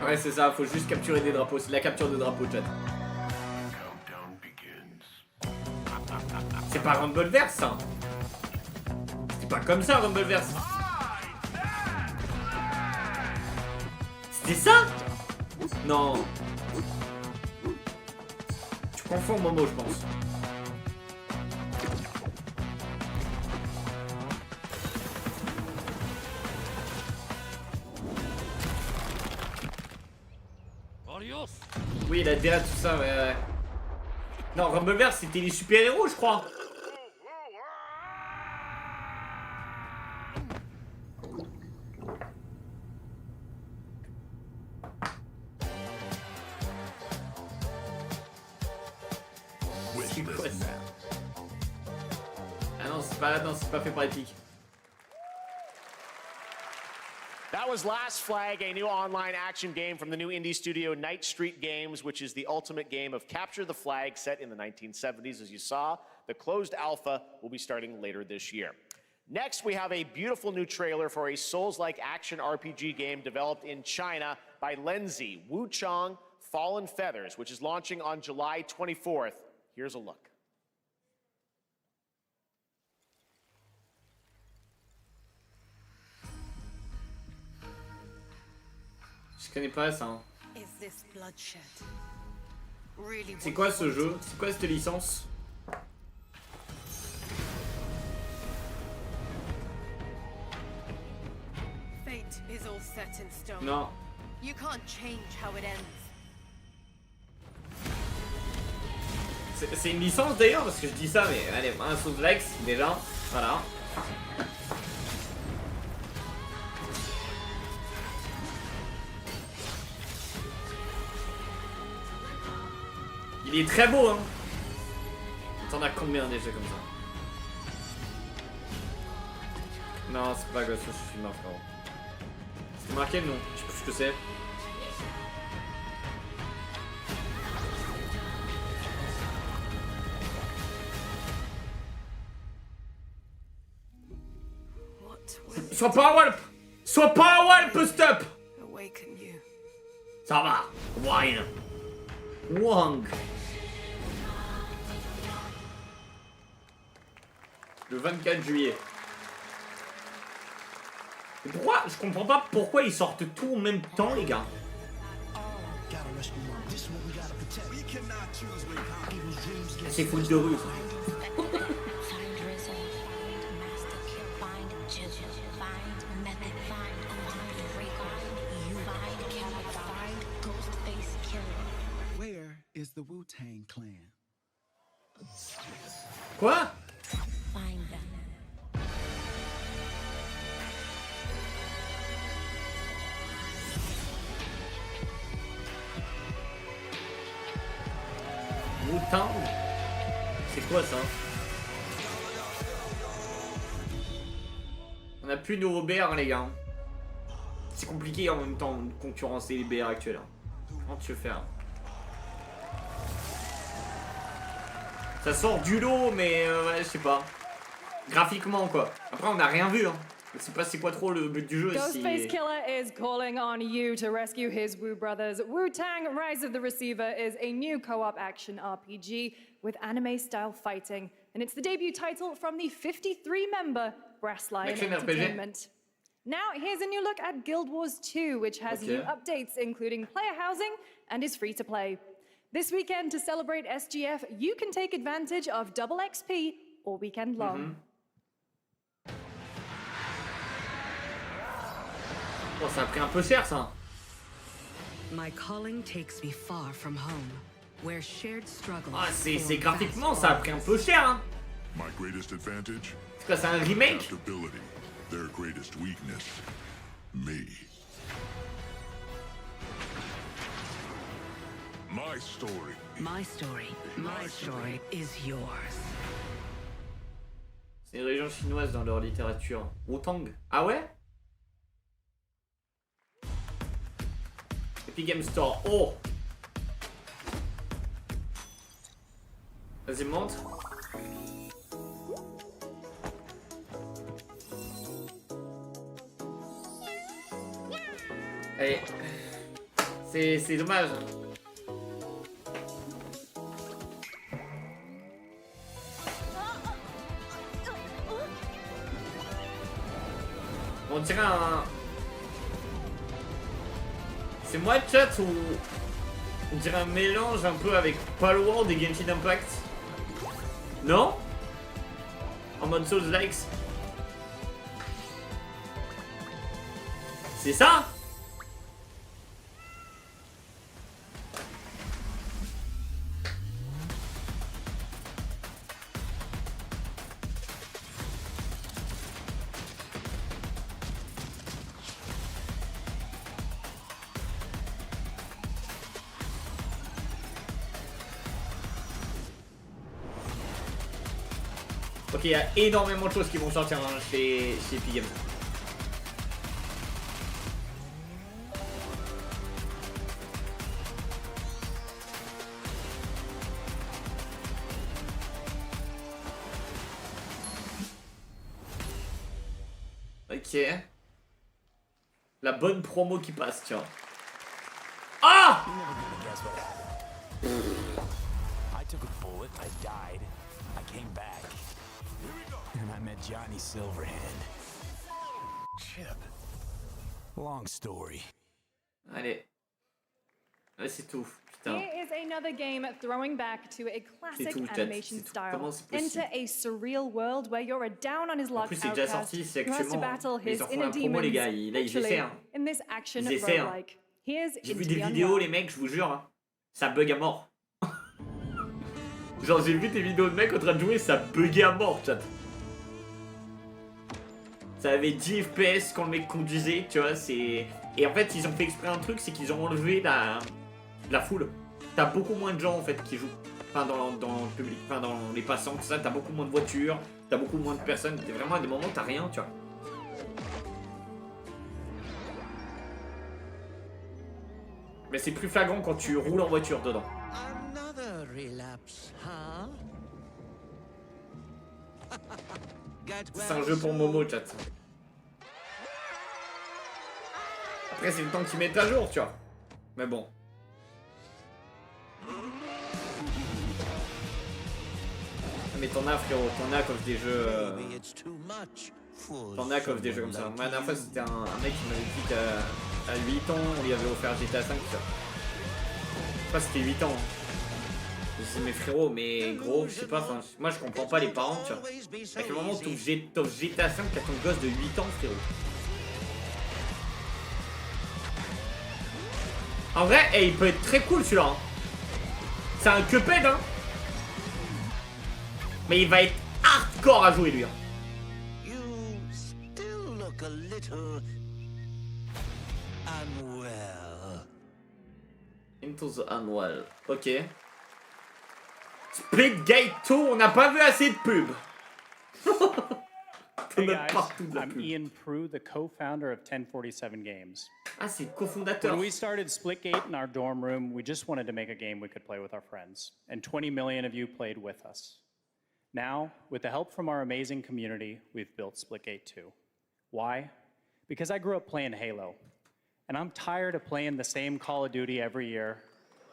Speaker 1: Ouais, c'est ça, faut juste capturer des drapeaux. C'est la capture de drapeaux, chat. C'est pas Rumbleverse, ça. C'est pas comme ça, Rumbleverse. C'est ça? Non. Tu confonds Momo, je pense. Oui, la DA, tout ça, ouais. Non, Rumbleverse, c'était les super-héros, je crois. C'est quoi ça? Ah non, c'est pas fait par Epic.
Speaker 2: That was Last Flag, a new online action game from the new indie studio Night Street Games, which is the ultimate game of capture the flag set in the 1970s. As you saw, the closed alpha will be starting later this year. Next, we have a beautiful new trailer for a Souls-like action RPG game developed in China by Lenzi, Wuchang Fallen Feathers, which is launching on July 24th. Here's a look.
Speaker 1: Je connais pas ça. Hein. C'est quoi ce jeu? C'est quoi cette licence? Non. C'est une licence d'ailleurs parce que je dis ça, mais allez, un Souls-like déjà, voilà. Il est très beau, hein. T'en as combien déjà comme ça? Non, c'est pas Ghost of Tsushima, frérot. C'était marqué le nom, je sais pas ce que c'est. Sois pas un Walp! Sois pas un Walp, stop! Ça va, Wine. Wang. Le 24 juillet. Et pourquoi? Je comprends pas pourquoi ils sortent tout en même temps, les gars. C'est foot de rue.
Speaker 12: Where is the Wu-Tang Clan?
Speaker 1: Quoi? Wu-Tang? C'est quoi ça? On a plus de nouveaux BR, les gars. C'est compliqué en même temps de concurrencer les BR actuels. Comment tu veux faire? Ça sort du lot, mais ouais, je sais pas. Graphiquement, quoi. Après, on n'a rien vu, hein. Je sais pas c'est quoi trop le but du jeu.
Speaker 7: Ghostface Killer is calling on you to rescue his Wu brothers. Wu-Tang Rise of the Receiver is a new co-op action RPG with anime-style fighting, and it's the debut title from the 53-member Brass Lion Entertainment. Now, here's a new look at Guild Wars 2, which has new updates, including player housing, and is free to play. This weekend, to celebrate SGF, you can take advantage of double XP all weekend long.
Speaker 1: Oh, ça a pris un peu cher, ça.
Speaker 14: My calling takes me far from home, where shared struggles.
Speaker 1: Ah, c'est graphiquement, ça a pris un peu cher, hein.
Speaker 5: My greatest advantage?
Speaker 1: C'est quoi, c'est un remake?
Speaker 5: Adaptability. Their greatest weakness, me. My story.
Speaker 14: My story. My story is yours.
Speaker 1: C'est une région chinoise dans leur littérature. Wu-Tang. Ah ouais? Epic Game Store. Oh! Vas-y, montre. Allez. C'est dommage. On dirait un... C'est moi chat ou on dirait un mélange un peu avec Palworld et Genshin Impact? Non? En mode Souls-likes? C'est ça? Ok, il y a énormément de choses qui vont sortir hein, chez Epic Games. Ok. La bonne promo qui passe, tiens. Ah!
Speaker 15: I took a bullet, I died, I came back, and I met Johnny Silverhand. Chip. Long story.
Speaker 1: Allez. Ouais, c'est tout. Putain.
Speaker 7: Here is another game throwing back to a classic animation style. Enter a surreal world where you're a down on his luck outcast who has to battle his inner demons. Literally, in this action roguelike. Here's
Speaker 1: J'ai vu des vidéos, les mecs, je vous jure, hein, ça bug à mort. Genre, j'ai vu des vidéos de mecs en train de jouer, ça buguait à mort, chat. Ça avait 10 FPS quand le mec conduisait, tu vois, c'est... Et en fait, ils ont fait exprès un truc, c'est qu'ils ont enlevé la foule. T'as beaucoup moins de gens, en fait, qui jouent. Enfin, dans le public, enfin, dans les passants, tout ça, t'as beaucoup moins de voitures, t'as beaucoup moins de personnes. T'es vraiment à des moments, t'as rien, tu vois. Mais c'est plus flagrant quand tu roules en voiture dedans. C'est un jeu pour Momo, chat. Après, c'est le temps qu'ils mettent à jour, tu vois. Mais bon. Mais t'en as, frérot, t'en as comme des jeux. T'en as comme des jeux comme ça. Moi, la dernière fois, c'était un mec qui m'avait dit qu'à 8 ans, on lui avait offert GTA 5, tu vois. Je sais pas si c'était 8 ans. Je disais, mais frérot, mais gros, je sais pas, moi je comprends pas les parents, tu vois. À quel moment tu t'offres GTA 5 à ton gosse de 8 ans, frérot? En vrai, il peut être très cool celui-là. Hein. C'est un Cuphead, hein. Mais il va être hardcore à jouer, lui. Hein. Into the Unwell. Ok. Splitgate 2, on n'a pas vu assez de pubs.
Speaker 17: Hey guys, I'm Ian Prue, the co-founder of 1047 Games.
Speaker 1: Ah, c'est le cofondateur.
Speaker 17: When we started Splitgate in our dorm room, we just wanted to make a game we could play with our friends. And 20 million of you played with us. Now, with the help from our amazing community, we've built Splitgate 2. Why? Because I grew up playing Halo. And I'm tired of playing the same Call of Duty every year.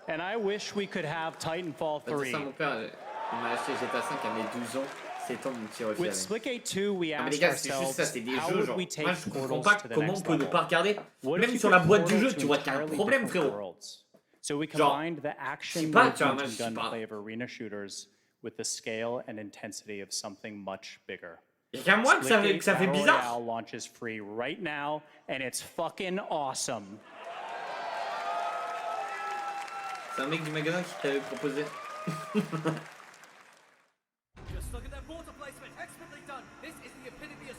Speaker 17: And I wish we could have Titanfall 3.
Speaker 1: Ça, mon père, il m'a acheté GTA 5 à mes 12 ans. C'est temps mon petit reflet.
Speaker 17: With Splitgate 2, we asked
Speaker 1: les gars, c'est juste ça, c'est des jeux, genre. Moi, je comprends pas
Speaker 17: to the
Speaker 1: comment on
Speaker 17: next
Speaker 1: peut ne
Speaker 17: level.
Speaker 1: pas regarder.
Speaker 17: What
Speaker 1: Même
Speaker 17: if you
Speaker 1: sur la
Speaker 17: put
Speaker 1: boîte du
Speaker 17: Portal
Speaker 1: jeu,
Speaker 17: to
Speaker 1: tu vois qu'il y a un
Speaker 17: entirely
Speaker 1: problème,
Speaker 17: different
Speaker 1: frérot.
Speaker 17: worlds? So we
Speaker 1: Genre,
Speaker 17: combined the action,
Speaker 1: je sais pas,
Speaker 17: movement,
Speaker 1: tu vois,
Speaker 17: and
Speaker 1: je sais pas.
Speaker 17: gunplay of arena shooters with the scale and intensity of something much bigger.
Speaker 1: Y'a qu'à moi que ça fait
Speaker 17: Battle
Speaker 1: bizarre.
Speaker 17: Royale launches free right now, and it's fucking awesome.
Speaker 1: C'est un mec du magasin qui t'avait proposé.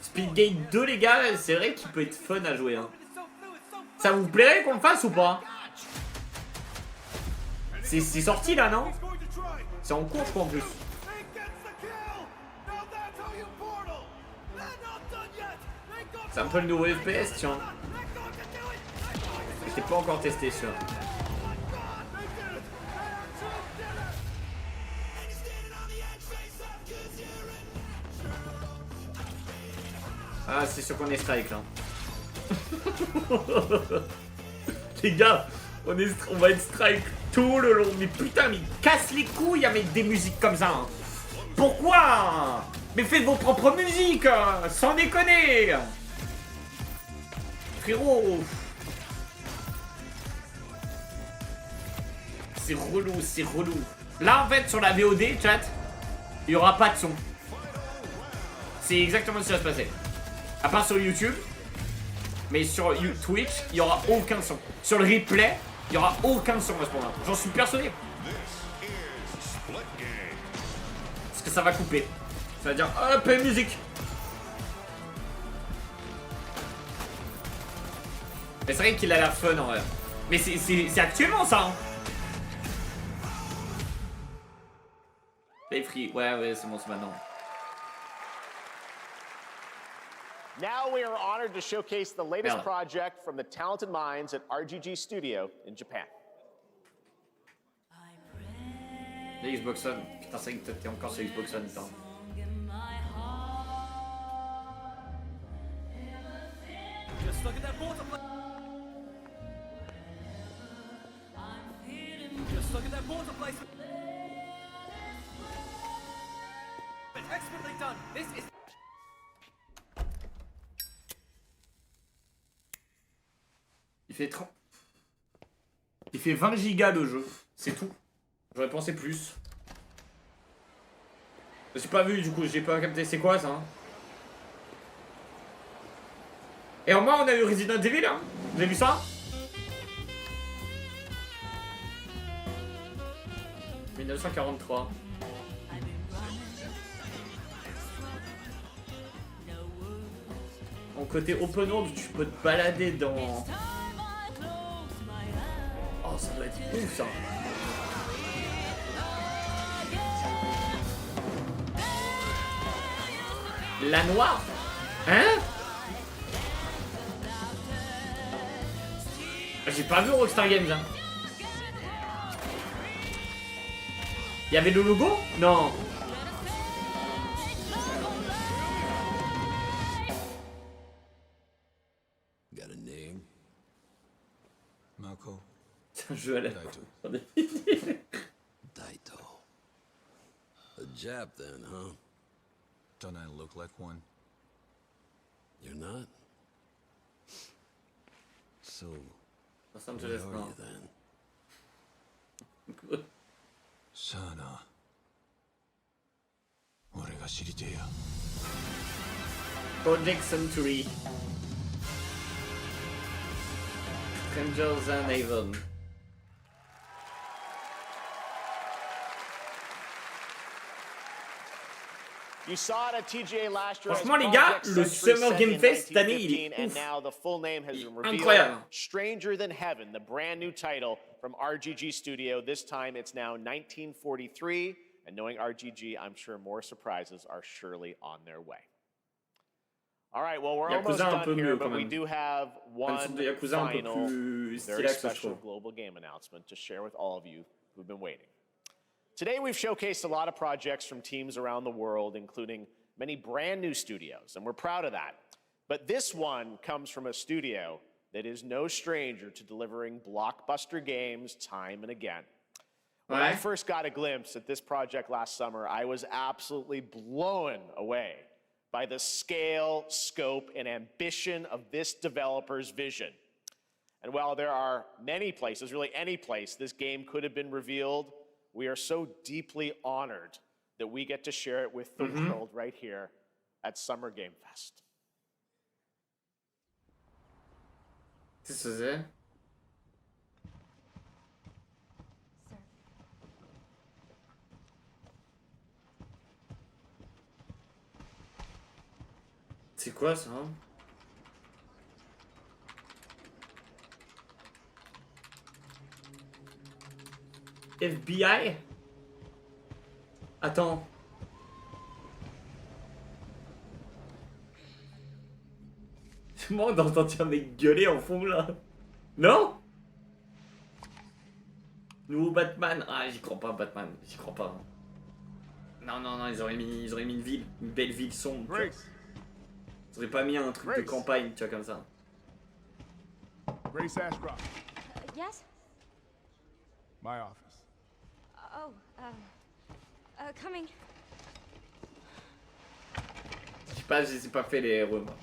Speaker 1: Speedgate 2, les gars, c'est vrai qu'il peut être fun à jouer. Hein. Ça vous plairait qu'on le fasse ou pas? C'est sorti là, non? C'est en cours, je crois, en plus. C'est un peu le nouveau FPS, tiens. Je l'ai pas encore testé, celui-là. Ah, c'est sûr qu'on est strike là. Les gars, on va être strike tout le long. Mais putain, mais casse les couilles à mettre des musiques comme ça. Hein. Pourquoi? Mais faites vos propres musiques, sans déconner. Frérot. c'est relou, c'est relou. Là, en fait, sur la VOD, chat, il n'y aura pas de son. C'est exactement ce qui va se passer. À part sur YouTube. Mais sur Twitch, il n'y aura aucun son. Sur le replay, il n'y aura aucun son à ce moment-là. J'en suis persuadé. Parce que ça va couper. Ça va dire, hop, musique. Mais c'est vrai qu'il a l'air fun en vrai. Mais c'est actuellement ça. Hein. Play free. Ouais, c'est bon, c'est maintenant.
Speaker 2: Now we are honored to showcase the latest project from the talented minds at RGG Studio in Japan.
Speaker 1: La Xbox One. Putain, c'est que t'es encore sur Xbox One, putain.
Speaker 15: Just look at that border play. Just look at that border placement. Expertly done. This is.
Speaker 1: Il fait 20 gigas le jeu, c'est tout. J'aurais pensé plus. J'ai pas vu du coup, j'ai pas capté c'est quoi ça. Hein. Et au moins on a eu Resident Evil, hein. Vous avez vu ça? « 1943 ». En côté open world, tu peux te balader dans... Oh, ça doit être ouf ça. La noire? Hein? J'ai pas vu Rockstar Games hein. Il y avait le logo? Non.
Speaker 12: Got a name? Marco.
Speaker 1: C'est un jeu à la
Speaker 12: Daito. A Jap then, huh?
Speaker 3: Don't I look like one?
Speaker 12: You're not? So,
Speaker 1: Los Angeles,
Speaker 12: where are you then?
Speaker 3: Sana. 俺が知りてえや。
Speaker 1: Project Century. Strangers and Haven.
Speaker 2: You saw it at TGA last year.
Speaker 1: Franchement les gars, le Summer Game Fest cette année il est
Speaker 2: and now the full name has been revealed.
Speaker 1: Incroyable.
Speaker 2: Stranger Than Heaven, the brand new title from RGG Studio. This time it's now 1943, and knowing RGG, I'm sure more surprises are surely on their way. All right, well we're almost done here, but we do have one final, very special global game announcement to share with all of you who've been waiting. Today we've showcased a lot of projects from teams around the world, including many brand new studios, and we're proud of that. But this one comes from a studio that is no stranger to delivering blockbuster games time and again. When I first got a glimpse at this project last summer, I was absolutely blown away by the scale, scope, and ambition of this developer's vision. And while there are many places, really any place, this game could have been revealed, we are so deeply honored that we get to share it with the world right here at Summer Game Fest.
Speaker 1: This is it. C'est quoi ça? FBI? Attends. Moi on entend un mec gueuler en fond là. Non? Nouveau Batman. Ah j'y crois pas Batman. J'y crois pas. Non non non ils auraient mis une ville. Une belle ville sombre. Ils auraient pas mis un truc de campagne tu vois comme ça.
Speaker 13: Grace Ashcroft.
Speaker 18: Yes?
Speaker 13: My office.
Speaker 18: Oh, coming.
Speaker 1: Je sais pas, je sais pas fait les héros moi.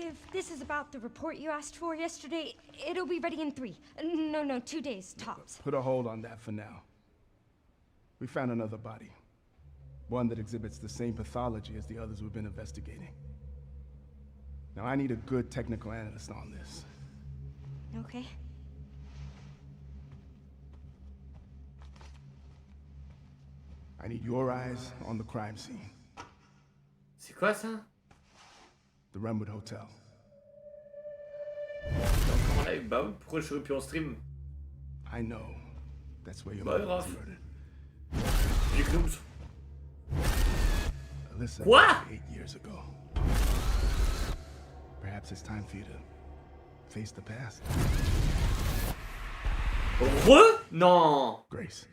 Speaker 18: If this is about the report you asked for yesterday, it'll be ready in 3. No, 2 days, tops.
Speaker 13: Put a hold on that for now. We found another body. One that exhibits the same pathology as the others we've been investigating. Now, I need a good technical analyst on this.
Speaker 18: Okay.
Speaker 13: I need your eyes on the crime scene.
Speaker 1: C'est quoi ça?
Speaker 13: The Runwood Hotel.
Speaker 1: Comment là? Bah oui, pourquoi je serais plus en stream?
Speaker 13: I know. That's where your
Speaker 1: Bah
Speaker 13: mother was
Speaker 1: grave.
Speaker 13: murdered.
Speaker 1: Les clowns.
Speaker 13: Alyssa,
Speaker 1: Quoi?
Speaker 13: 8 years ago. Perhaps it's time for you to face the past.
Speaker 1: Non.
Speaker 13: Grace.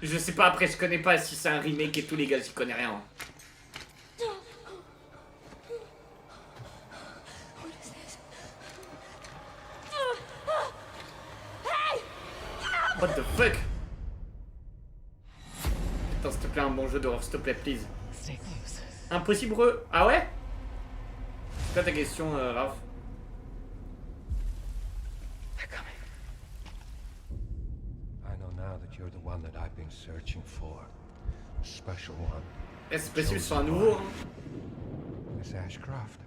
Speaker 1: Je sais pas, après je connais pas si c'est un remake et tout, les gars, j'y connais rien. What the fuck? Attends, s'il te plaît, un bon jeu d'horreur, s'il te plaît, please. Impossible. Ah ouais? C'est quoi ta question, Raph?
Speaker 19: You're the one that I've been searching for. A special one.
Speaker 1: C'est possible, c'est un nouveau. Hein.
Speaker 19: Miss Ashcroft.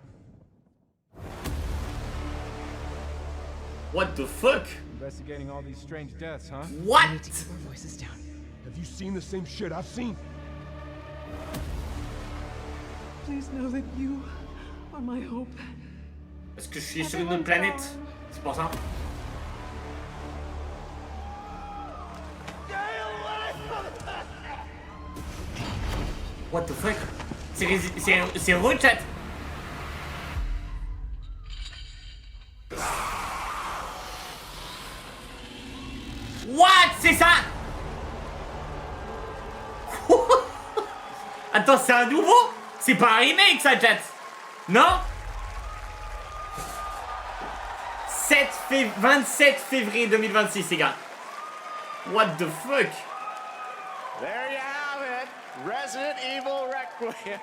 Speaker 1: What the fuck?
Speaker 13: Investigating all these strange deaths, huh?
Speaker 1: What?
Speaker 11: We need to keep our voices down.
Speaker 13: Have you seen the same shit I've seen?
Speaker 11: Please know that you are my hope.
Speaker 1: Parce que je suis sur une autre planète. C'est pour ça. What the fuck? C'est rechat. What? C'est ça? Attends, c'est un nouveau? C'est pas un remake ça, chat? Non? 27 février 2026, les gars. What the fuck?
Speaker 2: There you have it. Resident Evil Requiem.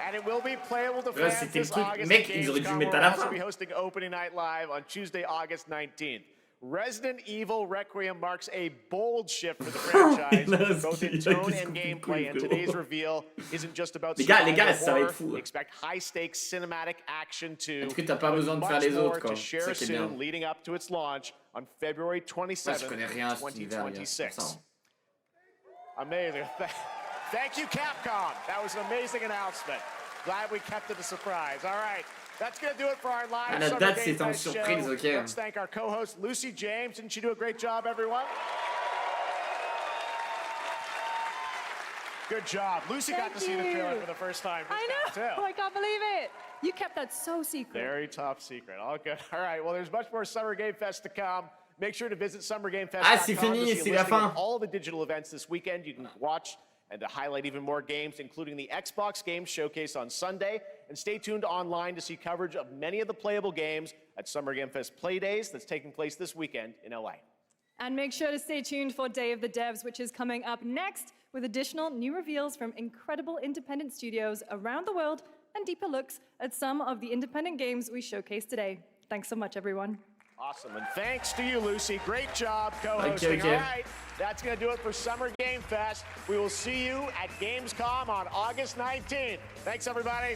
Speaker 2: And it will be playable to fans this August.
Speaker 1: Mec, ils auraient dû le mettre à la fin.
Speaker 2: We'll be hosting opening night live on Tuesday, August 19th. Resident Evil Requiem marks a bold shift for the franchise, both in tone and gameplay, and today's reveal isn't just about
Speaker 1: survival horror.
Speaker 2: Expect high-stakes cinematic action too.
Speaker 1: Est-ce que t'as pas besoin de faire les autres, quoi?
Speaker 2: To share soon, leading up to its launch on February 27th, 2026. Amazing. Thank you, Capcom. That was an amazing announcement. Glad we kept it a surprise. All right. That's going to do it for our live Summer Game Fest show.
Speaker 1: Okay.
Speaker 2: Let's thank our co-host, Lucy James. Didn't she do a great job, everyone? Good job. Lucy got to see the trailer for the first time.
Speaker 7: I know.
Speaker 2: Too.
Speaker 7: I can't believe it. You kept that so secret.
Speaker 2: Very top secret. All good. All right. Well, there's much more Summer Game Fest to come. Make sure to visit summergamefest.com
Speaker 1: c'est fini,
Speaker 2: to see
Speaker 1: c'est la fin.
Speaker 2: all the digital events this weekend. You can watch and to highlight even more games, including the Xbox Games Showcase on Sunday. And stay tuned online to see coverage of many of the playable games at Summer Game Fest Play Days that's taking place this weekend in LA.
Speaker 7: And make sure to stay tuned for Day of the Devs, which is coming up next with additional new reveals from incredible independent studios around the world and deeper looks at some of the independent games we showcased today. Thanks so much, everyone.
Speaker 2: Awesome, and thanks to you, Lucy. Great job co-hosting.
Speaker 1: Okay.
Speaker 2: All right, that's going to do it for Summer Game Fest. We will see you at Gamescom on August 19th. Thanks, everybody.